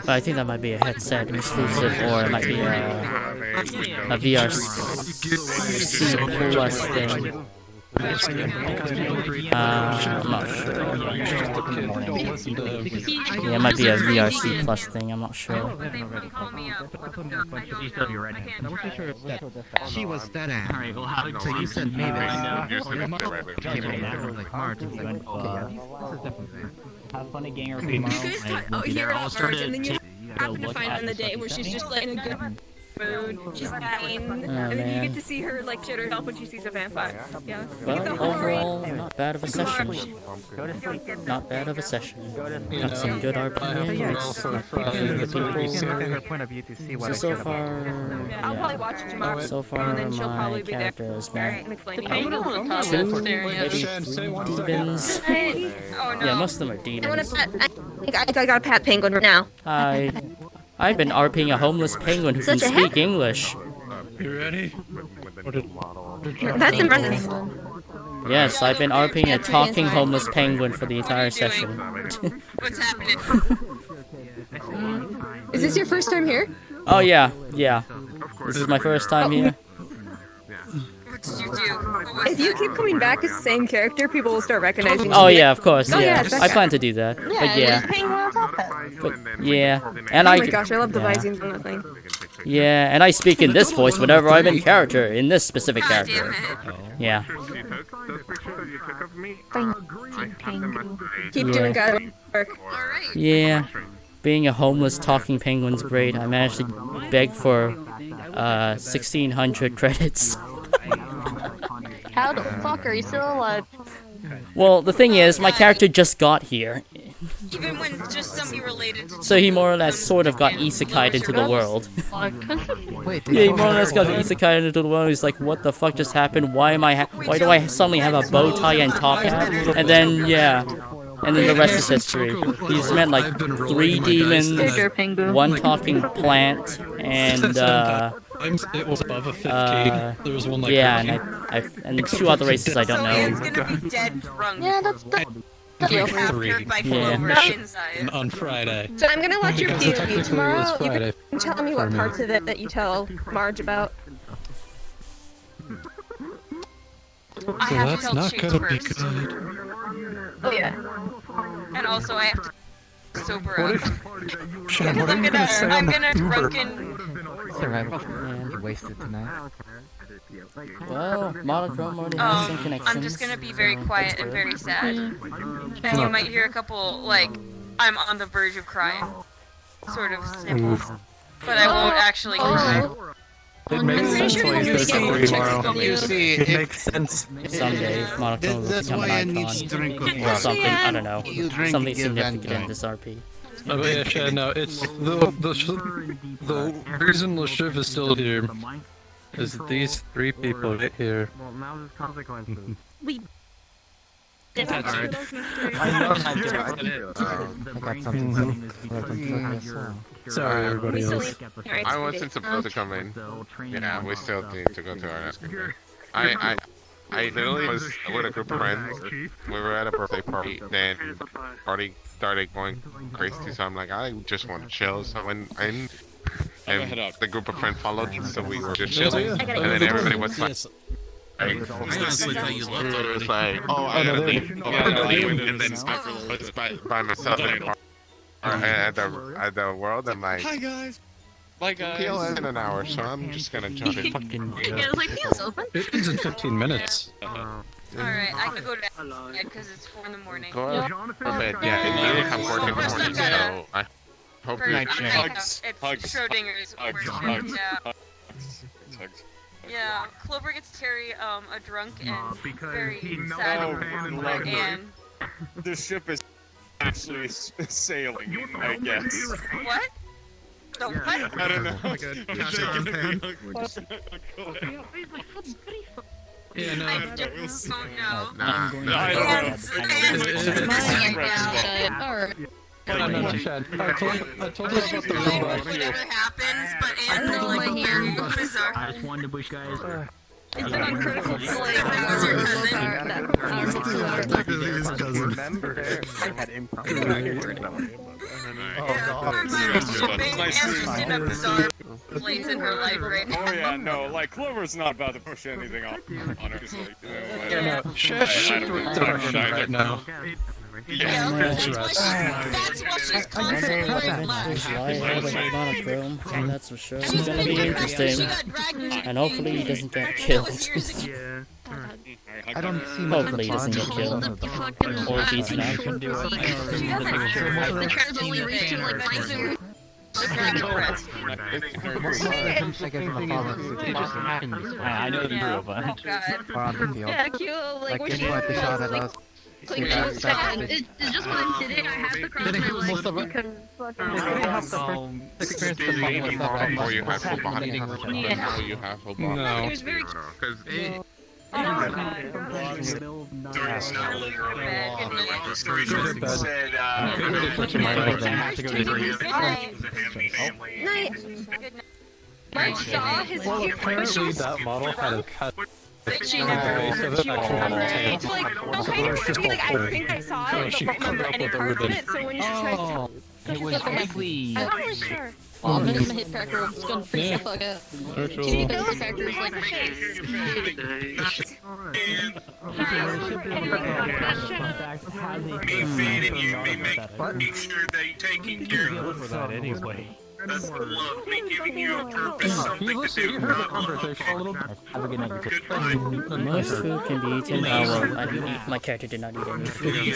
But I think that might be a headset exclusive, or it might be a VRC Plus thing. I'm not sure. Yeah, it might be a VRC plus thing, I'm not sure. She was that ass. Alright, well, how So you said maybe. Have fun at Ganger You tomorrow. guys talk here about Marge, and then you happen to find her on the day where she's just like in a good mood, she's fine, and then you man. get to see her like shit herself when she sees a vampire. Yeah. But overall, not bad of a session. Not bad of a session. Got some good RPMs, good people. So far, I'll probably watch it tomorrow. So far, and then she'll my probably be there character has met and explain two, it. maybe 3 demons. Oh no. Yeah, most of them are I want demons. to I got a pet penguin right now. I've been RPing a homeless penguin who can Such a speak English. You ready? That's impressive. Yes, I've been RPing a talking homeless penguin for the entire session. What's happening? Is this your first time here? Oh yeah. This is my first time here. What did you do? If you keep coming back as the same character, people will start recognizing you. Oh yeah, of course, Oh, yeah. yeah, I plan to do that. But yeah. And oh I my gosh, I love devising from the thing. Yeah, and I speak in this voice whenever I'm in character, in this specific character. Yeah. Keep doing good work. Yeah. Being a homeless talking penguin's great. I managed to beg for 1,600 credits. How the fuck are you still alive? Well, the thing is, my character just got here. Even when just somebody related to So he more or less sort of got isekai'd into the world. Wait, Yeah, he more or less got isekai'd into the world. He's like, what the fuck just happened? Why do I suddenly have a bow tie and top hat? And then, yeah. And then the rest is history. He's met like 3 demons, 1 talking plant, and It was above a 15. There was one like yeah, and 2 other races I don't know. Yeah, that's Geek 3. inside. On Friday. So I'm gonna watch your POV tomorrow. You Friday. can tell me what parts of it that you tell Marge about. So that's not gonna be good. Oh yeah. And also I have to sober up. Sean, what are I'm you gonna say on gonna the drunken. Survival. You wasted tonight. Well, Monochrome already has some connections. I'm just gonna be very quiet and very sad. And you might hear a couple, like, I'm on the verge of crying. Sort of snipples. But I won't actually cry. It makes sense why you said something tomorrow. You see, It makes sense. Someday, Monochrome will become an icon. Or something, I don't know. Something significant in this RP. Oh, yeah, Chad, no, it's the reason Le Chef is still here is these 3 people right here. Well, now there's consequences. We. I got something. Sorry, everybody else. I wasn't supposed to come in. Yeah, we still need to go to our next game. I literally was with a group of friends. We were at a birthday party. Then party started going crazy, so I'm like, I just want to chill. So I went in, and the group of friends followed me, so we were just chilling. And then everybody was like, Honestly, thought you left already. was like, oh, I gotta leave. And then I was by myself at the world. I'm like, Hi guys. Bye guys. PL ends in an hour, so I'm just gonna jump in. Yeah, it's like, feels open. It ends in 15 minutes. Alright, I can go to bed because it's 4 in the morning. Go out for bed. Yeah, and you have work in the morning, so I hope you It's Schrodinger's work. Yeah. Yeah, Clover gets Terry a drunk and very sad. And The ship is actually sailing, I guess. what? The what? I don't know. Like a Yeah, no. I just don't know. No, Chad. I told you about the robot. Whatever happens, but Anne's like very bizarre. I just wanted to wish guys. It's an uncritical slave that was your cousin. Technically his cousin. Remember, I had improv. Nice. lanes in her life right now. Oh yeah, no, like Clover's not about to push anything on her. Just like, Yeah, no, shush right now. Yeah, That's what she's constantly There's light out of Monochrome, and that's for sure. It's gonna be interesting. And hopefully he doesn't get killed. I don't see much Hopefully he doesn't get killed. Or beaten up. I know the drill, but... Yeah, cute. Like, when she the shot at us. clicked it's just when I did it, I had to cross my legs because Before you have full body. Before you have full body. No. it was very Because I saw his cute Apparently that model had a cut. She never. She like, no, kind of freaky. Like, I think I saw it, but don't remember any part of it. So when she tried to. It was ugly. I'm not sure. Oh, I'm gonna hit Packer. It's gonna freak the fuck out. She does Packer's like Make sure that you're taking care of that anyway. That's the love, me giving you a purpose, something to do. Have a good night. Most food can be eaten. Oh well, my character did not eat any food.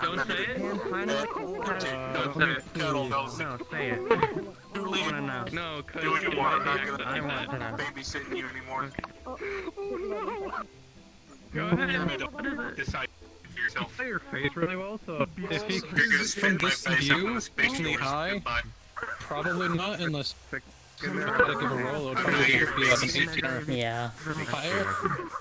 Don't say it. No, say it. No, Do what you want. I'm not babysitting you anymore. Go ahead. Decide for yourself. Say your face really well, so if he You're gonna spit from my this face view, on the space only yours. high, Goodbye. probably not unless try to give a roll, it would probably be like an 18 or Yeah. higher.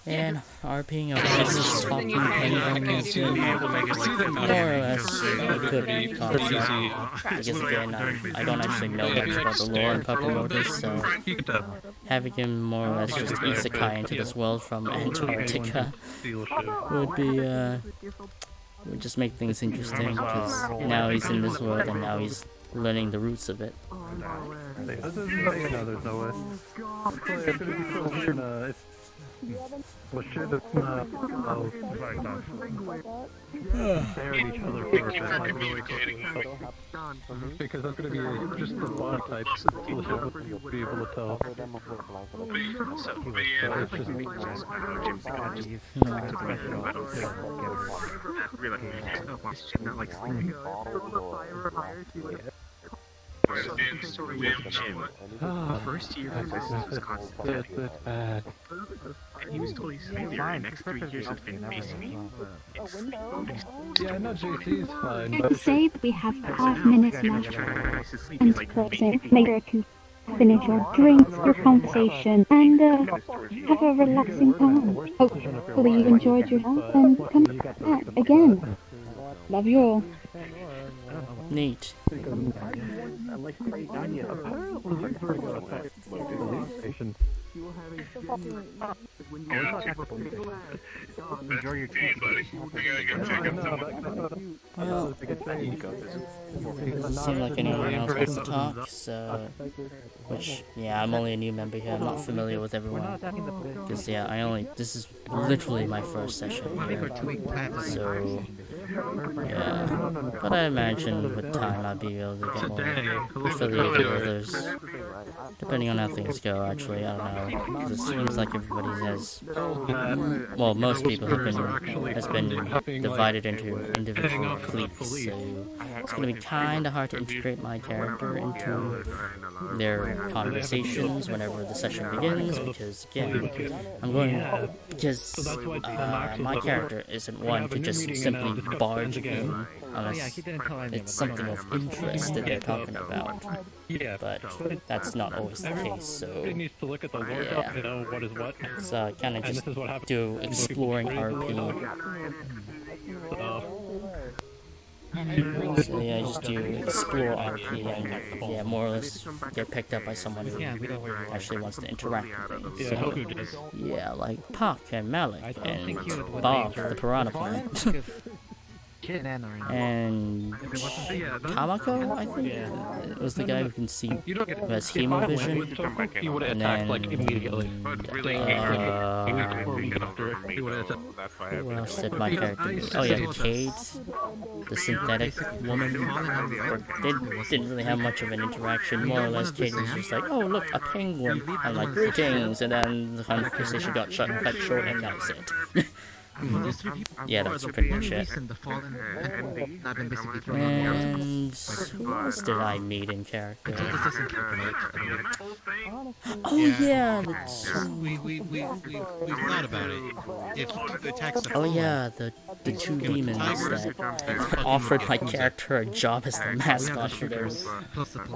And RPing a business talking penguins more or less a good concept. Because again, I don't actually know much about the lore in Puppy Lotus, so having him more or less just isekai into this world from Antarctica would be would just make things interesting, because now he's in this world and now he's learning the roots of it. This is, there's no way. It's gonna be so weird, well, shit, it's not. Oh, stare at each other for like really quickly. Because that's gonna be just the bond types. You'll be able to tell. First year of business was constant. Bad. And he was totally failure. Next 3 years has been basically. Yeah, no, JC's fine. I'd say that we have 5 minutes left and closing. Make sure to finish your drinks, your conversation, and have a relaxing time. Hopefully you enjoyed yourself and come back again. Love you all. Neat. Enjoy your tea, buddy. Well, doesn't seem like anyone else wants to talk, so... Which, yeah, I'm only a new member here, I'm not familiar with everyone. Because, yeah, this is literally my first session here. So, yeah. But I imagine with time I'll be able to get more affiliated with others. Depending on how things go, actually, I don't know. Because it seems like everybody has... Well, most people has been divided into individual cliques, so it's going to be kind of hard to integrate my character into their conversations whenever the session begins, because again, my character isn't one to just simply barge in unless it's something of interest that they're talking about. But that's not always the case, so yeah. So I kind of just do exploring RP. So yeah, I just do explore RP and yeah, more or less get picked up by someone who actually wants to interact with me. So, yeah, like Pak and Malik and Bob, the Piranha Plant. and Kamako, I think, was the guy who can see who has hemovision, and then who else did my character do? Oh yeah, Kate, the synthetic woman. They didn't really have much of an interaction. More or less, Kate was just like, "Oh look, a penguin," and like greetings, and then the conversation got cut short, and that was it. Yeah, that's pretty much it. And who else did I meet in character? Oh yeah, we thought about it. If the attacks oh yeah, the two demons that offered my character a job as the mascot for their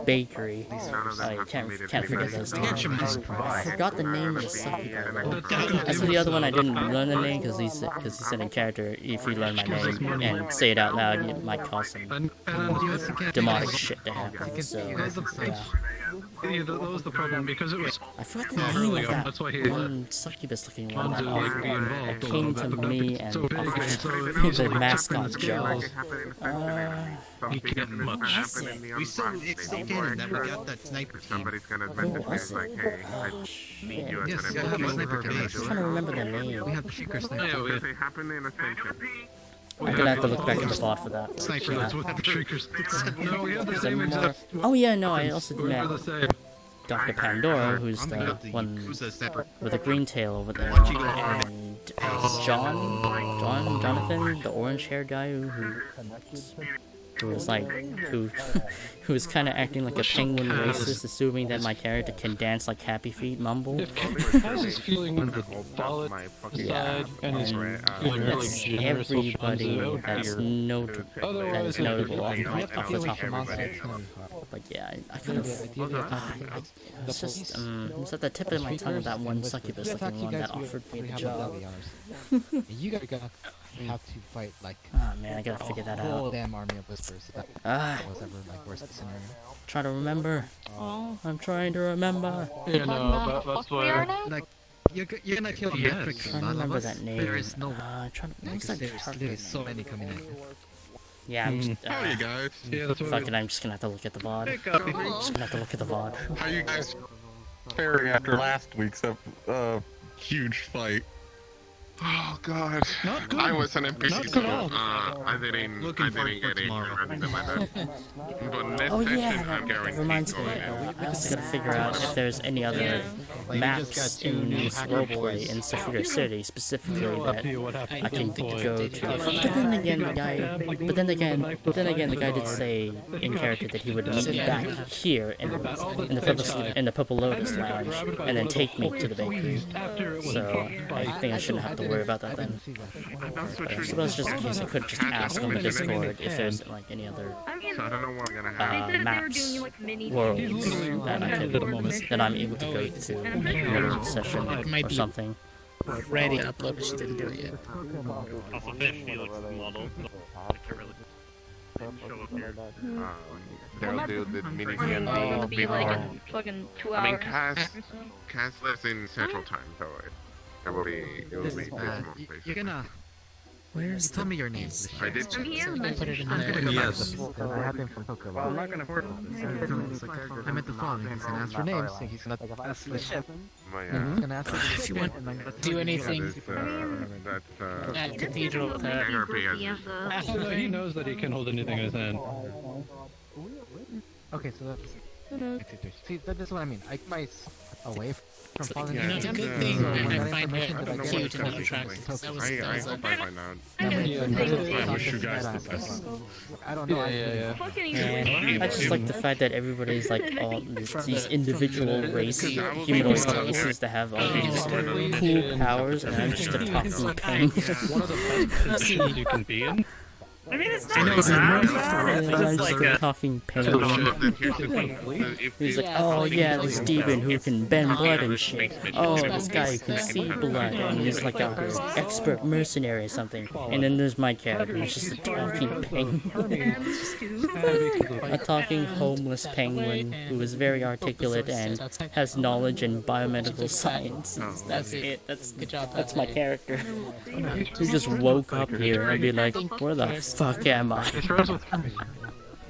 bakery. I can't forget those names. I forgot the name of the succubus though. As for the other one, I didn't learn the name because he said in character, if you learn my name and say it out loud, it might cause some demonic shit to happen. So Yeah, that was the problem because it was. I forgot the name of that one succubus-looking one that came to me and offered the mascot job. You can't much. We still, it's still canon that we got that sniper team. Somebody's gonna mention things like, hey, I need you as an I'm trying to remember the name. We have the secret sniper. They happen in Ascension. I'm gonna have to look back at the VOD for that. Sniper, that's what the triggers. No, we have the same exact. Oh yeah, no, I also met Dr. Pandora, who's the one with a green tail over there, and Jonathan, the orange-haired guy who was like, who was kind of acting like a penguin racist, assuming that my character can dance like Happy Feet Mumble. Kaz feeling the solid side and is that's everybody that's notable off the top of my head. But yeah, I kind of, it's just, it's at the tip of my tongue that one succubus looking one that offered me the job. You gotta have to fight like oh man, I gotta figure that out. Whole damn army of whispers. That was ever like worst scenario. Try to remember. I'm trying to remember. Yeah, no, that's why. Like you're gonna kill the epic. Trying to remember that name. There is no. What's that There's so many coming in. Yeah, I'm just. How are you guys? Yeah, that's what. Fuck it, I'm just gonna have to look at the VOD. I'm just gonna have to look at the VOD. How you guys faring after last week's huge fight? Oh god. Not good. I was an NPC, Not so good at all. I didn't get anything or anything like that. But next Oh session, yeah, I'm that guaranteed reminds me. going in. I also gotta figure out if there's any other maps in this roleplay in Saphir City specifically that I can go to. But then again, the guy did say in character that he would meet me back here in the Purple Lotus Lounge and then take me to the bakery. So I think I shouldn't have to worry about that then. But I suppose just in case I could just ask on the Discord if there's like any other So I don't know what I'm gonna have. maps, worlds that I'm able to go to in the middle of the session or something. Ready to upload, but she didn't do it yet. Also, fish Felix model. They'll do the mini It'll D&D be before. like a fucking 2 I mean, hours. Cass lives in Central Time, so it will be this month, basically. You're gonna. Where's tell me your name? I did. I'm here. Put it in there. Yes. I have him from Tokyo. I'm not gonna afford it. I meant the following. He's gonna ask for names. He's gonna ask the ship. My, He's gonna ask for the If you want to do anything at Cathedral with her. He knows that he can hold anything in his hand. Okay, so that's. See, that's what I mean. I might away from falling. You know, it's a good thing I find her cute and not attractive. That was I hope I find out. I wish you guys the best. I don't know. And I just like the fact that everybody's like all these individual humanoid races that have all these cool powers, and I'm just a talking penguin. One of the best positions you can be in. I mean, it's I know it's not just like a talking penguin. He's like, oh yeah, this demon who can bend blood and shit. Oh, this guy who can see blood, and he's like a expert mercenary or something. And then there's my character, who's just a talking penguin. A talking homeless penguin who is very articulate and has knowledge in biomedical science. That's it. That's my character. Who just woke up here and be like, where the fuck am I?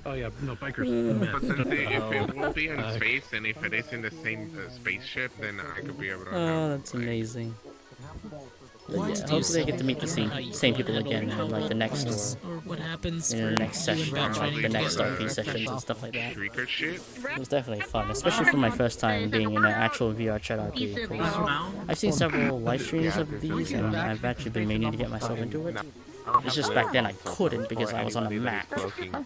Oh yeah, no, bikers. But since if it will be in space, and if it is in the same spaceship, then I could be able to. Oh, that's amazing. But yeah, hopefully I get to meet the same people again in like the next store. Or what happens in the next session, like the next RP sessions and stuff like that. It was definitely fun, especially for my first time being in an actual VrCHAT RP. 'Cause I've seen several live streams of these, and I've actually been meaning to get myself into it. It's just back then I couldn't because I was on a Mac.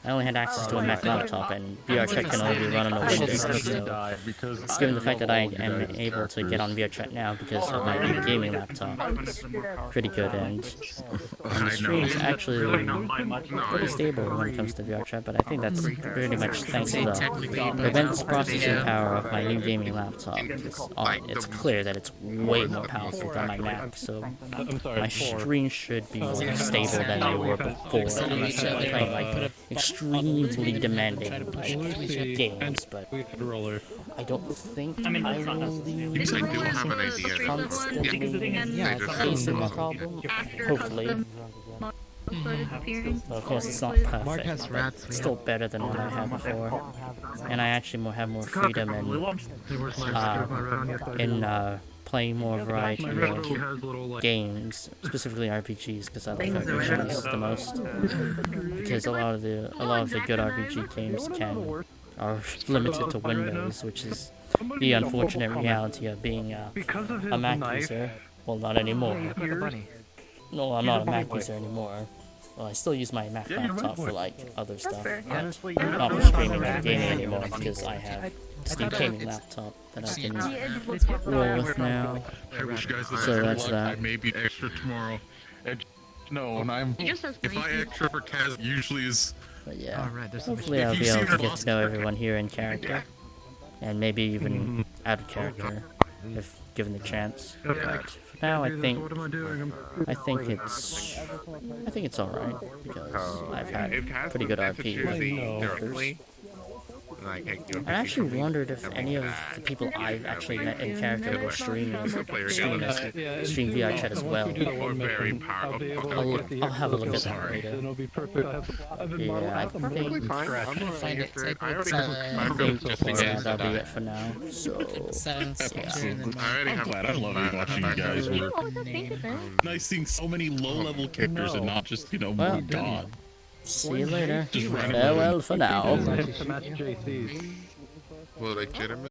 I only had access to a Mac laptop, and VrCHAT can only be run on a Windows. So, given the fact that I am able to get on VrCHAT now because of my new gaming laptop, it's pretty good, and the stream is actually pretty stable when it comes to VrCHAT, but I think that's pretty much thanks to the immense processing power of my new gaming laptop. It's clear that it's way more powerful than my Mac, so my streams should be more stable than they were before, unless I'm playing like extremely demanding games, but I don't think I will lose constantly facing the problem. Hopefully. Well, of course, it's not perfect, but it's still better than what I had before. And I actually have more freedom in playing more variety of games, specifically RPGs, because I like RPGs the most. Because a lot of the good RPG games are limited to Windows, which is the unfortunate reality of being a Mac user. Well, not anymore. No, I'm not a Mac user anymore. Well, I still use my Mac laptop for like other stuff, but not for streaming or gaming anymore because I have a new gaming laptop that I can roll with now. I wish guys So that's that. I may be extra tomorrow. No, and I'm. If I extra for Kaz, usually is. But yeah, hopefully I'll be able to get to know everyone here in character, and maybe even out of character if given the chance. But for now, I think it's all right because I've had pretty good RP. I actually wondered if any of the people I've actually met in character were stream VrCHAT as well. I'll have a look at that later. Yeah, I think that'll be it for now. So, I love watching you guys work. Nice seeing so many low-level characters and not just, well, God. See you later. Farewell for now. Well, legitimately.